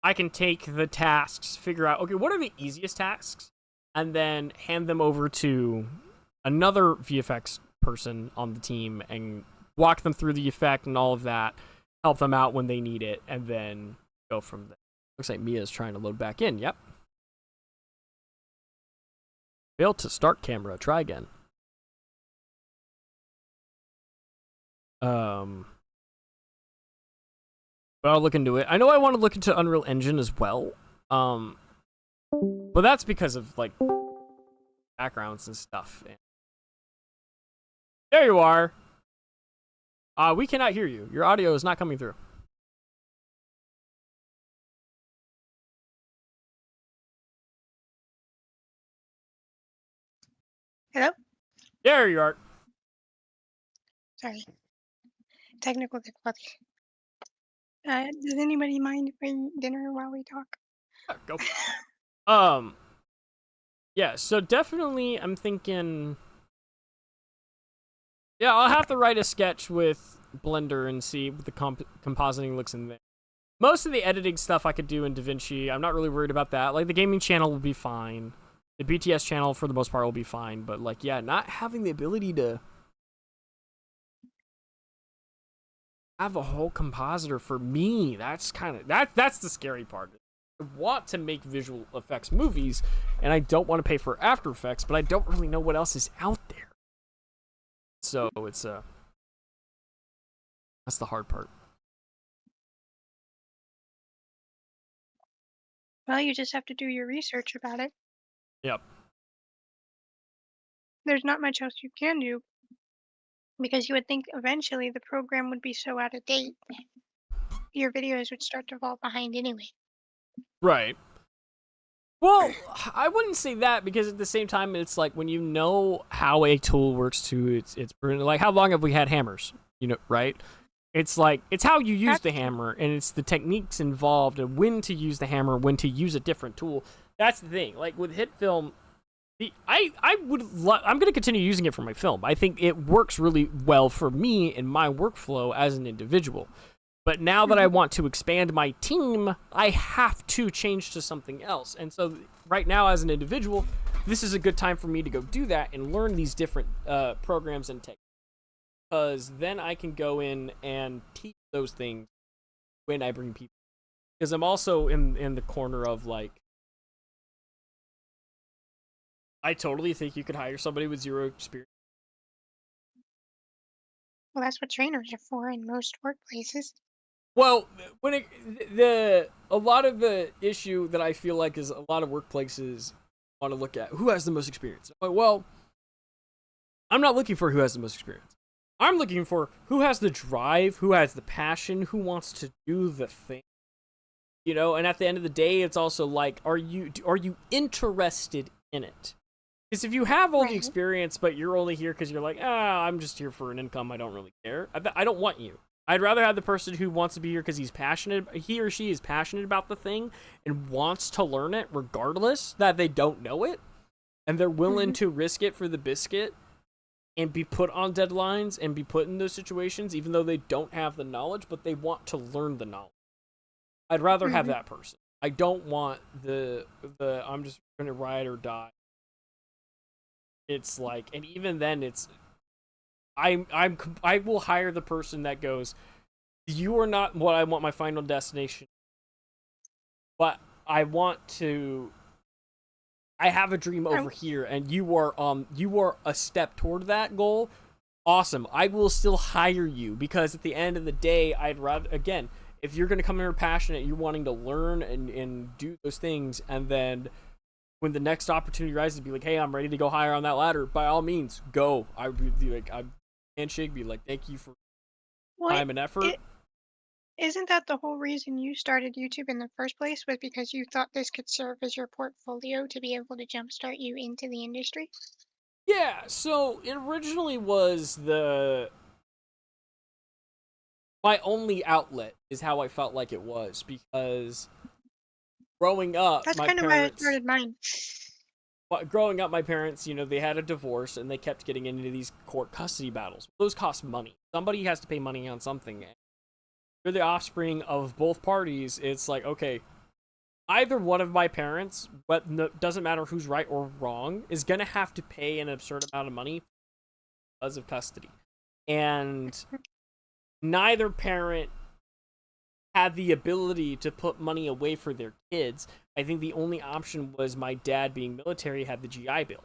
I can take the tasks, figure out, okay, what are the easiest tasks? And then hand them over to another VFX person on the team and walk them through the effect and all of that, help them out when they need it, and then go from there. Looks like Mia's trying to load back in. Yep. Failed to start camera. Try again. But I'll look into it. I know I want to look into Unreal Engine as well. But that's because of like backgrounds and stuff. There you are. We cannot hear you. Your audio is not coming through.
Hello?
There you are.
Sorry. Technical difficulty. Does anybody mind if I eat dinner while we talk?
Yeah, go. Yeah, so definitely I'm thinking... Yeah, I'll have to write a sketch with Blender and see what the compositing looks in there. Most of the editing stuff I could do in DaVinci. I'm not really worried about that. Like, the gaming channel will be fine. The BTS channel, for the most part, will be fine. But, like, yeah, not having the ability to have a whole compositor for me, that's kind of... That's the scary part. I want to make visual effects movies, and I don't want to pay for After Effects, but I don't really know what else is out there. So it's that's the hard part.
Well, you just have to do your research about it.
Yep.
There's not much else you can do, because you would think eventually the program would be so out of date, your videos would start to fall behind anyway.
Right. Well, I wouldn't say that, because at the same time, it's like when you know how a tool works too, it's like, how long have we had hammers? You know, right? It's like, it's how you use the hammer, and it's the techniques involved, and when to use the hammer, when to use a different tool. That's the thing. Like with HitFilm, I'm going to continue using it for my film. I think it works really well for me in my workflow as an individual. But now that I want to expand my team, I have to change to something else. And so right now, as an individual, this is a good time for me to go do that and learn these different programs and techniques. Because then I can go in and teach those things when I bring people. Because I'm also in the corner of, like, I totally think you could hire somebody with zero experience.
Well, that's what trainers are for in most workplaces.
Well, when a lot of the issue that I feel like is a lot of workplaces want to look at who has the most experience. I'm like, well, I'm not looking for who has the most experience. I'm looking for who has the drive, who has the passion, who wants to do the thing. You know, and at the end of the day, it's also like, are you interested in it? Because if you have all the experience, but you're only here because you're like, I'm just here for an income, I don't really care. I don't want you. I'd rather have the person who wants to be here because he or she is passionate about the thing and wants to learn it regardless that they don't know it, and they're willing to risk it for the biscuit and be put on deadlines and be put in those situations even though they don't have the knowledge, but they want to learn the knowledge. I'd rather have that person. I don't want the I'm just going to ride or die. It's like, and even then it's I will hire the person that goes, you are not what I want my final destination, but I have a dream over here, and you are a step toward that goal. Awesome. I will still hire you because at the end of the day, I'd rather, again, if you're going to come here passionate, you're wanting to learn and do those things, and then when the next opportunity rises, be like, hey, I'm ready to go higher on that ladder. By all means, go. I would be like, I'm handshake, be like, thank you for time and effort.
Isn't that the whole reason you started YouTube in the first place, was because you thought this could serve as your portfolio to be able to jumpstart you into the industry?
Yeah, so it originally was my only outlet is how I felt like it was, because growing up,
That's
my
kind of why I
parents,
started mine.
growing up, my parents, they had a divorce and they kept getting into these court custody battles. Those cost money. Somebody has to pay money on something. You're the offspring of both parties. It's like, okay, either one of my parents, but doesn't matter who's right or wrong, is gonna have to pay an absurd amount of money because of custody. And neither parent had the ability to put money away for their kids. I think the only option was my dad, being military, had the GI Bill.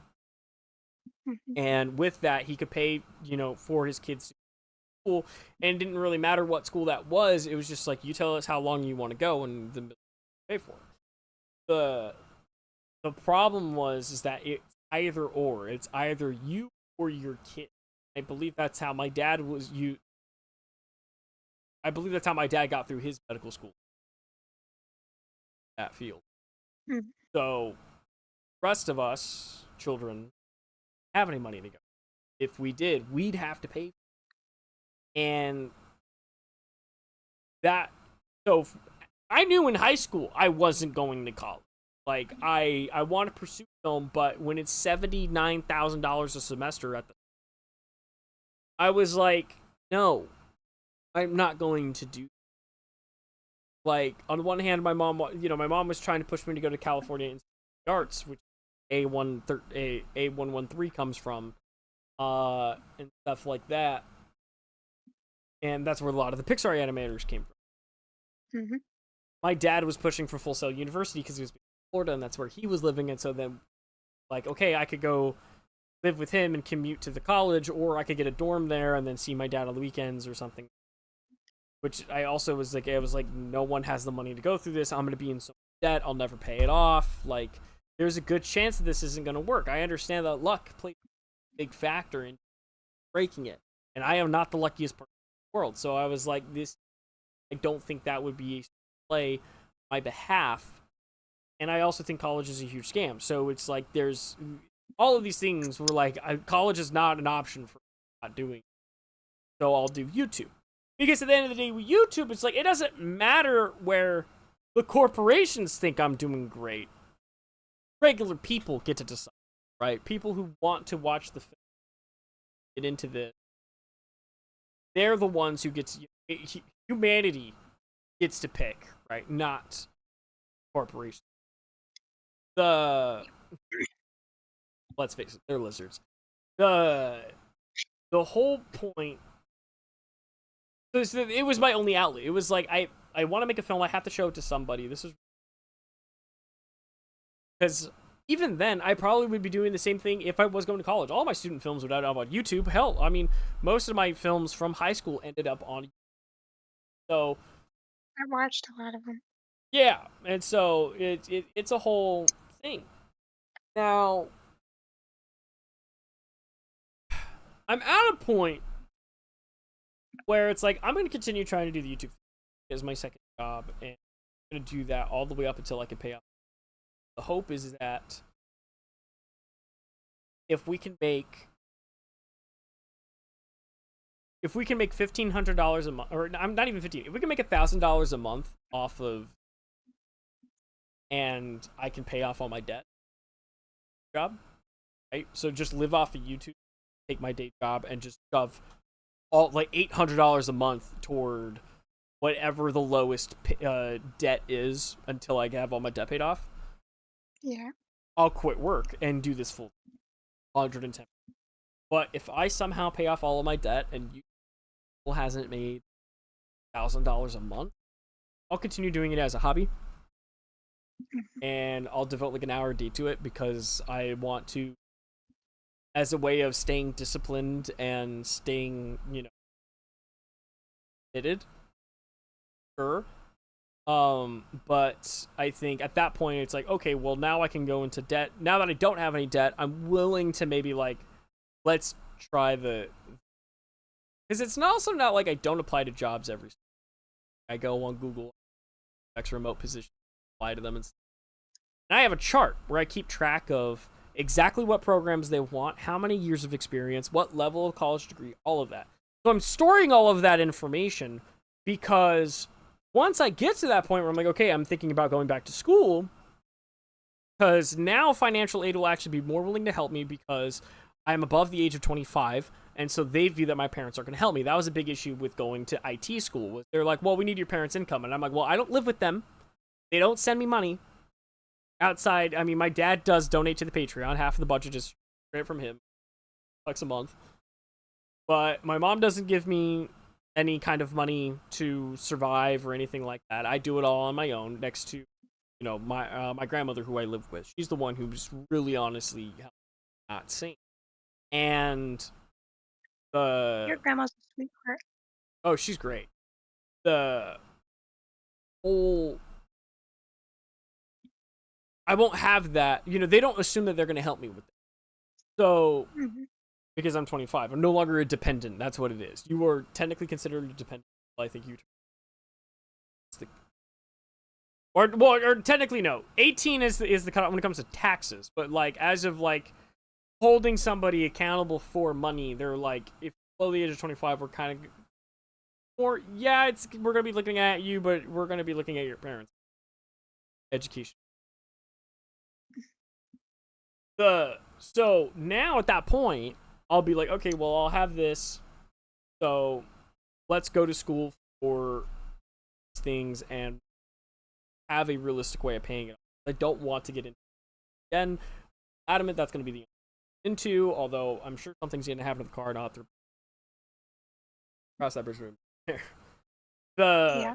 And with that, he could pay, for his kids' school. And it didn't really matter what school that was. It was just like, you tell us how long you want to go, and the military pay for it. The problem is that it's either or. It's either you or your kid. I believe that's how my dad got through his medical school. That field. So, rest of us, children, have any money to go. If we did, we'd have to pay. And so I knew in high school I wasn't going to college. Like, I want to pursue film, but when it's $79,000 a semester I was like, no, I'm not going to do. Like, on the one hand, my mom was trying to push me to go to California Institute of Arts, which A113 comes from, and stuff like that. And that's where a lot of the Pixar animators came from. My dad was pushing for Full Sail University because he was in Florida, and that's where he was living. And so then, like, okay, I could go live with him and commute to the college, or I could get a dorm there and then see my dad on the weekends or something. Which I also was like, no one has the money to go through this. I'm going to be in so much debt. I'll never pay it off. Like, there's a good chance that this isn't going to work. I understand that luck plays a big factor in breaking it. And I am not the luckiest person in the world. So I was like, I don't think that would be a play on my behalf. And I also think college is a huge scam. So it's like, there's all of these things were like, college is not an option for not doing. So I'll do YouTube. Because at the end of the day, with YouTube, it's like, it doesn't matter where the corporations think I'm doing great. Regular people get to decide, right? People who want to watch the film, get into this, they're the ones who humanity gets to pick, right? Not corporations. Let's face it, they're lizards. The whole point. So it was my only outlet. It was like, I want to make a film. I have to show it to somebody. This is because even then, I probably would be doing the same thing if I was going to college. All my student films would end up on YouTube. Hell, I mean, most of my films from high school ended up on YouTube. So
I watched a lot of them.
Yeah, and so it's a whole thing. Now, I'm at a point where it's like, I'm going to continue trying to do the YouTube as my second job, and I'm going to do that all the way up until I can pay off. The hope is that if we if we can make $1,500 a month, or I'm not even 15, if we can make $1,000 a month off of, and I can pay off all my debt job, right? So just live off of YouTube, take my day job, and just shove all like $800 a month toward whatever the lowest debt is until I have all my debt paid off.
Yeah.
I'll quit work and do this full 110. But if I somehow pay off all of my debt and YouTube hasn't made $1,000 a month, I'll continue doing it as a hobby. And I'll devote like an hour a day to it because I want to, as a way of staying disciplined and staying, committed. Sure. But I think at that point it's like, okay, well now I can go into debt. Now that I don't have any debt, I'm willing to maybe like, let's try because it's also not like I don't apply to jobs every. I go on Google, remote position, apply to them, and I have a chart where I keep track of exactly what programs they want, how many years of experience, what level of college degree, all of that. So I'm storing all of that information because once I get to that point where I'm like, okay, I'm thinking about going back to school, because now financial aid will actually be more willing to help me because I'm above the age of 25, and so they view that my parents are going to help me. That was a big issue with going to IT school. They're like, well, we need your parents' income. And I'm like, well, I don't live with them. They don't send me money. Outside, I mean, my dad does donate to the Patreon. Half of the budget is straight from him. $1 a month. But my mom doesn't give me any kind of money to survive or anything like that. I do it all on my own next to, my grandmother who I live with. She's the one who's really honestly not sane. And
Your grandma's a sweetheart.
Oh, she's great. The whole I won't have that. They don't assume that they're going to help me with it. So, because I'm 25, I'm no longer a dependent. That's what it is. You are technically considered a dependent. I think you. Or technically no. 18 is the cutoff when it comes to taxes. But like as of like holding somebody accountable for money, they're like, if below the age of 25, we're kind of more, yeah, we're going to be looking at you, but we're going to be looking at your parents' education. So now at that point, I'll be like, okay, well, I'll have this, so let's go to school for these things and have a realistic way of paying it off. I don't want to get into it. Again, adamant that's going to be the into, although I'm sure something's going to happen to the car, not through cross that bridge room.
Yeah.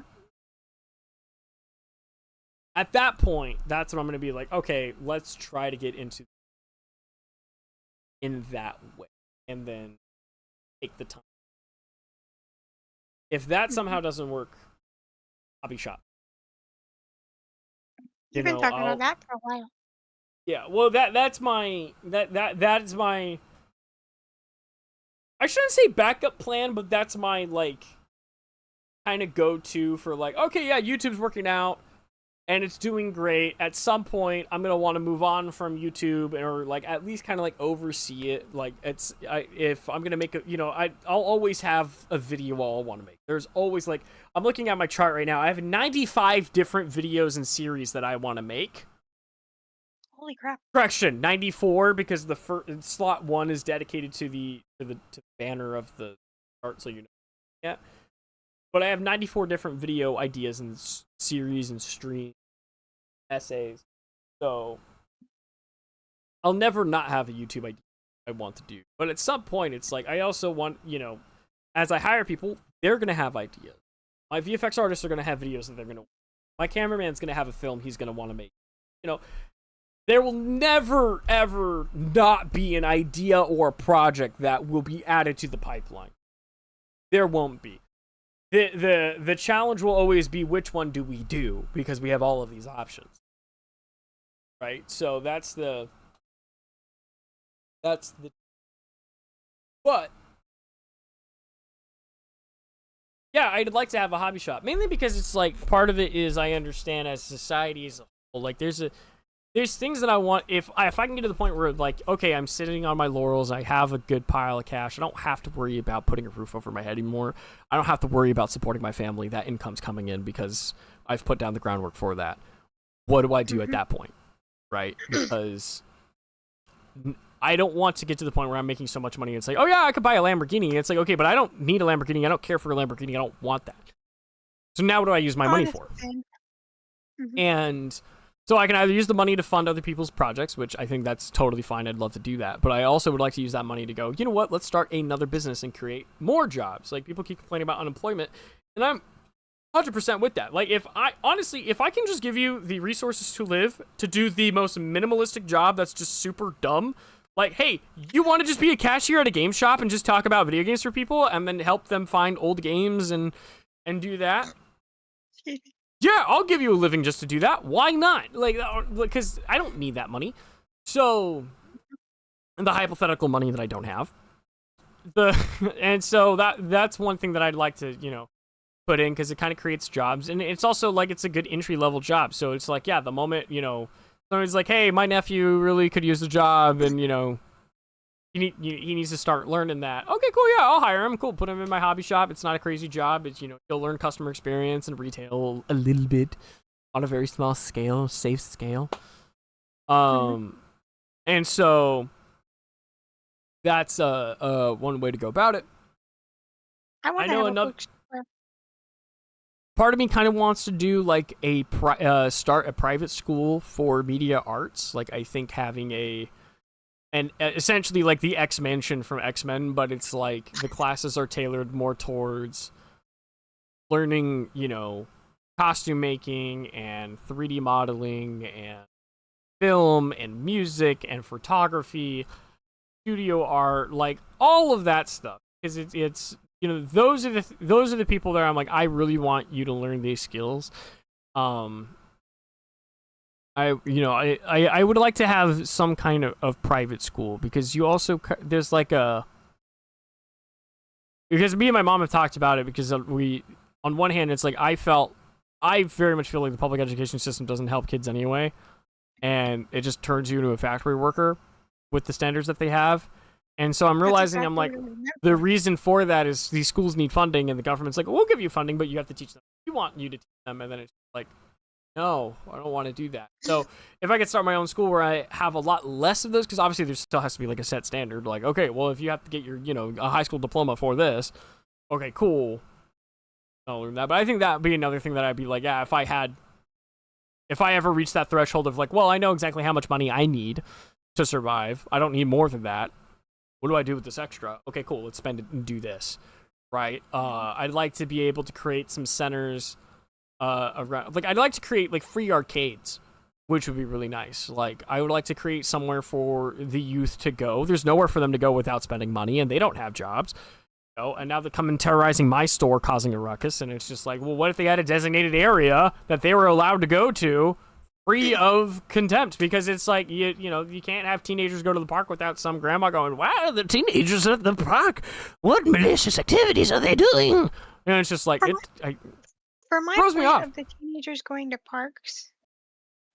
At that point, that's when I'm going to be like, okay, let's try to get into in that way, and then take the time. If that somehow doesn't work, hobby shop.
You've been talking about that for a while.
Yeah, well, that's my that's my. I shouldn't say backup plan, but that's my like kind of go-to for like, okay, yeah, YouTube's working out and it's doing great. At some point, I'm gonna want to move on from YouTube or like at least kind of like oversee it. Like if I'm gonna make I'll always have a video I'll want to make. There's always like I'm looking at my chart right now. I have 95 different videos and series that I want to make.
Holy crap!
Correction, 94 because the slot 1 is dedicated to the banner of the chart, so yeah. But I have 94 different video ideas and series and stream essays, so I'll never not have a YouTube idea I want to do. But at some point, it's like I also want as I hire people, they're gonna have ideas. My VFX artists are gonna have videos that they're gonna. My cameraman's gonna have a film he's gonna want to make. There will never, ever not be an idea or a project that will be added to the pipeline. There won't be. The challenge will always be which one do we do, because we have all of these options. Right? So that's the but yeah, I'd like to have a hobby shop. Mainly because it's like part of it is I understand as society as a whole, like there's there's things that I want. If I can get to the point where, like, okay, I'm sitting on my laurels, I have a good pile of cash, I don't have to worry about putting a roof over my head anymore. I don't have to worry about supporting my family. That income's coming in because I've put down the groundwork for that. What do I do at that point, right? Because I don't want to get to the point where I'm making so much money and it's like, oh yeah, I could buy a Lamborghini. And it's like, okay, but I don't need a Lamborghini. I don't care for a Lamborghini. I don't want that. So now what do I use my money for? And so I can either use the money to fund other people's projects, which I think that's totally fine. I'd love to do that. But I also would like to use that money to go, you know what? Let's start another business and create more jobs. Like, people keep complaining about unemployment, and I'm 100% with that. Like, if I can just give you the resources to live, to do the most minimalistic job that's just super dumb, like, hey, you want to just be a cashier at a game shop and just talk about video games for people and then help them find old games and do that? Yeah, I'll give you a living just to do that. Why not? Like, because I don't need that money. So, the hypothetical money that I don't have. And so that's one thing that I'd like to, put in, because it kind of creates jobs. And it's also like, it's a good entry level job. So it's like, yeah, the moment, somebody's like, hey, my nephew really could use a job, and, he needs to start learning that. Okay, cool, yeah, I'll hire him. Cool, put him in my hobby shop. It's not a crazy job. It's, he'll learn customer experience and retail a little bit on a very small scale, safe scale. And so that's one way to go about it.
I know another
part of me kind of wants to do like start a private school for media arts. Like, I think having and essentially like the X-Mansion from X-Men, but it's like the classes are tailored more towards learning, costume making and 3D modeling and film and music and photography, studio art, like all of that stuff. Because it's those are the people that I'm like, I really want you to learn these skills. I would like to have some kind of private school, because you also, there's like because me and my mom have talked about it, because on one hand, it's like, I very much feel like the public education system doesn't help kids anyway, and it just turns you into a factory worker with the standards that they have. And so I'm realizing, I'm like, the reason for that is these schools need funding, and the government's like, we'll give you funding, but you have to teach them. We want you to teach them. And then it's like, no, I don't want to do that. So if I could start my own school where I have a lot less of those, because obviously there still has to be like a set standard. Like, okay, well, if you have to get your, a high school diploma for this, okay, cool, I'll learn that. But I think that would be another thing that I'd be like, yeah, if I ever reach that threshold of like, well, I know exactly how much money I need to survive. I don't need more than that. What do I do with this extra? Okay, cool, let's spend it and do this, right? I'd like to be able to create some centers around, like, I'd like to create like free arcades, which would be really nice. Like, I would like to create somewhere for the youth to go. There's nowhere for them to go without spending money, and they don't have jobs. And now they're coming terrorizing my store, causing a ruckus, and it's just like, well, what if they had a designated area that they were allowed to go to free of contempt? Because it's like, you can't have teenagers go to the park without some grandma going, wow, the teenagers at the park, what malicious activities are they doing? And it's just like,
for my
throws me off.
point of the teenagers going to parks,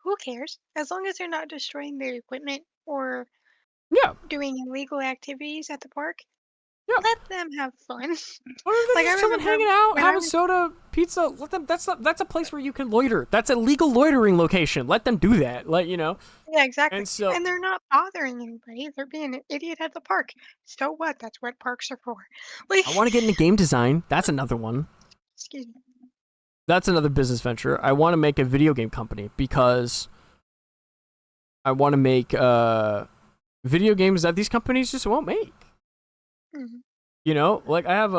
who cares? As long as they're not destroying their equipment or doing illegal activities at the park, let them have fun.
Or like, just chilling, hanging out, having soda, pizza. Let them. That's a place where you can loiter. That's a legal loitering location. Let them do that.
Yeah, exactly. And they're not bothering anybody. They're being an idiot at the park. So what? That's what parks are for. Like,
I want to get into game design. That's another one.
Excuse me.
That's another business venture. I want to make a video game company, because I want to make video games that these companies just won't make. Like, I have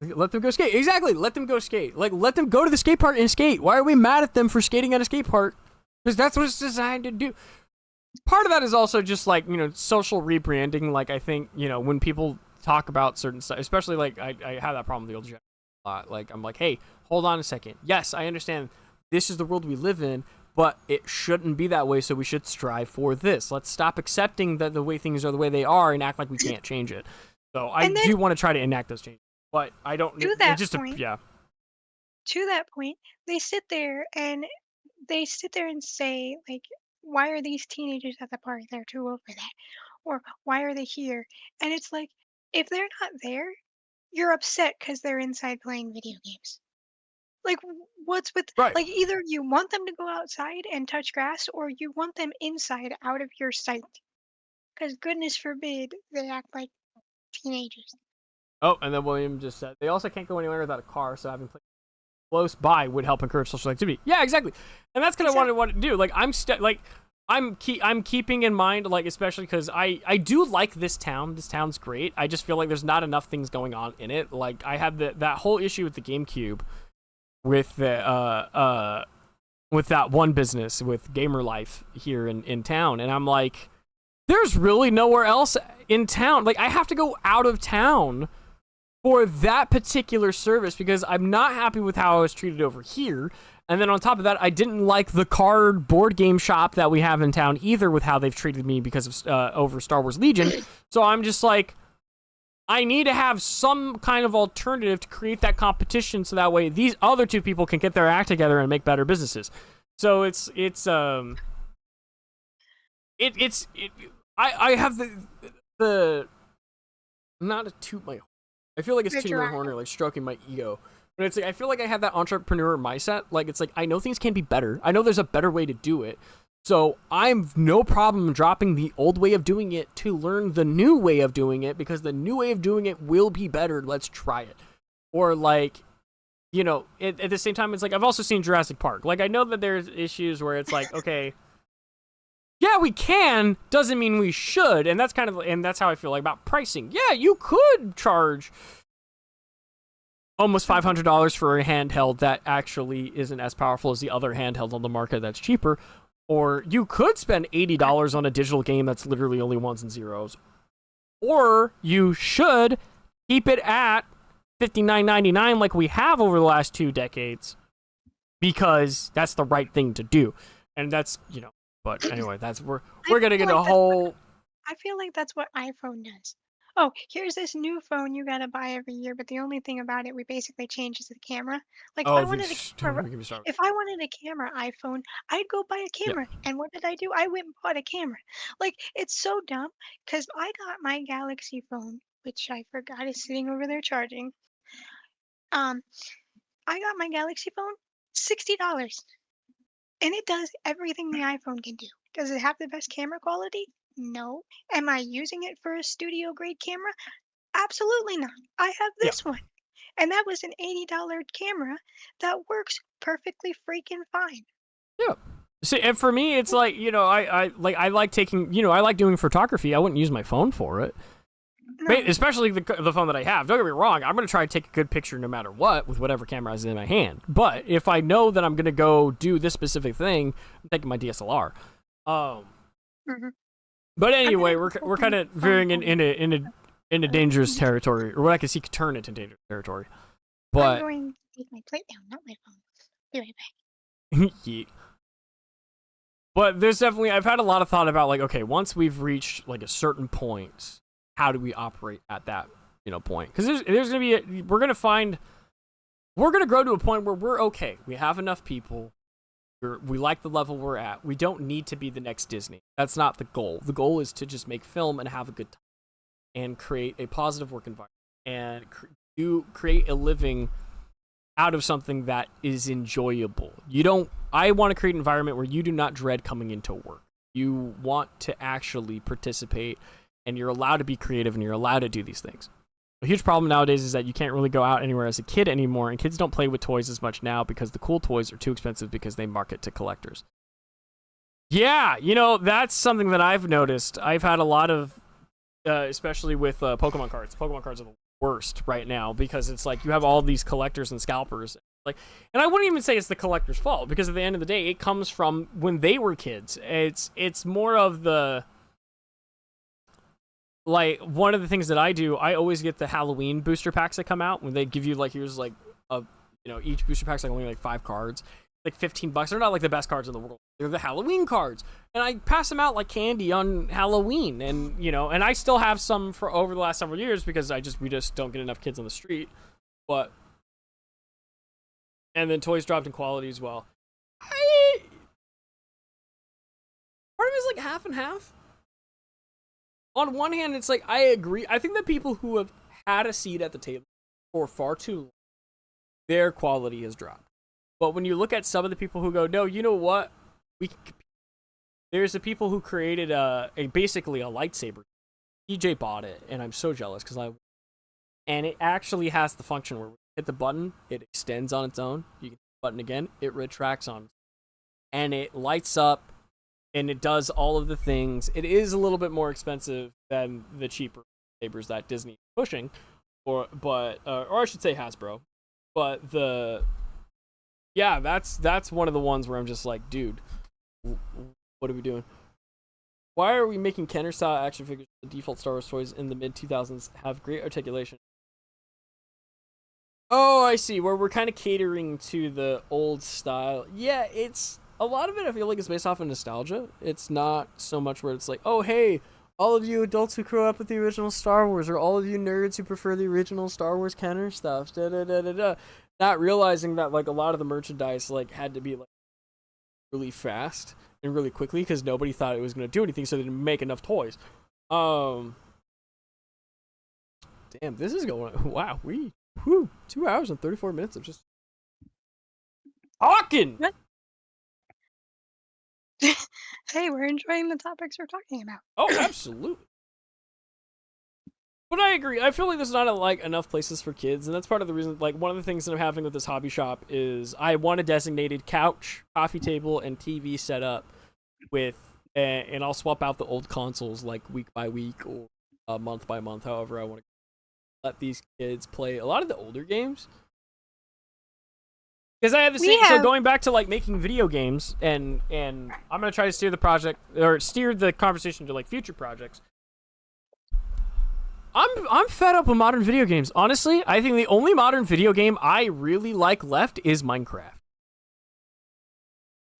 let them go skate. Exactly, let them go skate. Like, let them go to the skate park and skate. Why are we mad at them for skating at a skate park? Because that's what it's designed to do. Part of that is also just like, social rebranding. Like, I think, when people talk about certain stuff, especially like I have that problem with the old gen a lot. Like, I'm like, hey, hold on a second. Yes, I understand this is the world we live in, but it shouldn't be that way, so we should strive for this. Let's stop accepting that the way things are the way they are and act like we can't change it. So I do want to try to enact those changes, but I don't.
To that point, they sit there and say, like, why are these teenagers at the park? They're too old for that. Or why are they here? And it's like, if they're not there, you're upset because they're inside playing video games. Like, what's with,
Right.
like, either you want them to go outside and touch grass or you want them inside out of your sight. Because goodness forbid they act like teenagers.
Oh, and then William just said they also can't go anywhere without a car, so having close by would help encourage social activity. Yeah, exactly. And that's kind of what I want to do. Like I'm keeping in mind, like, especially because I do like this town. This town's great. I just feel like there's not enough things going on in it. Like I had that whole issue with the GameCube, with the with that one business with Gamer Life here in town, and I'm like, there's really nowhere else in town. Like I have to go out of town for that particular service because I'm not happy with how I was treated over here. And then on top of that, I didn't like the card board game shop that we have in town either with how they've treated me because of over Star Wars Legion. So I'm just like, I need to have some kind of alternative to create that competition so that way these other two people can get their act together and make better businesses. So I have the not to toot my, I feel like it's tooting my horn or like stroking my ego, but it's like I feel like I have that entrepreneur mindset. Like it's like I know things can be better. I know there's a better way to do it. So I'm no problem dropping the old way of doing it to learn the new way of doing it because the new way of doing it will be better. Let's try it. Or like, you know, at the same time, it's like I've also seen Jurassic Park. Like I know that there's issues where it's like, okay, yeah, we can, doesn't mean we should. And that's kind of, and that's how I feel like about pricing. Yeah, you could charge almost $500 for a handheld that actually isn't as powerful as the other handheld on the market that's cheaper. Or you could spend $80 on a digital game that's literally only ones and zeros. Or you should keep it at $59.99 like we have over the last 2 decades because that's the right thing to do. And that's, you know, but anyway, that's we're gonna get a whole.
I feel like that's what iPhone does. Oh, here's this new phone you gotta buy every year, but the only thing about it, we basically change is the camera. Like,
Oh,
if I wanted a camera iPhone, I'd go buy a camera. And what did I do? I went and bought a camera. Like, it's so dumb because I got my Galaxy phone, which I forgot is sitting over there charging. I got my Galaxy phone, $60. And it does everything the iPhone can do. Does it have the best camera quality? No. Am I using it for a studio grade camera? Absolutely not. I have this one. And that was an $80 camera that works perfectly freaking fine.
Yeah. See, and for me, it's like, you know, I like taking, you know, I like doing photography. I wouldn't use my phone for it.
No.
Especially the phone that I have. Don't get me wrong. I'm going to try to take a good picture no matter what with whatever camera is in my hand. But if I know that I'm going to go do this specific thing, I'm taking my DSLR.
Mhm.
But anyway, we're kind of veering into dangerous territory, or what I can see could turn into dangerous territory.
I'm
But
going to take my plate down, not my phone. Be right back.
Yeet. But there's definitely, I've had a lot of thought about like, okay, once we've reached like a certain point, how do we operate at that, you know, point? Because there's gonna be we're gonna grow to a point where we're okay. We have enough people. We like the level we're at. We don't need to be the next Disney. That's not the goal. The goal is to just make film and have a good time and create a positive work environment and create a living out of something that is enjoyable. I want to create an environment where you do not dread coming into work. You want to actually participate and you're allowed to be creative and you're allowed to do these things. A huge problem nowadays is that you can't really go out anywhere as a kid anymore, and kids don't play with toys as much now because the cool toys are too expensive because they market to collectors. Yeah, you know, that's something that I've noticed. I've had a lot of, especially with Pokemon cards. Pokemon cards are the worst right now because it's like you have all these collectors and scalpers. Like, and I wouldn't even say it's the collector's fault because at the end of the day, it comes from when they were kids. It's more of the... Like, one of the things that I do, I always get the Halloween booster packs that come out when they give you, like, here's, like, each booster pack's, like, only, like, 5 cards. Like, $15. They're not, like, the best cards in the world. They're the Halloween cards. And I pass them out like candy on Halloween. And, you know, and I still have some for over the last several years because we just don't get enough kids on the street. But, and then toys dropped in quality as well. is like half and half. On one hand, it's like, I agree. I think that people who have had a seat at the table for far too long, their quality has dropped. But when you look at some of the people who go, no, you know what? We can compete. There's the people who created basically a lightsaber. DJ bought it, and I'm so jealous and it actually has the function where when you hit the button, it extends on its own. You can hit the button again, it retracts on, and it lights up, and it does all of the things. It is a little bit more expensive than the cheaper sabers that Disney is pushing, or I should say Hasbro. But that's one of the ones where I'm just like, dude, what are we doing? Why are we making Kenner style action figures? The default Star Wars toys in the mid 2000s have great articulation. Oh, I see. Where we're kind of catering to the old style. Yeah, it's a lot of it. I feel like it's based off of nostalgia. It's not so much where it's like, oh, hey, all of you adults who grew up with the original Star Wars, or all of you nerds who prefer the original Star Wars Kenner stuff. Da da da da da. Not realizing that like a lot of the merchandise like had to be like really fast and really quickly because nobody thought it was going to do anything, so they didn't make enough toys. Damn, this is going. Wow, 2 hours and 34 minutes of just talking.
What? Hey, we're enjoying the topics we're talking about.
Oh, absolutely. But I agree. I feel like there's not like enough places for kids, and that's part of the reason. Like one of the things that I'm having with this hobby shop is I want a designated couch, coffee table, and TV set up with, and I'll swap out the old consoles like week by week or month by month, however I want to let these kids play a lot of the older games. Because I have the same. So going back to like making video games, and I'm gonna try to steer the conversation to like future projects. I'm fed up with modern video games. Honestly, I think the only modern video game I really like left is Minecraft.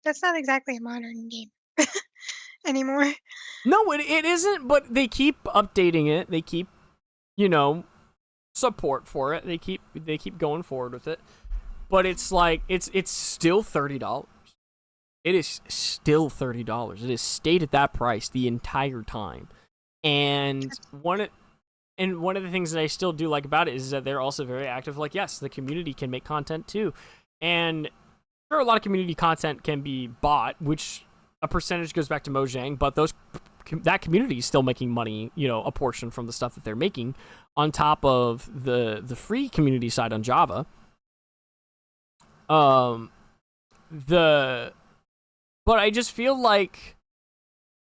That's not exactly a modern game anymore.
No, it isn't, but they keep updating it. They keep, support for it. They keep going forward with it. But it's like it's still $30. It is still $30. It has stayed at that price the entire time. And one of the things that I still do like about it is that they're also very active. Like, yes, the community can make content too. And sure, a lot of community content can be bought, which a percentage goes back to Mojang, but that community is still making money, a portion from the stuff that they're making on top of the free community side on Java. But I just feel like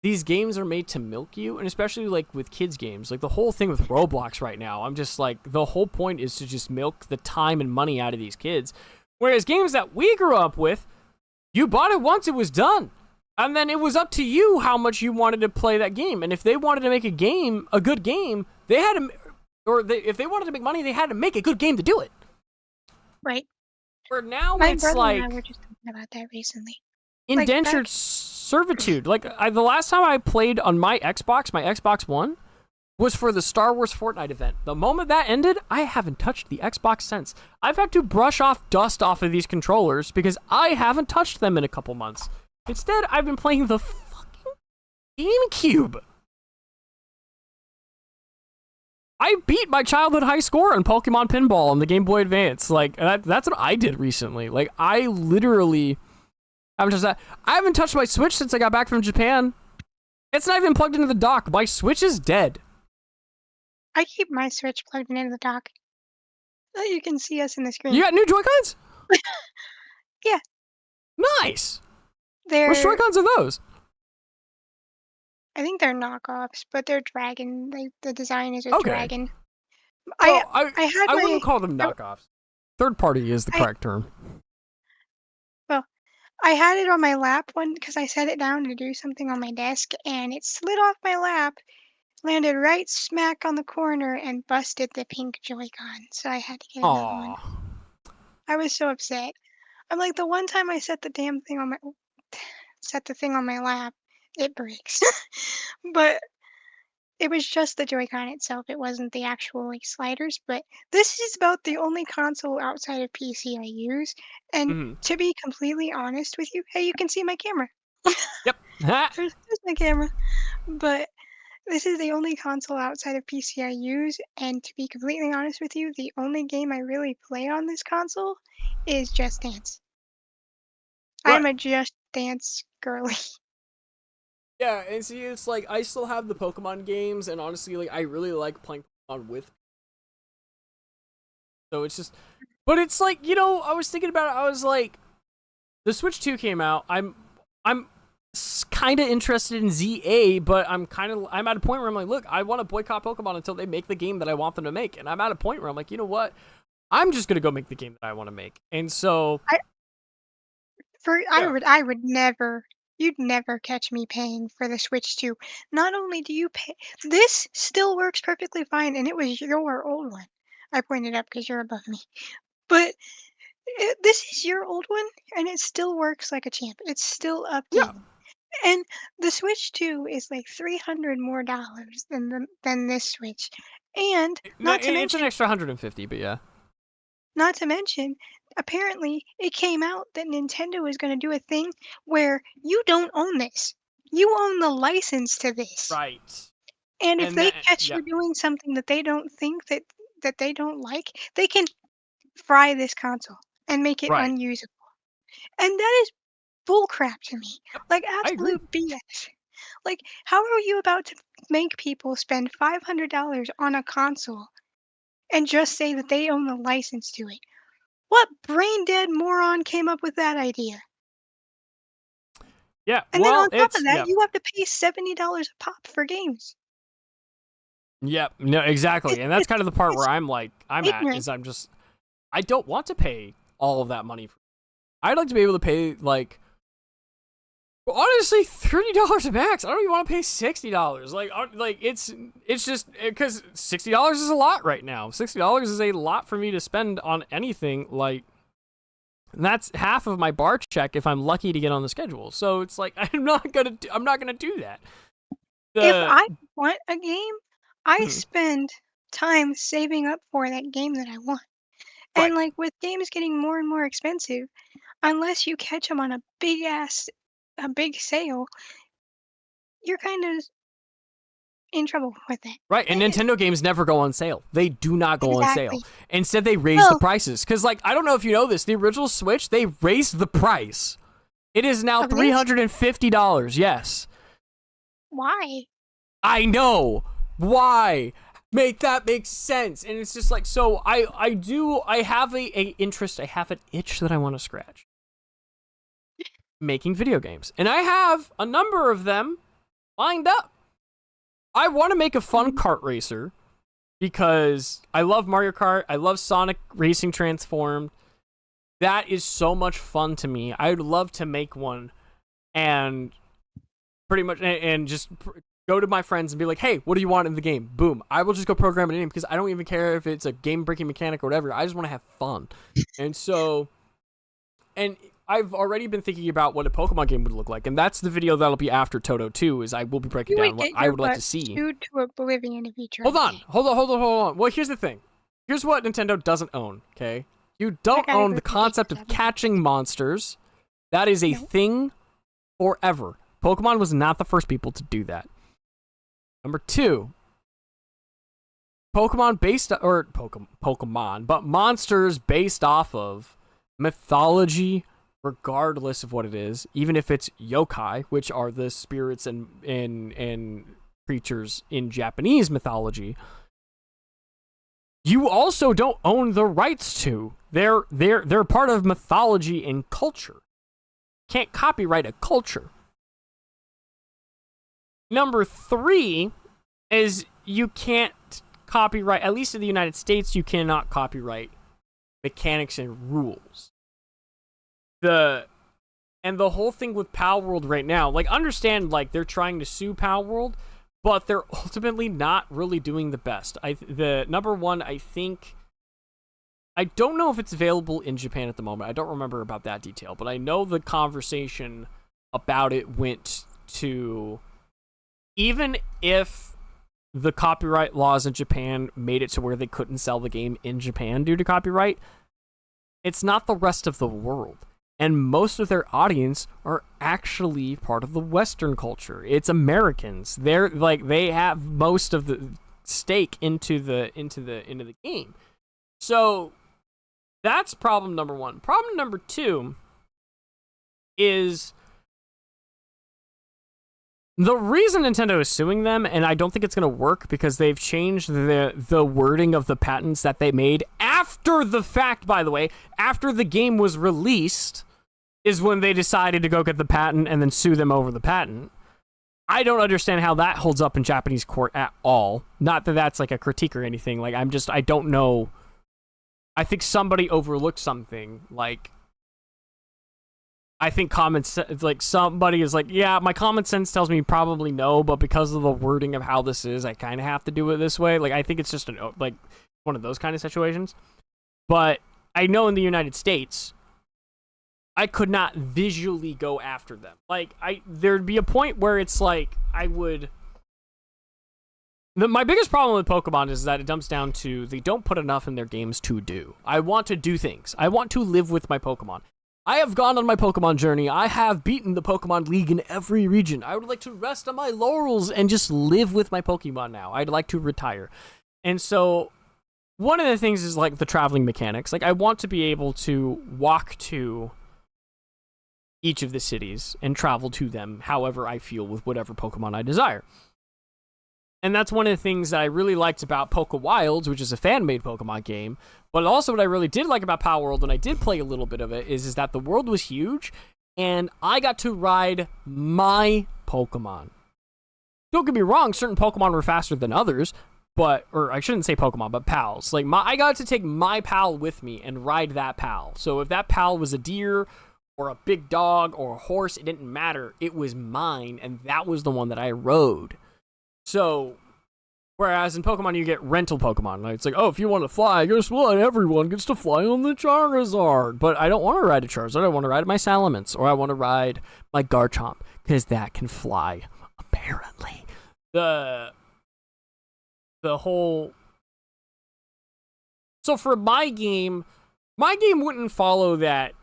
these games are made to milk you, and especially like with kids games, like the whole thing with Roblox right now, I'm just like, the whole point is to just milk the time and money out of these kids. Whereas games that we grew up with, you bought it once, it was done. And then it was up to you how much you wanted to play that game. And if they wanted to make a good game, if they wanted to make money, they had to make a good game to do it.
Right.
Where now
My
it's
brother
like,
and I were just talking about that recently.
indentured servitude. Like the last time I played on my Xbox One, was for the Star Wars Fortnite event. The moment that ended, I haven't touched the Xbox since. I've had to brush off dust off of these controllers because I haven't touched them in a couple months. Instead, I've been playing the fucking GameCube. I beat my childhood high score on Pokemon Pinball on the Game Boy Advance. Like, that's what I did recently. Like, I literally haven't touched that. I haven't touched my Switch since I got back from Japan. It's not even plugged into the dock. My Switch is dead.
I keep my Switch plugged into the dock. You can see us in the screen.
You got new Joy-Cons?
Yeah.
Nice.
Which
Joy-Cons are those?
I think they're knockoffs, but they're dragon. The design is a
Okay.
dragon.
Well,
I
wouldn't call them knockoffs. Third party is the correct term.
Well, I had it on my lap because I set it down to do something on my desk, and it slid off my lap, landed right smack on the corner, and busted the pink Joy-Con. So I had to get another one.
Aww.
I was so upset. I'm like, the one time I set the thing on my lap, it breaks. But it was just the Joy-Con itself. It wasn't the actual sliders. But this is about the only console outside of PC I use. And to be completely honest with you, hey, you can see my camera.
Yep. Ha!
There's my camera. But this is the only console outside of PC I use, and to be completely honest with you, the only game I really play on this console is Just Dance. I'm
Right.
a Just Dance girly.
Yeah, and see, it's like I still have the Pokemon games, and honestly, like I really like playing Pokemon with. So it's just, but it's like I was thinking about it. I was like, the Switch 2 came out. I'm kind of interested in ZA, but I'm at a point where I'm like, look, I want to boycott Pokemon until they make the game that I want them to make, and I'm at a point where I'm like, you know what? I'm just gonna go make the game that I want to make, and so yeah,
I would never. You'd never catch me paying for the Switch 2. Not only do you pay, this still works perfectly fine, and it was your old one. I pointed up because you're above me. But this is your old one, and it still works like a champ. It's still
yeah,
updating. And the Switch 2 is like $300 more than this Switch. And
it's an extra 150, but yeah,
not to mention, apparently it came out that Nintendo is going to do a thing where you don't own this. You own the license to this.
right,
And if
and
they
that,
catch
yeah,
you doing something that they don't think that they don't like, they can fry this console and make it
right,
unusable. And that is bullcrap to me. Like
I agree.
absolute BS. Like, how are you about to make people spend $500 on a console and just say that they own the license to it? What brain dead moron came up with that idea?
Yeah,
And then
well,
on top of that,
yeah.
you have to pay $70 a pop for games.
Yep. No, exactly. And that's kind of the part
It's
where I'm at
ignorant.
is I don't want to pay all of that money. I'd like to be able to pay like honestly $30 a max. I don't even want to pay $60. Like it's just because $60 is a lot right now. $60 is a lot for me to spend on anything. Like and that's half of my bar check if I'm lucky to get on the schedule. So it's like I'm not gonna do that.
If
The
I want a game, I
Mhm.
spend time saving up for that game that I want.
Right.
And like with games getting more and more expensive, unless you catch them on a big sale, you're kind of in trouble with that.
Right, and
It-
Nintendo games never go on sale. They do not go on sale.
exactly.
Instead, they raise the
Well,
prices. Because, like, I don't know if you know this, the original Switch, they raised the price. It is now
of this,
$350, yes.
why?
I know! Why? Make that make sense. And it's just like, so I have a interest, I have an itch that I want to scratch. Making video games. And I have a number of them lined up. I want to make a fun kart racer because I love Mario Kart. I love Sonic Racing Transformed. That is so much fun to me. I would love to make one and pretty much and just go to my friends and be like, "Hey, what do you want in the game?" Boom. I will just go program it in because I don't even care if it's a game-breaking mechanic or whatever. I just want to have fun. And so and I've already been thinking about what a Pokemon game would look like, and that's the video that'll be after Toto 2, is I will be breaking
You
down
would
what
get
I
your
would like
butt
to see.
chewed to oblivion if you tried.
Hold on. Well, here's the thing. Here's what Nintendo doesn't own, okay? You don't
gotta
own
go
the
to the
concept of
GameStop.
catching monsters. That is a
No.
thing forever. Pokemon was not the first people to do that. Number 2, Pokemon, but monsters based off of mythology, regardless of what it is, even if it's yokai, which are the spirits and creatures in Japanese mythology. You also don't own the rights to. They're part of mythology and culture. Can't copyright a culture. Number 3 is you can't copyright, at least in the United States, you cannot copyright mechanics and rules. The whole thing with Palworld right now, like, understand, like, they're trying to sue Palworld, but they're ultimately not really doing the best. The number 1, I think, I don't know if it's available in Japan at the moment. I don't remember about that detail, but I know the conversation about it went to, even if the copyright laws in Japan made it to where they couldn't sell the game in Japan due to copyright, it's not the rest of the world. and most of their audience are actually part of the Western culture. It's Americans. They're like, they have most of the stake into the game. So that's problem number one. Problem number two is the reason Nintendo is suing them, and I don't think it's going to work because they've changed the wording of the patents that they made after the fact, by the way, after the game was released, is when they decided to go get the patent and then sue them over the patent. I don't understand how that holds up in Japanese court at all. Not that that's like a critique or anything. Like, I don't know. I think somebody overlooked something. Like, I think somebody is like, yeah, my common sense tells me probably no, but because of the wording of how this is, I kind of have to do it this way. Like, I think it's just one of those kind of situations. But I know in the United States, I could not visually go after them. Like, there'd be a point where it's like, my biggest problem with Pokemon is that it dumps down to they don't put enough in their games to do. I want to do things. I want to live with my Pokemon. I have gone on my Pokemon journey. I have beaten the Pokemon League in every region. I would like to rest on my laurels and just live with my Pokemon now. I'd like to retire. And so one of the things is like the traveling mechanics. Like, I want to be able to walk to each of the cities and travel to them however I feel with whatever Pokemon I desire. And that's one of the things that I really liked about Poke Wilds, which is a fan-made Pokemon game. But also what I really did like about Power World, and I did play a little bit of it, is that the world was huge, and I got to ride my Pokemon. Don't get me wrong, certain Pokemon were faster than others, or I shouldn't say Pokemon, but pals. Like, I got to take my pal with me and ride that pal. So if that pal was a deer, or a big dog, or a horse, it didn't matter. It was mine, and that was the one that I rode. So, whereas in Pokemon, you get rental Pokemon. Like, it's like, oh, if you want to fly, guess what? Everyone gets to fly on the Charizard. But I don't want to ride a Charizard. I want to ride my Salamence, or I want to ride my Garchomp, because that can fly, apparently. The whole... So for my game wouldn't follow that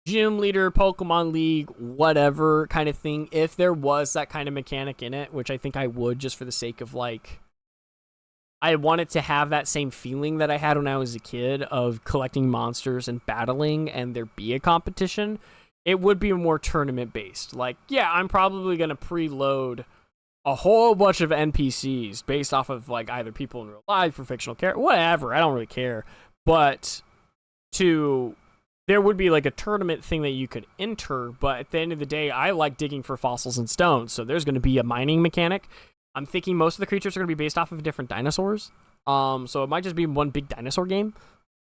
gym leader, Pokemon League, whatever kind of thing, if there was that kind of mechanic in it, which I think I would, just for the sake of, like, I wanted to have that same feeling that I had when I was a kid of collecting monsters and battling and there be a competition. It would be more tournament based. Like, yeah, I'm probably going to preload a whole bunch of NPCs based off of, like, either people in real life or fictional character, whatever, I don't really care. But there would be like a tournament thing that you could enter, but at the end of the day, I like digging for fossils and stones, so there's going to be a mining mechanic. I'm thinking most of the creatures are going to be based off of different dinosaurs, so it might just be one big dinosaur game.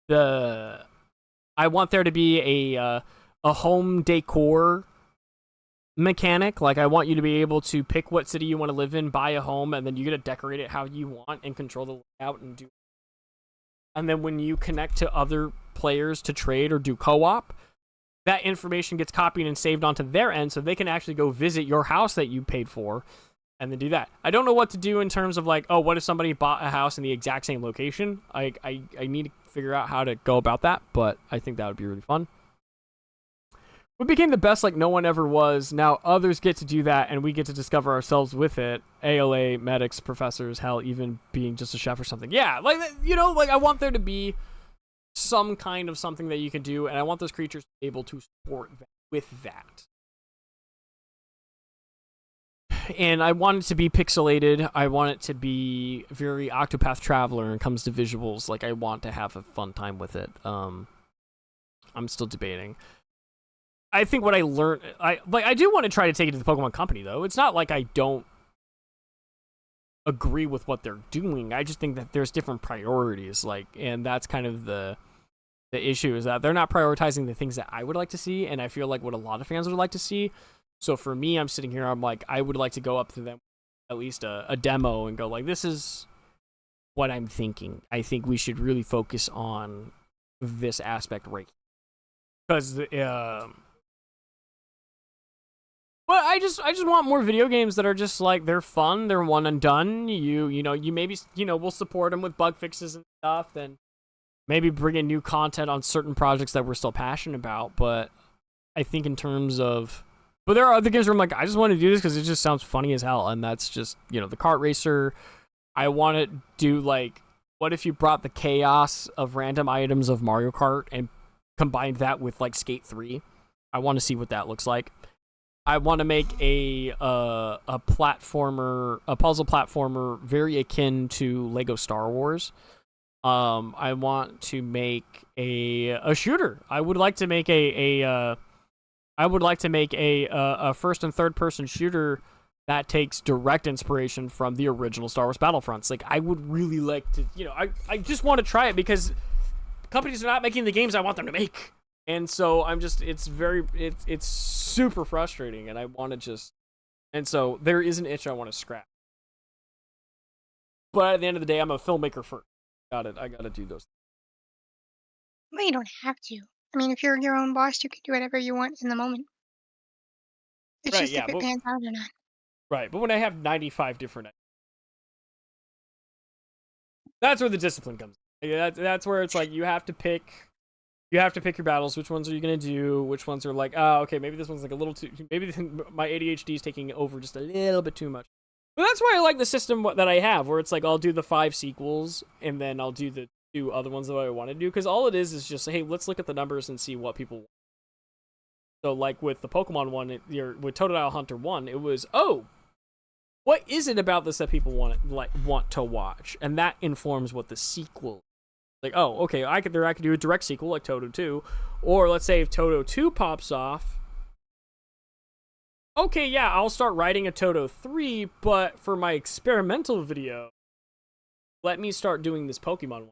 I want there to be a home decor mechanic. Like, I want you to be able to pick what city you want to live in, buy a home, and then you get to decorate it how you want and control the layout and do. And then when you connect to other players to trade or do co-op, that information gets copied and saved onto their end so they can actually go visit your house that you paid for and then do that. I don't know what to do in terms of, like, oh, what if somebody bought a house in the exact same location? I need to figure out how to go about that, but I think that would be really fun. We became the best like no one ever was. Now others get to do that, and we get to discover ourselves with it. ALA, medics, professors, hell, even being just a chef or something. Yeah, like, you know, like, I want there to be some kind of something that you can do, and I want those creatures to be able to support that with that. And I want it to be pixelated. I want it to be very Octopath Traveler when it comes to visuals. Like, I want to have a fun time with it. I'm still debating. I think what I learned, I do want to try to take it to the Pokemon Company, though. It's not like I don't agree with what they're doing. I just think that there's different priorities, like, and that's kind of the issue, is that they're not prioritizing the things that I would like to see, and I feel like what a lot of fans would like to see. So for me, I'm sitting here, I'm like, I would like to go up to them, at least a demo, and go like, this is what I'm thinking. I think we should really focus on this aspect right here. Because but I just want more video games that are just like, they're fun, they're one and done. You know, you maybe, you know, we'll support them with bug fixes and stuff, and maybe bring in new content on certain projects that we're still passionate about. But I think in terms of, but there are other games where I'm like, I just want to do this because it just sounds funny as hell, and that's just the kart racer. I want to do like, what if you brought the chaos of random items of Mario Kart and combined that with like Skate 3? I want to see what that looks like. I want to make a platformer, a puzzle platformer, very akin to Lego Star Wars. I want to make a shooter. I would like to make a first and third person shooter that takes direct inspiration from the original Star Wars Battlefronts. Like, I would really like to, I just want to try it because companies are not making the games I want them to make. And so I'm just, it's super frustrating, and I want to just, and so there is an itch I want to scratch. But at the end of the day, I'm a filmmaker first. I gotta do those.
Well, you don't have to. I mean, if you're your own boss, you can do whatever you want in the moment. It's
Right,
just
yeah,
if it pans out or not.
Right, but when I have 95 different, that's where the discipline comes in. That's where it's like you have to pick your battles. Which ones are you gonna do? Which ones are like, oh, okay, maybe this one's like a little too. Maybe my ADHD is taking over just a little bit too much. But that's why I like the system that I have, where it's like I'll do the 5 sequels and then I'll do the 2 other ones that I want to do, because all it is just, hey, let's look at the numbers and see what people want. So like with the Pokemon one, with Totodile Hunter 1, it was, oh, what is it about this that people want to watch? And that informs what the sequel. Like, oh, okay, I could do a direct sequel like Toto 2, or let's say if Toto 2 pops off, okay, yeah, I'll start writing a Toto 3, but for my experimental video, let me start doing this Pokemon one.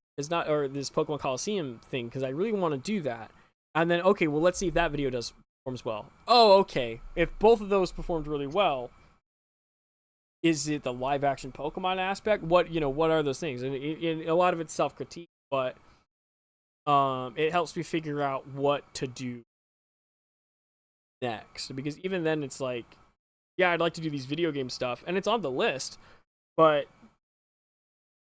Or this Pokemon Coliseum thing, because I really want to do that. And then, okay, well, let's see if that video performs well. Oh, okay, if both of those performed really well, is it the live action Pokemon aspect? What are those things? And a lot of it's self-critique, but it helps me figure out what to do next, because even then it's like, yeah, I'd like to do these video game stuff and it's on the list, but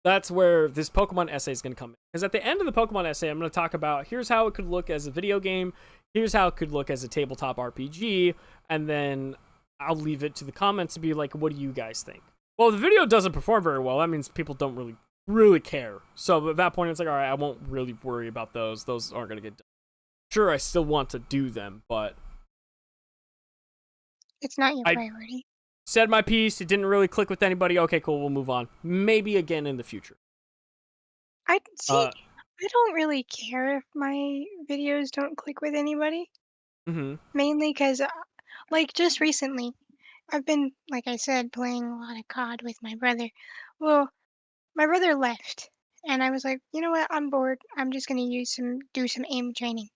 that's where this Pokemon essay is going to come in, because at the end of the Pokemon essay I'm going to talk about, here's how it could look as a video game, here's how it could look as a tabletop RPG, and then I'll leave it to the comments to be like, what do you guys think? Well, if the video doesn't perform very well, that means people don't really care. So at that point it's like, all right, I won't really worry about those aren't going to get done. Sure, I still want to do them, but
it's not your priority.
Said my piece. It didn't really click with anybody. Okay, cool. We'll move on. Maybe again in the future.
I don't really care if my videos don't click with anybody.
Mm-hmm.
Mainly because, like, just recently, I've been, like I said, playing a lot of COD with my brother. Well, my brother left, and I was like, you know what? I'm bored. I'm just gonna do some aim training.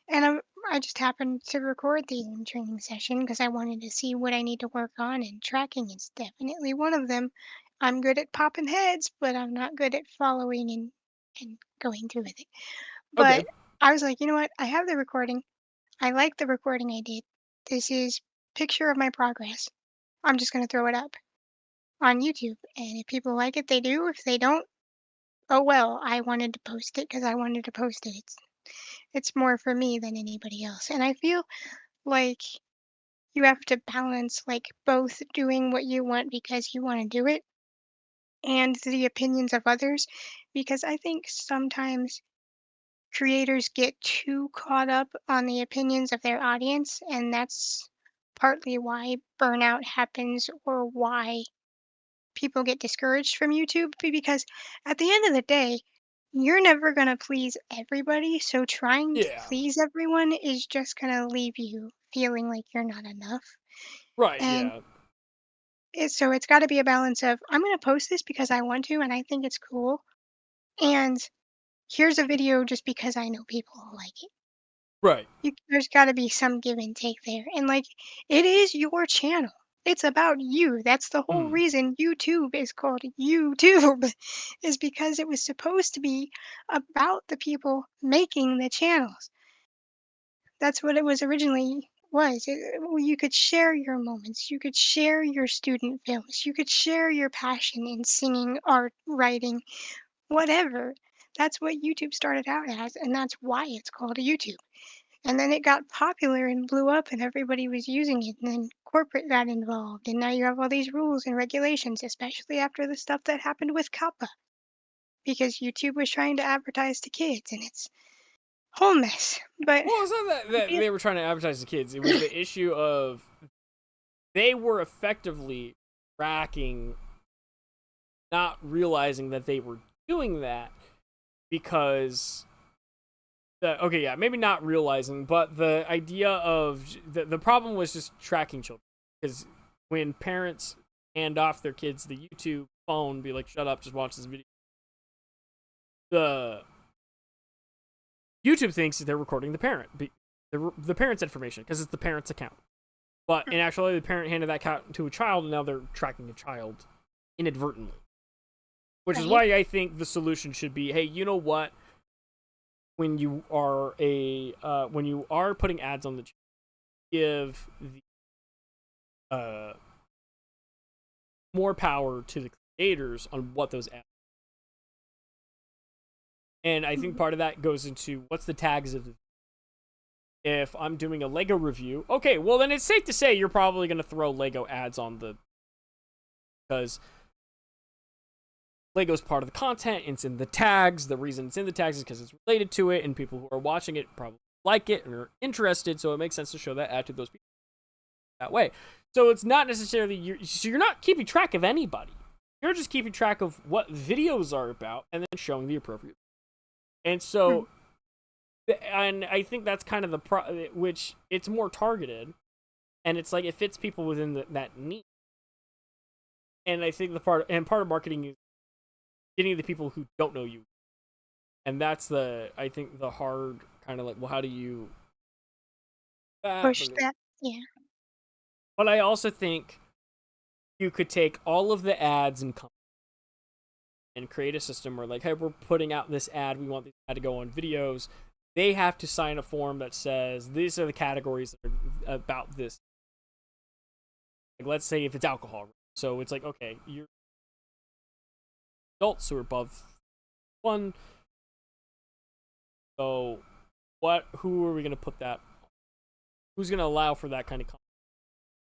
And I just happened to record the aim training session because I wanted to see what I need to work on, and tracking is definitely one of them. I'm good at popping heads, but I'm not good at following and going through with it. But
Okay.
I was like, you know what? I have the recording. I like the recording I did. This is picture of my progress. I'm just gonna throw it up on YouTube, and if people like it, they do. If they don't, oh well. I wanted to post it because I wanted to post it. It's more for me than anybody else. And I feel like you have to balance like both doing what you want because you want to do it and the opinions of others, because I think sometimes creators get too caught up on the opinions of their audience, and that's partly why burnout happens or why people get discouraged from YouTube, because at the end of the day, you're never going to please everybody. So trying to
Yeah.
please everyone is just going to leave you feeling like you're not enough.
Right.
And
Yeah.
so it's got to be a balance of, I'm going to post this because I want to and I think it's cool. And here's a video just because I know people will like it.
Right.
There's got to be some give and take there. And like, it is your channel. It's about you. That's the whole
Hmm.
reason YouTube is called YouTube, is because it was supposed to be about the people making the channels. That's what it was originally was. You could share your moments. You could share your student films. You could share your passion in singing, art, writing, whatever. That's what YouTube started out as, and that's why it's called a YouTube. And then it got popular and blew up and everybody was using it, and then corporate got involved, and now you have all these rules and regulations, especially after the stuff that happened with Kappa, because YouTube was trying to advertise to kids, and it's a whole mess. But
Well, it's not that
yeah,
they were trying to advertise to kids. It was the issue of they were effectively tracking, not realizing that they were doing that because maybe not realizing, but the idea of the problem was just tracking children, because when parents hand off their kids the YouTube phone, be like, "Shut up, just watch this video," the YouTube thinks they're recording the parent, the parent's information, because it's the parent's account. But in actuality, the parent handed that account to a child, and now they're tracking a child inadvertently. Which is why I think the solution should be, hey, you know what? When you are putting ads on the channel, give the more power to the creators on what those ads. And I think part of that goes into what's the tags of the. If I'm doing a Lego review, okay, well then it's safe to say you're probably going to throw Lego ads on the, because Lego's part of the content, it's in the tags. The reason it's in the tags is because it's related to it, and people who are watching it probably like it and are interested, so it makes sense to show that ad to those people that way. So it's not necessarily, you're not keeping track of anybody. You're just keeping track of what videos are about and then showing the appropriate. And so, and I think that's kind of which it's more targeted, and it's like it fits people within that niche. And I think part of marketing is getting the people who don't know you, and that's I think the hard kind of like, well, how do you
push that? Yeah.
But I also think you could take all of the ads and create a system where, like, hey, we're putting out this ad, we want this ad to go on videos. They have to sign a form that says these are the categories that are about this. Like, let's say if it's alcohol, so it's like, okay, you're adults who are above 1. So, who are we going to put that? Who's going to allow for that kind of content?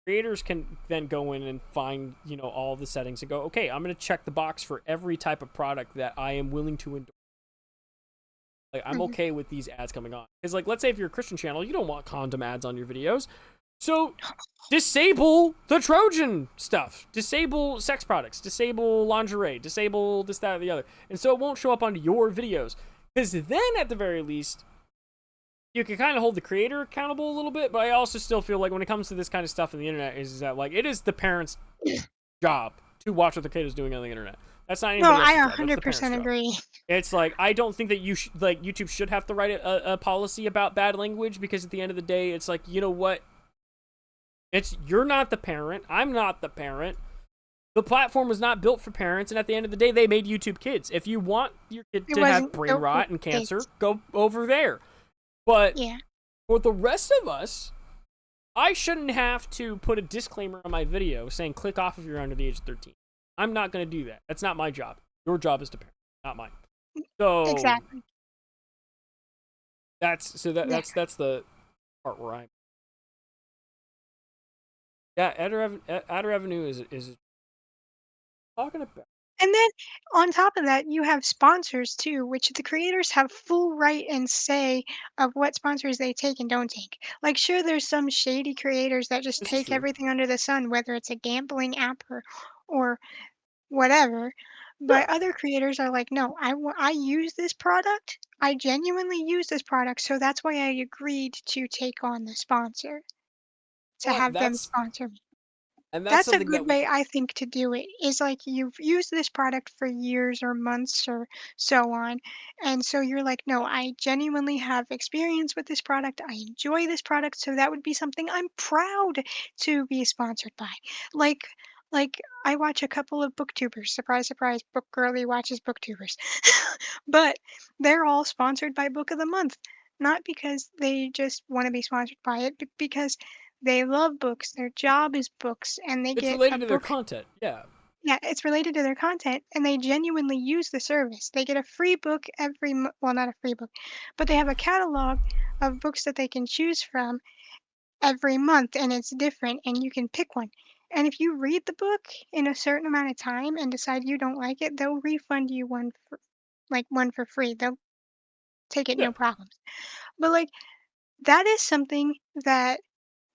Creators can then go in and find, all the settings and go, okay, I'm going to check the box for every type of product that I am willing to endorse. Like, I'm okay with these ads coming on. Because, like, let's say if you're a Christian channel, you don't want condom ads on your videos. So, disable the Trojan stuff. Disable sex products. Disable lingerie. Disable this, that, or the other. And so it won't show up on your videos. Because then, at the very least, you can kind of hold the creator accountable a little bit. But I also still feel like when it comes to this kind of stuff on the internet, is that, like, it is the parents' job to watch what the kid is doing on the internet. That's not anybody else's job.
100% agree.
It's like, I don't think that YouTube should have to write a policy about bad language, because at the end of the day, it's like, you know what? You're not the parent. I'm not the parent. The platform was not built for parents, and at the end of the day, they made YouTube Kids. If you want your kid to have brain rot and cancer, go over there. But for the rest of us, I shouldn't have to put a disclaimer on my video saying click off if you're under the age of 13. I'm not going to do that. That's not my job. Your job is to parent, not mine. So
exactly.
That's the part where I'm. Yeah, ad revenue is talking about.
And then on top of that, you have sponsors too, which the creators have full right and say of what sponsors they take and don't take. Like, sure, there's some shady creators that just take everything under the sun, whether it's a gambling app or whatever. But other creators are like, no, I use this product. I genuinely use this product, so that's why I agreed to take on the sponsor, to have them sponsor me.
And
That's a good way, I think, to do it, is like you've used this product for years or months or so on. And so you're like, no, I genuinely have experience with this product. I enjoy this product. So that would be something I'm proud to be sponsored by. Like, like I watch a couple of booktubers. Surprise, surprise, Book Girly watches booktubers. But they're all sponsored by Book of the Month. Not because they just want to be sponsored by it, but because they love books. Their job is books, and they
It's
get
related
a
to their
book.
content. Yeah.
Yeah, it's related to their content, and they genuinely use the service. They get a free book every well, not a free book, but they have a catalog of books that they can choose from every month, and it's different, and you can pick one. And if you read the book in a certain amount of time and decide you don't like it, they'll refund you one for free. They'll take it
Yeah.
no problems. But like that is something that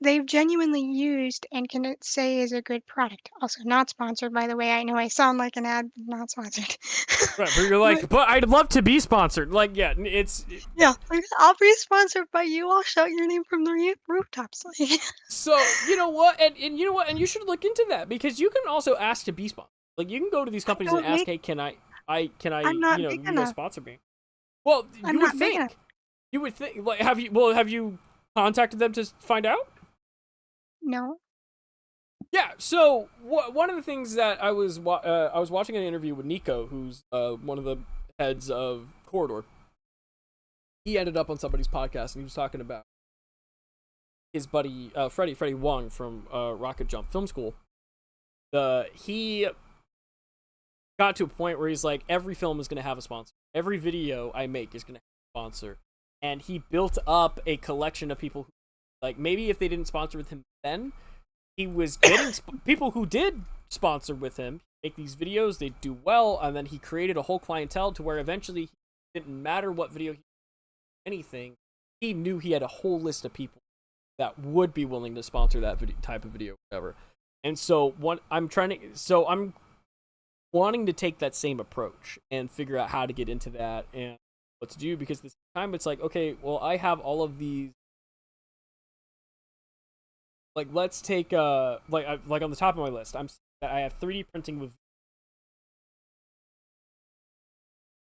they've genuinely used and can say is a good product. Also, not sponsored, by the way. I know I sound like an ad, but not sponsored.
Right, but you're
But
like, but I'd love to be sponsored. Like, yeah,
yeah, like, I'll be sponsored by you. I'll shout your name from the rooftops. Like,
so you know what, and you know what, and you should look into that because you can also ask to be sponsored. Like, you can go to these
I
companies and
don't
ask,
make.
hey, can I,
I'm not
you
big
guys
enough.
sponsor me? Well,
I'm not big enough.
you would think, like, have you contacted them to find out?
No.
Yeah. So one of the things that I was watching an interview with Nico, who's one of the heads of Corridor. He ended up on somebody's podcast and he was talking about his buddy Freddie Wong from Rocket Jump Film School. He got to a point where he's like, every film is going to have a sponsor. Every video I make is going to have a sponsor. And he built up a collection of people who, like, maybe if they didn't sponsor with him then, he was getting people who did sponsor with him, make these videos, they do well, and then he created a whole clientele to where eventually it didn't matter what video he anything, he knew he had a whole list of people that would be willing to sponsor that type of video, whatever. And so I'm wanting to take that same approach and figure out how to get into that and what to do, because this time it's like, okay, well, I have all of these. Like, let's take like on the top of my list, I have 3D printing with.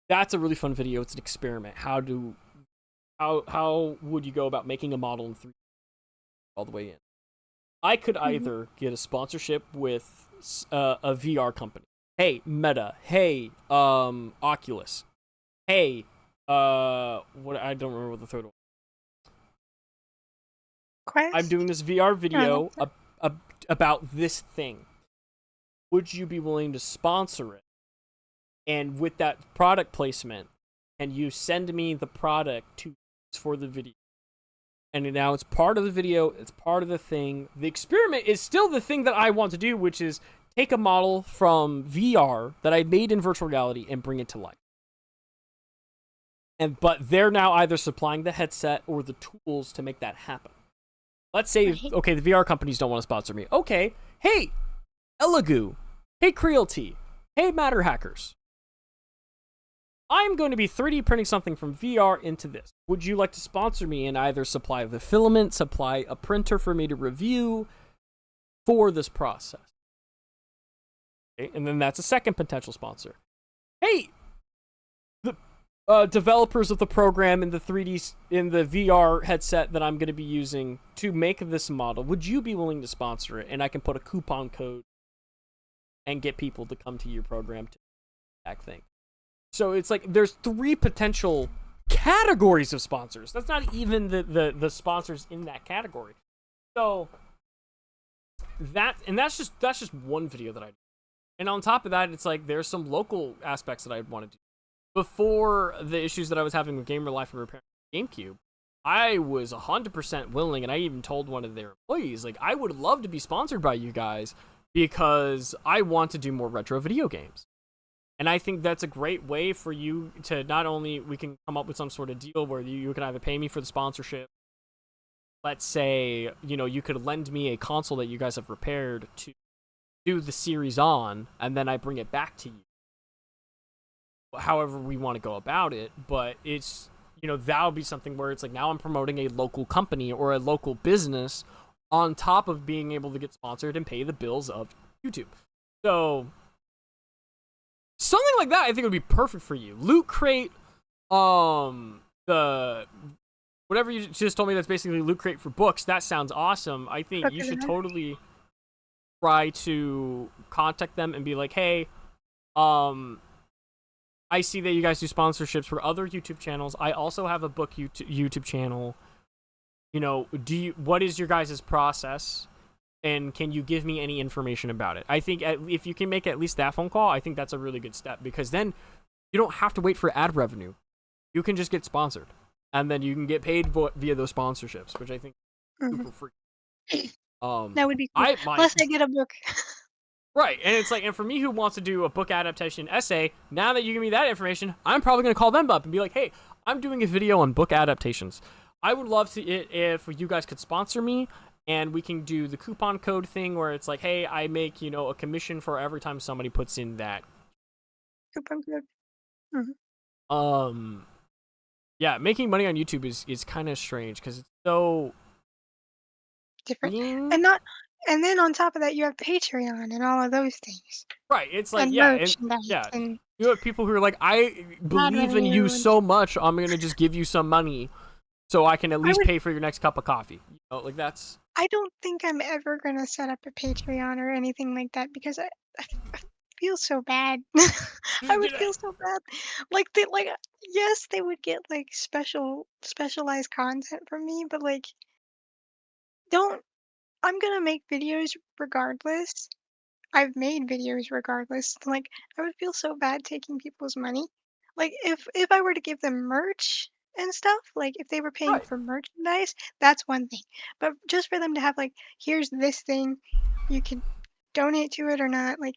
That's a really fun video. It's an experiment. How would you go about making a model in 3D all the way in? I could either get a sponsorship with a VR company. Hey, Meta. Hey, Oculus. Hey, what, I don't remember what the third one.
Quest?
I'm doing this VR video about this thing. Would you be willing to sponsor it? And with that product placement, and you send me the product to for the video. And now it's part of the video, it's part of the thing. The experiment is still the thing that I want to do, which is take a model from VR that I made in virtual reality and bring it to life. But they're now either supplying the headset or the tools to make that happen. Let's say, okay, the VR companies don't want to sponsor me. Okay, hey, Elegoo, hey, Crealty, hey, Matter Hackers. I'm going to be 3D printing something from VR into this. Would you like to sponsor me and either supply the filament, supply a printer for me to review for this process? Okay, and then that's a second potential sponsor. Hey, the developers of the program in the VR headset that I'm going to be using to make this model, would you be willing to sponsor it? And I can put a coupon code and get people to come to your program to that thing. So it's like there's 3 potential categories of sponsors. That's not even the sponsors in that category. So that's just one video that I do. And on top of that, it's like there's some local aspects that I want to do. Before the issues that I was having with Gamer Life and repairing GameCube, I was 100% willing, and I even told one of their employees, like, I would love to be sponsored by you guys because I want to do more retro video games. And I think that's a great way for you to not only, we can come up with some sort of deal where you can either pay me for the sponsorship. Let's say, you could lend me a console that you guys have repaired to do the series on, and then I bring it back to you. However we want to go about it, but it's, that would be something where it's like, now I'm promoting a local company or a local business on top of being able to get sponsored and pay the bills of YouTube. So something like that, I think would be perfect for you. Loot Crate, the whatever you just told me, that's basically Loot Crate for books. That sounds awesome. I think you should totally try to contact them and be like, hey, I see that you guys do sponsorships for other YouTube channels. I also have a book YouTube channel. What is your guys' process? and can you give me any information about it? I think if you can make at least that phone call, I think that's a really good step, because then you don't have to wait for ad revenue. You can just get sponsored, and then you can get paid via those sponsorships, which I think is
Mhm.
super free.
That would be cool. Plus, I get a book.
Right, and it's like, and for me who wants to do a book adaptation essay, now that you give me that information, I'm probably going to call them up and be like, hey, I'm doing a video on book adaptations. I would love to if you guys could sponsor me, and we can do the coupon code thing where it's like, hey, I make, a commission for every time somebody puts in that.
Coupon code.
Yeah, making money on YouTube is kind of strange because it's so
Different.
freeing.
And then on top of that, you have Patreon and all of those things.
Right, it's like,
And
yeah,
merchandise and
you have people who are like, I believe in you so much, I'm gonna just give you some money so I can at least pay for your next cup of coffee. Like that's.
I don't think I'm ever gonna set up a Patreon or anything like that because I feel so bad. I would feel so bad. Yes, they would get like specialized content from me, but like I'm gonna make videos regardless. I've made videos regardless. Like, I would feel so bad taking people's money. Like, if I were to give them merch and stuff, like if they were paying
Right.
for merchandise, that's one thing. But just for them to have like, here's this thing, you can donate to it or not. Like,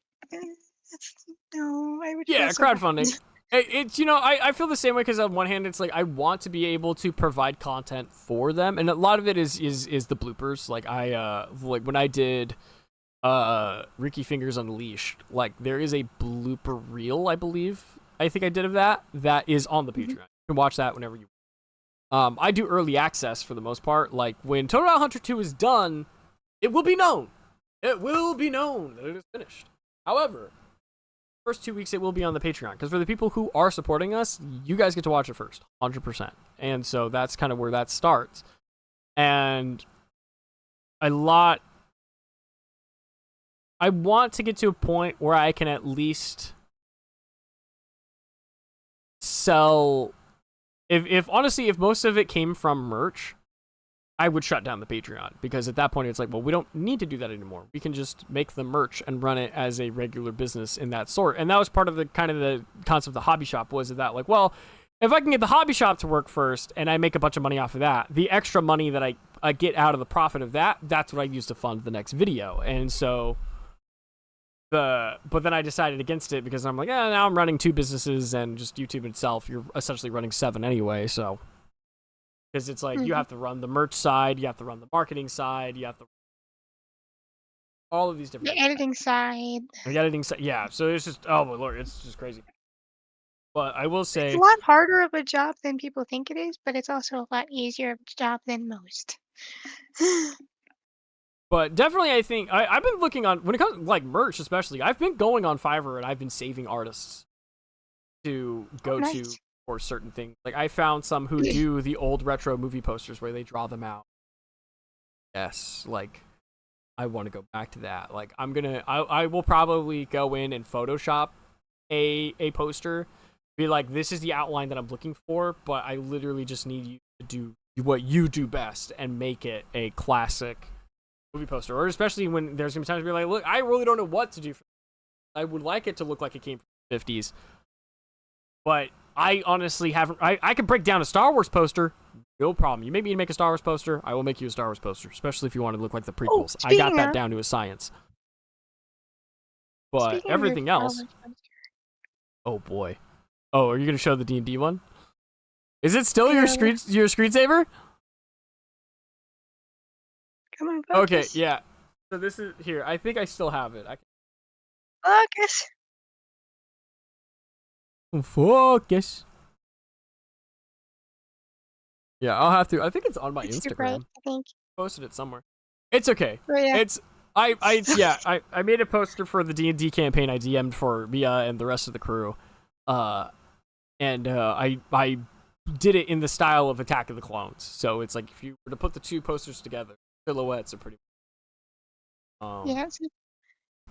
no, I would.
Yeah,
feel so bad.
crowdfunding. It's I feel the same way because on one hand it's like I want to be able to provide content for them, and a lot of it is the bloopers. Like like when I did Ricky Fingers Unleashed, like there is a blooper reel, I think I did of that is on the Patreon. You can watch that whenever you I do early access for the most part. Like when Total Hunter 2 is done, it will be known. It will be known that it is finished. However, first 2 weeks it will be on the Patreon, because for the people who are supporting us, you guys get to watch it first, 100%. And so that's kind of where that starts. And I want to get to a point where I can at least sell. If honestly, if most of it came from merch, I would shut down the Patreon, because at that point it's like, well, we don't need to do that anymore. We can just make the merch and run it as a regular business in that sort. And that was part of the kind of the concept of the hobby shop, was that like, well, if I can get the hobby shop to work first and I make a bunch of money off of that, the extra money that I get out of the profit of that, that's what I use to fund the next video. And so but then I decided against it, because I'm like, now I'm running 2 businesses, and just YouTube itself, you're essentially running 7 anyway, so. Because it's like, you have to run the merch side, you have to run the marketing side, you have to all of these different
The editing side.
The editing side, yeah. So it's just, oh my lord, it's just crazy. But I will say,
It's a lot harder of a job than people think it is, but it's also a lot easier of a job than most.
but definitely I think I've been looking on, when it comes to like merch especially, I've been going on Fiverr and I've been saving artists to go to
Nice.
for certain things. Like I found some who do the old retro movie posters where they draw them out. Yes, like I want to go back to that. Like I will probably go in and Photoshop a poster, be like, this is the outline that I'm looking for, but I literally just need you to do what you do best and make it a classic movie poster. Or especially when there's gonna be times where you're like, look, I really don't know what to do. I would like it to look like it came from the 50s, but I honestly haven't. I can break down a Star Wars poster, no problem. You make a Star Wars poster, I will make you a Star Wars poster, especially if you want to look like the prequels. I got that down to a science. But everything else, oh boy. Oh, are you gonna show the D&D one? Is it still your screensaver?
Come on,
Okay,
focus.
yeah. So this is here. I think I still have it.
Focus.
Focus. Yeah, I'll have to. I think it's on my
It's too
Instagram.
bright, I think.
Posted it somewhere. It's okay.
Oh, yeah.
It's I made a poster for the D&D campaign. I DM'd for Mia and the rest of the crew. I did it in the style of Attack of the Clones. So it's like if you were to put the 2 posters together, silhouettes are pretty.
Yeah.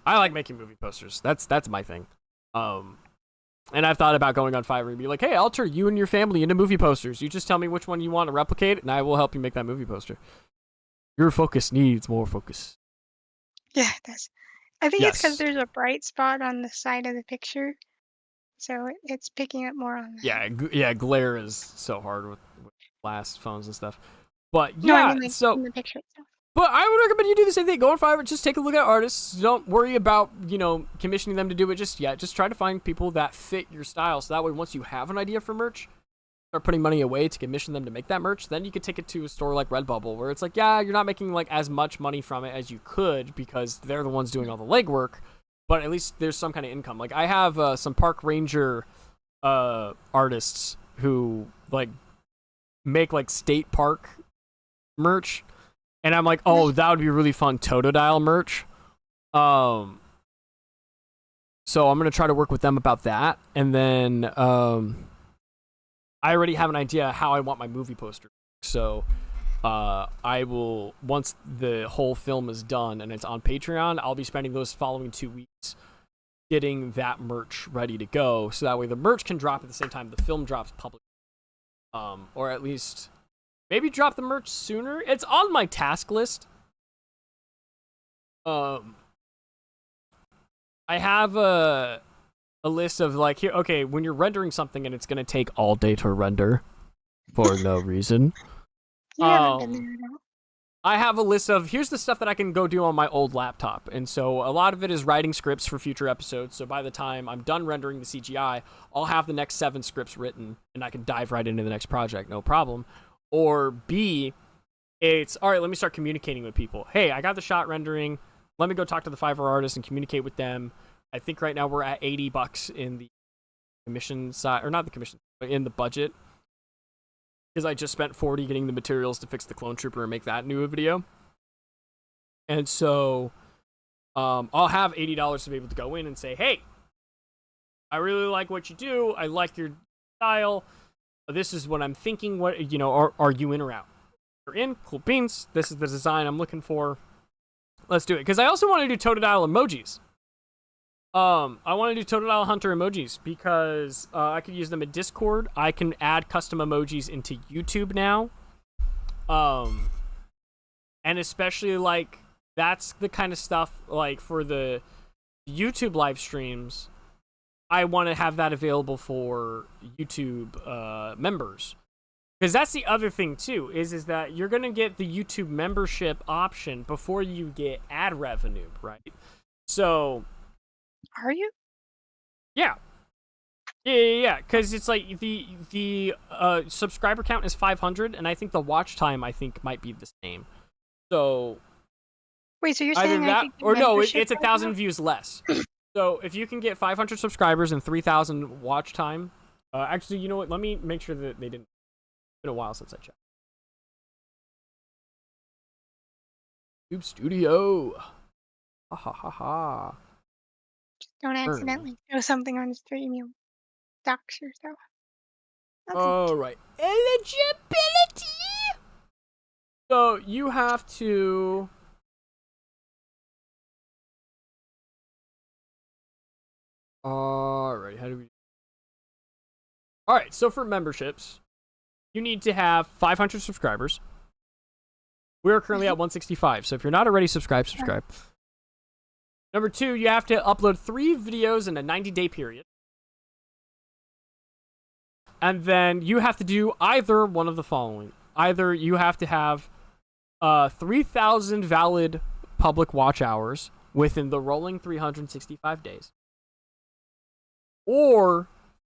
I like making movie posters. That's my thing. And I've thought about going on Fiverr and be like, hey, I'll turn you and your family into movie posters. You just tell me which one you want to replicate, and I will help you make that movie poster. Your focus needs more focus.
Yeah, it does. I think it's because
Yes.
there's a bright spot on the side of the picture, so it's picking up more on that.
Yeah, yeah, glare is so hard with glass phones and stuff. But
No, I
yeah,
mean, like,
so
in the picture itself.
but I would recommend you do the same thing. Go on Fiverr, just take a look at artists. Don't worry about, commissioning them to do it just yet. Just try to find people that fit your style. So that way, once you have an idea for merch, start putting money away to commission them to make that merch. Then you could take it to a store like Redbubble, where it's like, yeah, you're not making like as much money from it as you could because they're the ones doing all the legwork. But at least there's some kind of income. Like I have some park ranger artists who like make like state park merch. And I'm like, oh, that would be really fun Totodile merch. So I'm gonna try to work with them about that, and then I already have an idea how I want my movie poster. So I will, once the whole film is done and it's on Patreon, I'll be spending those following 2 weeks getting that merch ready to go. So that way the merch can drop at the same time the film drops publicly, or at least. Maybe drop the merch sooner. It's on my task list. I have a list of like here. Okay, when you're rendering something and it's gonna take all day to render for no reason.
You haven't been there at all.
I have a list of here's the stuff that I can go do on my old laptop, and so a lot of it is writing scripts for future episodes. So by the time I'm done rendering the CGI, I'll have the next 7 scripts written, and I can dive right into the next project, no problem. Or B, it's, all right, let me start communicating with people. Hey, I got the shot rendering. Let me go talk to the Fiverr artists and communicate with them. I think right now we're at $80 in the commission side, or not the commission, but in the budget. Because I just spent $40 getting the materials to fix the Clone Trooper and make that new video. And so I'll have $80 to be able to go in and say, hey, I really like what you do. I like your style. This is what I'm thinking. What, are you in or out? You're in, cool beans. This is the design I'm looking for. Let's do it. Because I also want to do Totodile emojis. I want to do Totodile Hunter emojis because I could use them in Discord. I can add custom emojis into YouTube now. And especially like that's the kind of stuff like for the YouTube live streams. I want to have that available for YouTube members. Because that's the other thing, too, is that you're going to get the YouTube membership option before you get ad revenue, right? So...
Are you?
Yeah. Yeah, because it's like the subscriber count is 500, and I think the watch time, might be the same. So...
Wait, so you're
either
saying
that,
I could get
or no,
membership
it's 1,000 views less. So if you can get 500 subscribers and 3,000 watch time, actually, you know what? Let me make sure that they didn't. It's been a while since I checked. YouTube Studio. Ha ha ha ha.
Don't accidentally throw something on the stream, you dox yourself.
All right. Eligibility. So you have to. Alright, how do we... Alright, so for memberships, you need to have 500 subscribers. We're currently at 165, so if you're not already subscribed, subscribe. Number 2, you have to upload 3 videos in a 90-day period. And then you have to do either one of the following. Either you have to have 3,000 valid public watch hours within the rolling 365 days. Or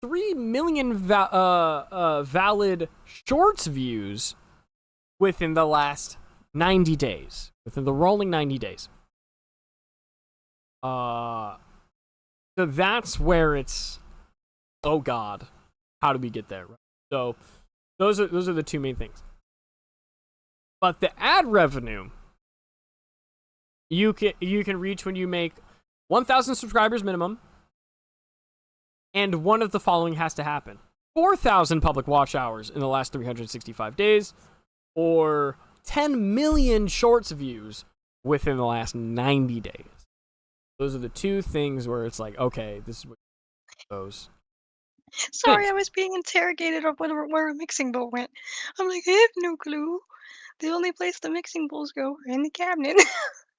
3 million valid shorts views within the last 90 days. Within the rolling 90 days. So that's where it's, oh god, how do we get there? So those are the 2 main things. But the ad revenue you can reach when you make 1,000 subscribers minimum. And one of the following has to happen. 4,000 public watch hours in the last 365 days, or 10 million shorts views within the last 90 days. Those are the 2 things where it's like, okay, this is what goes.
Sorry,
Thanks.
I was being interrogated on where a mixing bowl went. I'm like, I have no clue. The only place the mixing bowls go are in the cabinet.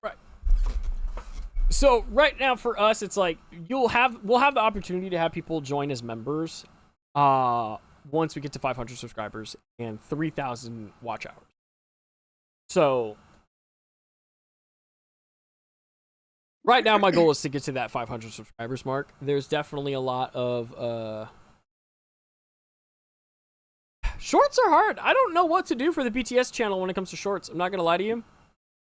Right. So right now for us, it's like we'll have the opportunity to have people join as members, once we get to 500 subscribers and 3,000 watch hours. So right now my goal is to get to that 500 subscribers mark. There's definitely a lot of shorts are hard. I don't know what to do for the BTS channel when it comes to shorts. I'm not gonna lie to you.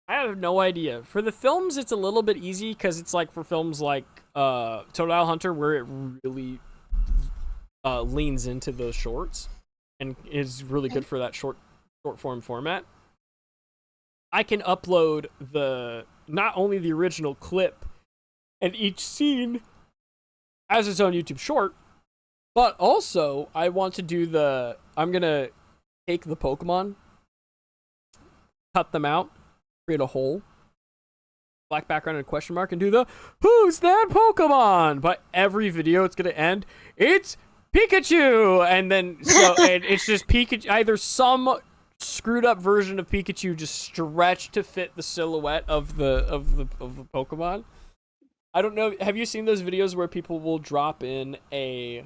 I have no idea. For the films, it's a little bit easy because it's like for films like Total Hunter, where it really leans into those shorts and is really good for that short form format. I can upload not only the original clip and each scene as its own YouTube short, but also I want to do I'm gonna take the Pokemon, cut them out, create a hole, black background and a question mark, and do the "Who's that Pokemon?" But every video it's gonna end, "It's Pikachu," and then and it's just Pikachu, either some screwed up version of Pikachu just stretched to fit the silhouette of the Pokemon. I don't know. Have you seen those videos where people will drop in a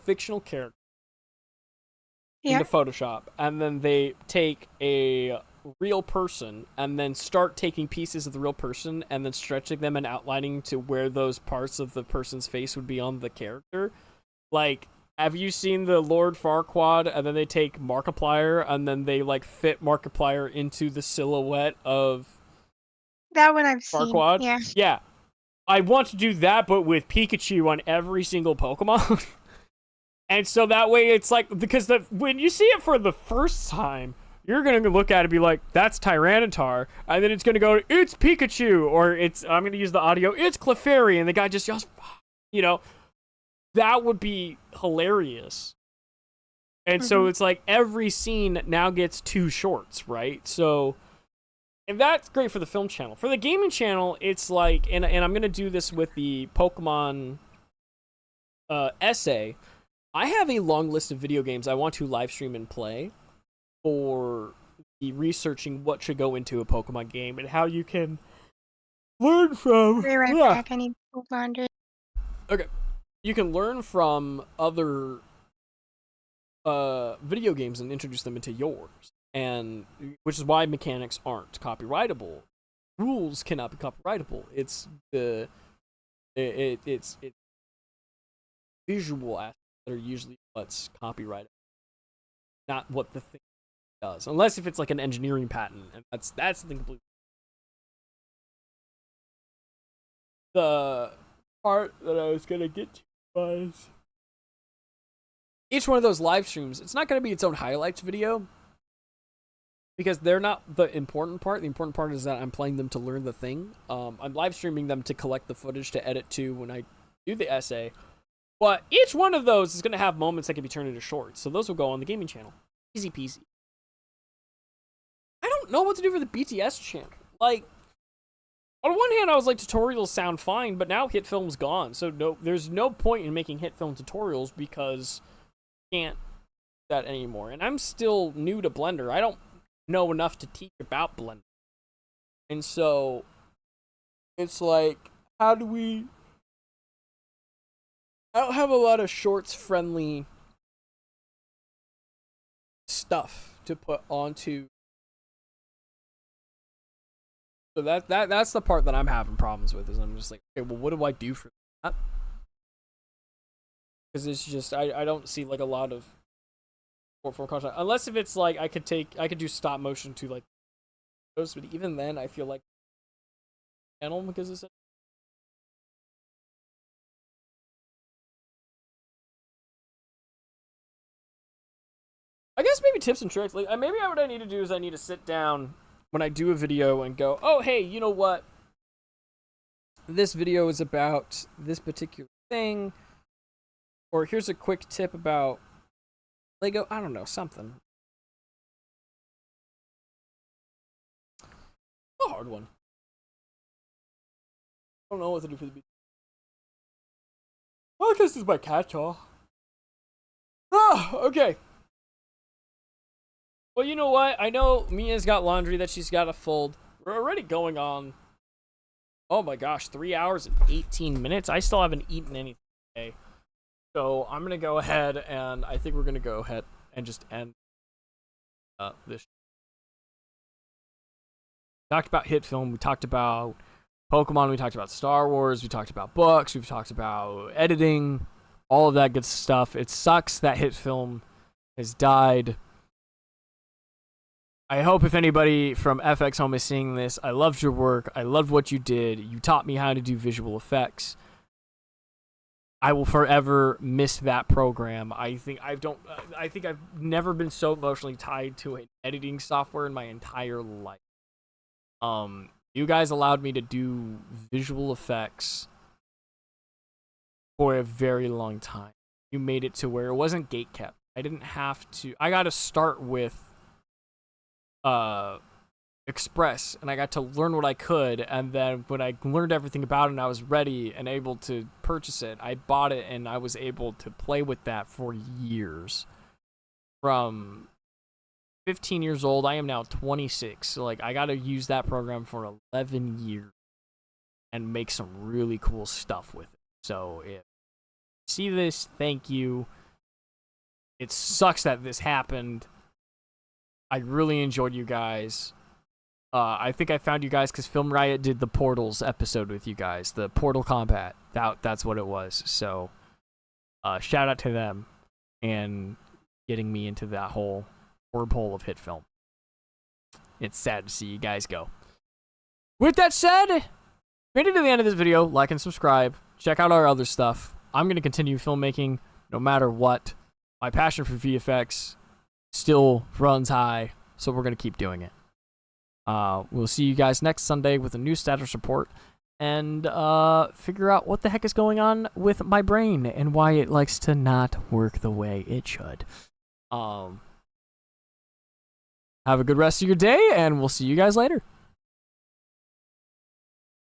fictional character into Photoshop, and then they take a real person and then start taking pieces of the real person and then stretching them and outlining to where those parts of the person's face would be on the character? Like, have you seen the Lord Farquaad, and then they take Markiplier and then they like fit Markiplier into the silhouette of
That one I've
Farquaad?
seen. Yeah.
Yeah. I want to do that, but with Pikachu on every single Pokemon. And so that way it's like, because when you see it for the first time, you're going to look at it and be like, that's Tyranitar. And then it's going to go, it's Pikachu. Or I'm going to use the audio, it's Clefairy. And the guy just yells, that would be hilarious. And so it's like every scene now gets 2 shorts, right? So, and that's great for the film channel. For the gaming channel, it's like, and I'm going to do this with the Pokemon essay. I have a long list of video games I want to live stream and play for the researching what should go into a Pokemon game and how you can learn from.
Be right back. I need to laundry.
Okay. You can learn from other video games and introduce them into yours. And which is why mechanics aren't copyrightable. Rules cannot be copyrightable. It's it's visual aspects that are usually what's copyrighted, not what the thing does, unless if it's like an engineering patent, and that's something completely. The part that I was gonna get to was each one of those live streams. It's not gonna be its own highlights video because they're not the important part. The important part is that I'm playing them to learn the thing. I'm live streaming them to collect the footage to edit to when I do the essay. But each one of those is going to have moments that can be turned into shorts. So those will go on the gaming channel. Easy peasy. I don't know what to do for the BTS channel. Like, on one hand, I was like, tutorials sound fine, but now hit film's gone. So there's no point in making hit film tutorials because you can't do that anymore. And I'm still new to Blender. I don't know enough to teach about Blender. And so it's like, how do we... I don't have a lot of shorts-friendly stuff to put onto. So that's the part that I'm having problems with. Is I'm just like, okay, well, what do I do for that? Because it's just I don't see like a lot of short form content unless if it's like I could do stop motion to like those, but even then I feel like channel because it's. I guess maybe tips and tricks. Like maybe what I need to do is I need to sit down when I do a video and go, oh hey, you know what? This video is about this particular thing, or here's a quick tip about Lego. I don't know, something. A hard one. I don't know what to do for the beat. Well, this is my catch-all. Okay. Well, you know what? I know Mia's got laundry that she's got to fold. We're already going on Oh my gosh, 3 hours and 18 minutes. I still haven't eaten anything today. So I'm going to go ahead and I think we're going to go ahead and just end this. We talked about hit film. We talked about Pokemon. We talked about Star Wars. We talked about books. We've talked about editing. All of that good stuff. It sucks that hit film has died. I hope if anybody from FX Home is seeing this, I loved your work. I loved what you did. You taught me how to do visual effects. I will forever miss that program. I think I've never been so emotionally tied to an editing software in my entire life. You guys allowed me to do visual effects for a very long time. You made it to where it wasn't gatekept. I didn't have to. I got to start with Express, and I got to learn what I could, and then when I learned everything about it and I was ready and able to purchase it, I bought it and I was able to play with that for years. From 15 years old, I am now 26, so like I got to use that program for 11 years and make some really cool stuff with it. So if you see this, thank you. It sucks that this happened. I really enjoyed you guys. I think I found you guys because Film Riot did the Portals episode with you guys. The Portal Combat. That's what it was. So, shout out to them and getting me into that whole wormhole of hit film. It's sad to see you guys go. With that said, made it to the end of this video. Like and subscribe. Check out our other stuff. I'm going to continue filmmaking no matter what. My passion for VFX still runs high, so we're going to keep doing it. We'll see you guys next Sunday with a new status report and figure out what the heck is going on with my brain and why it likes to not work the way it should. Have a good rest of your day, and we'll see you guys later.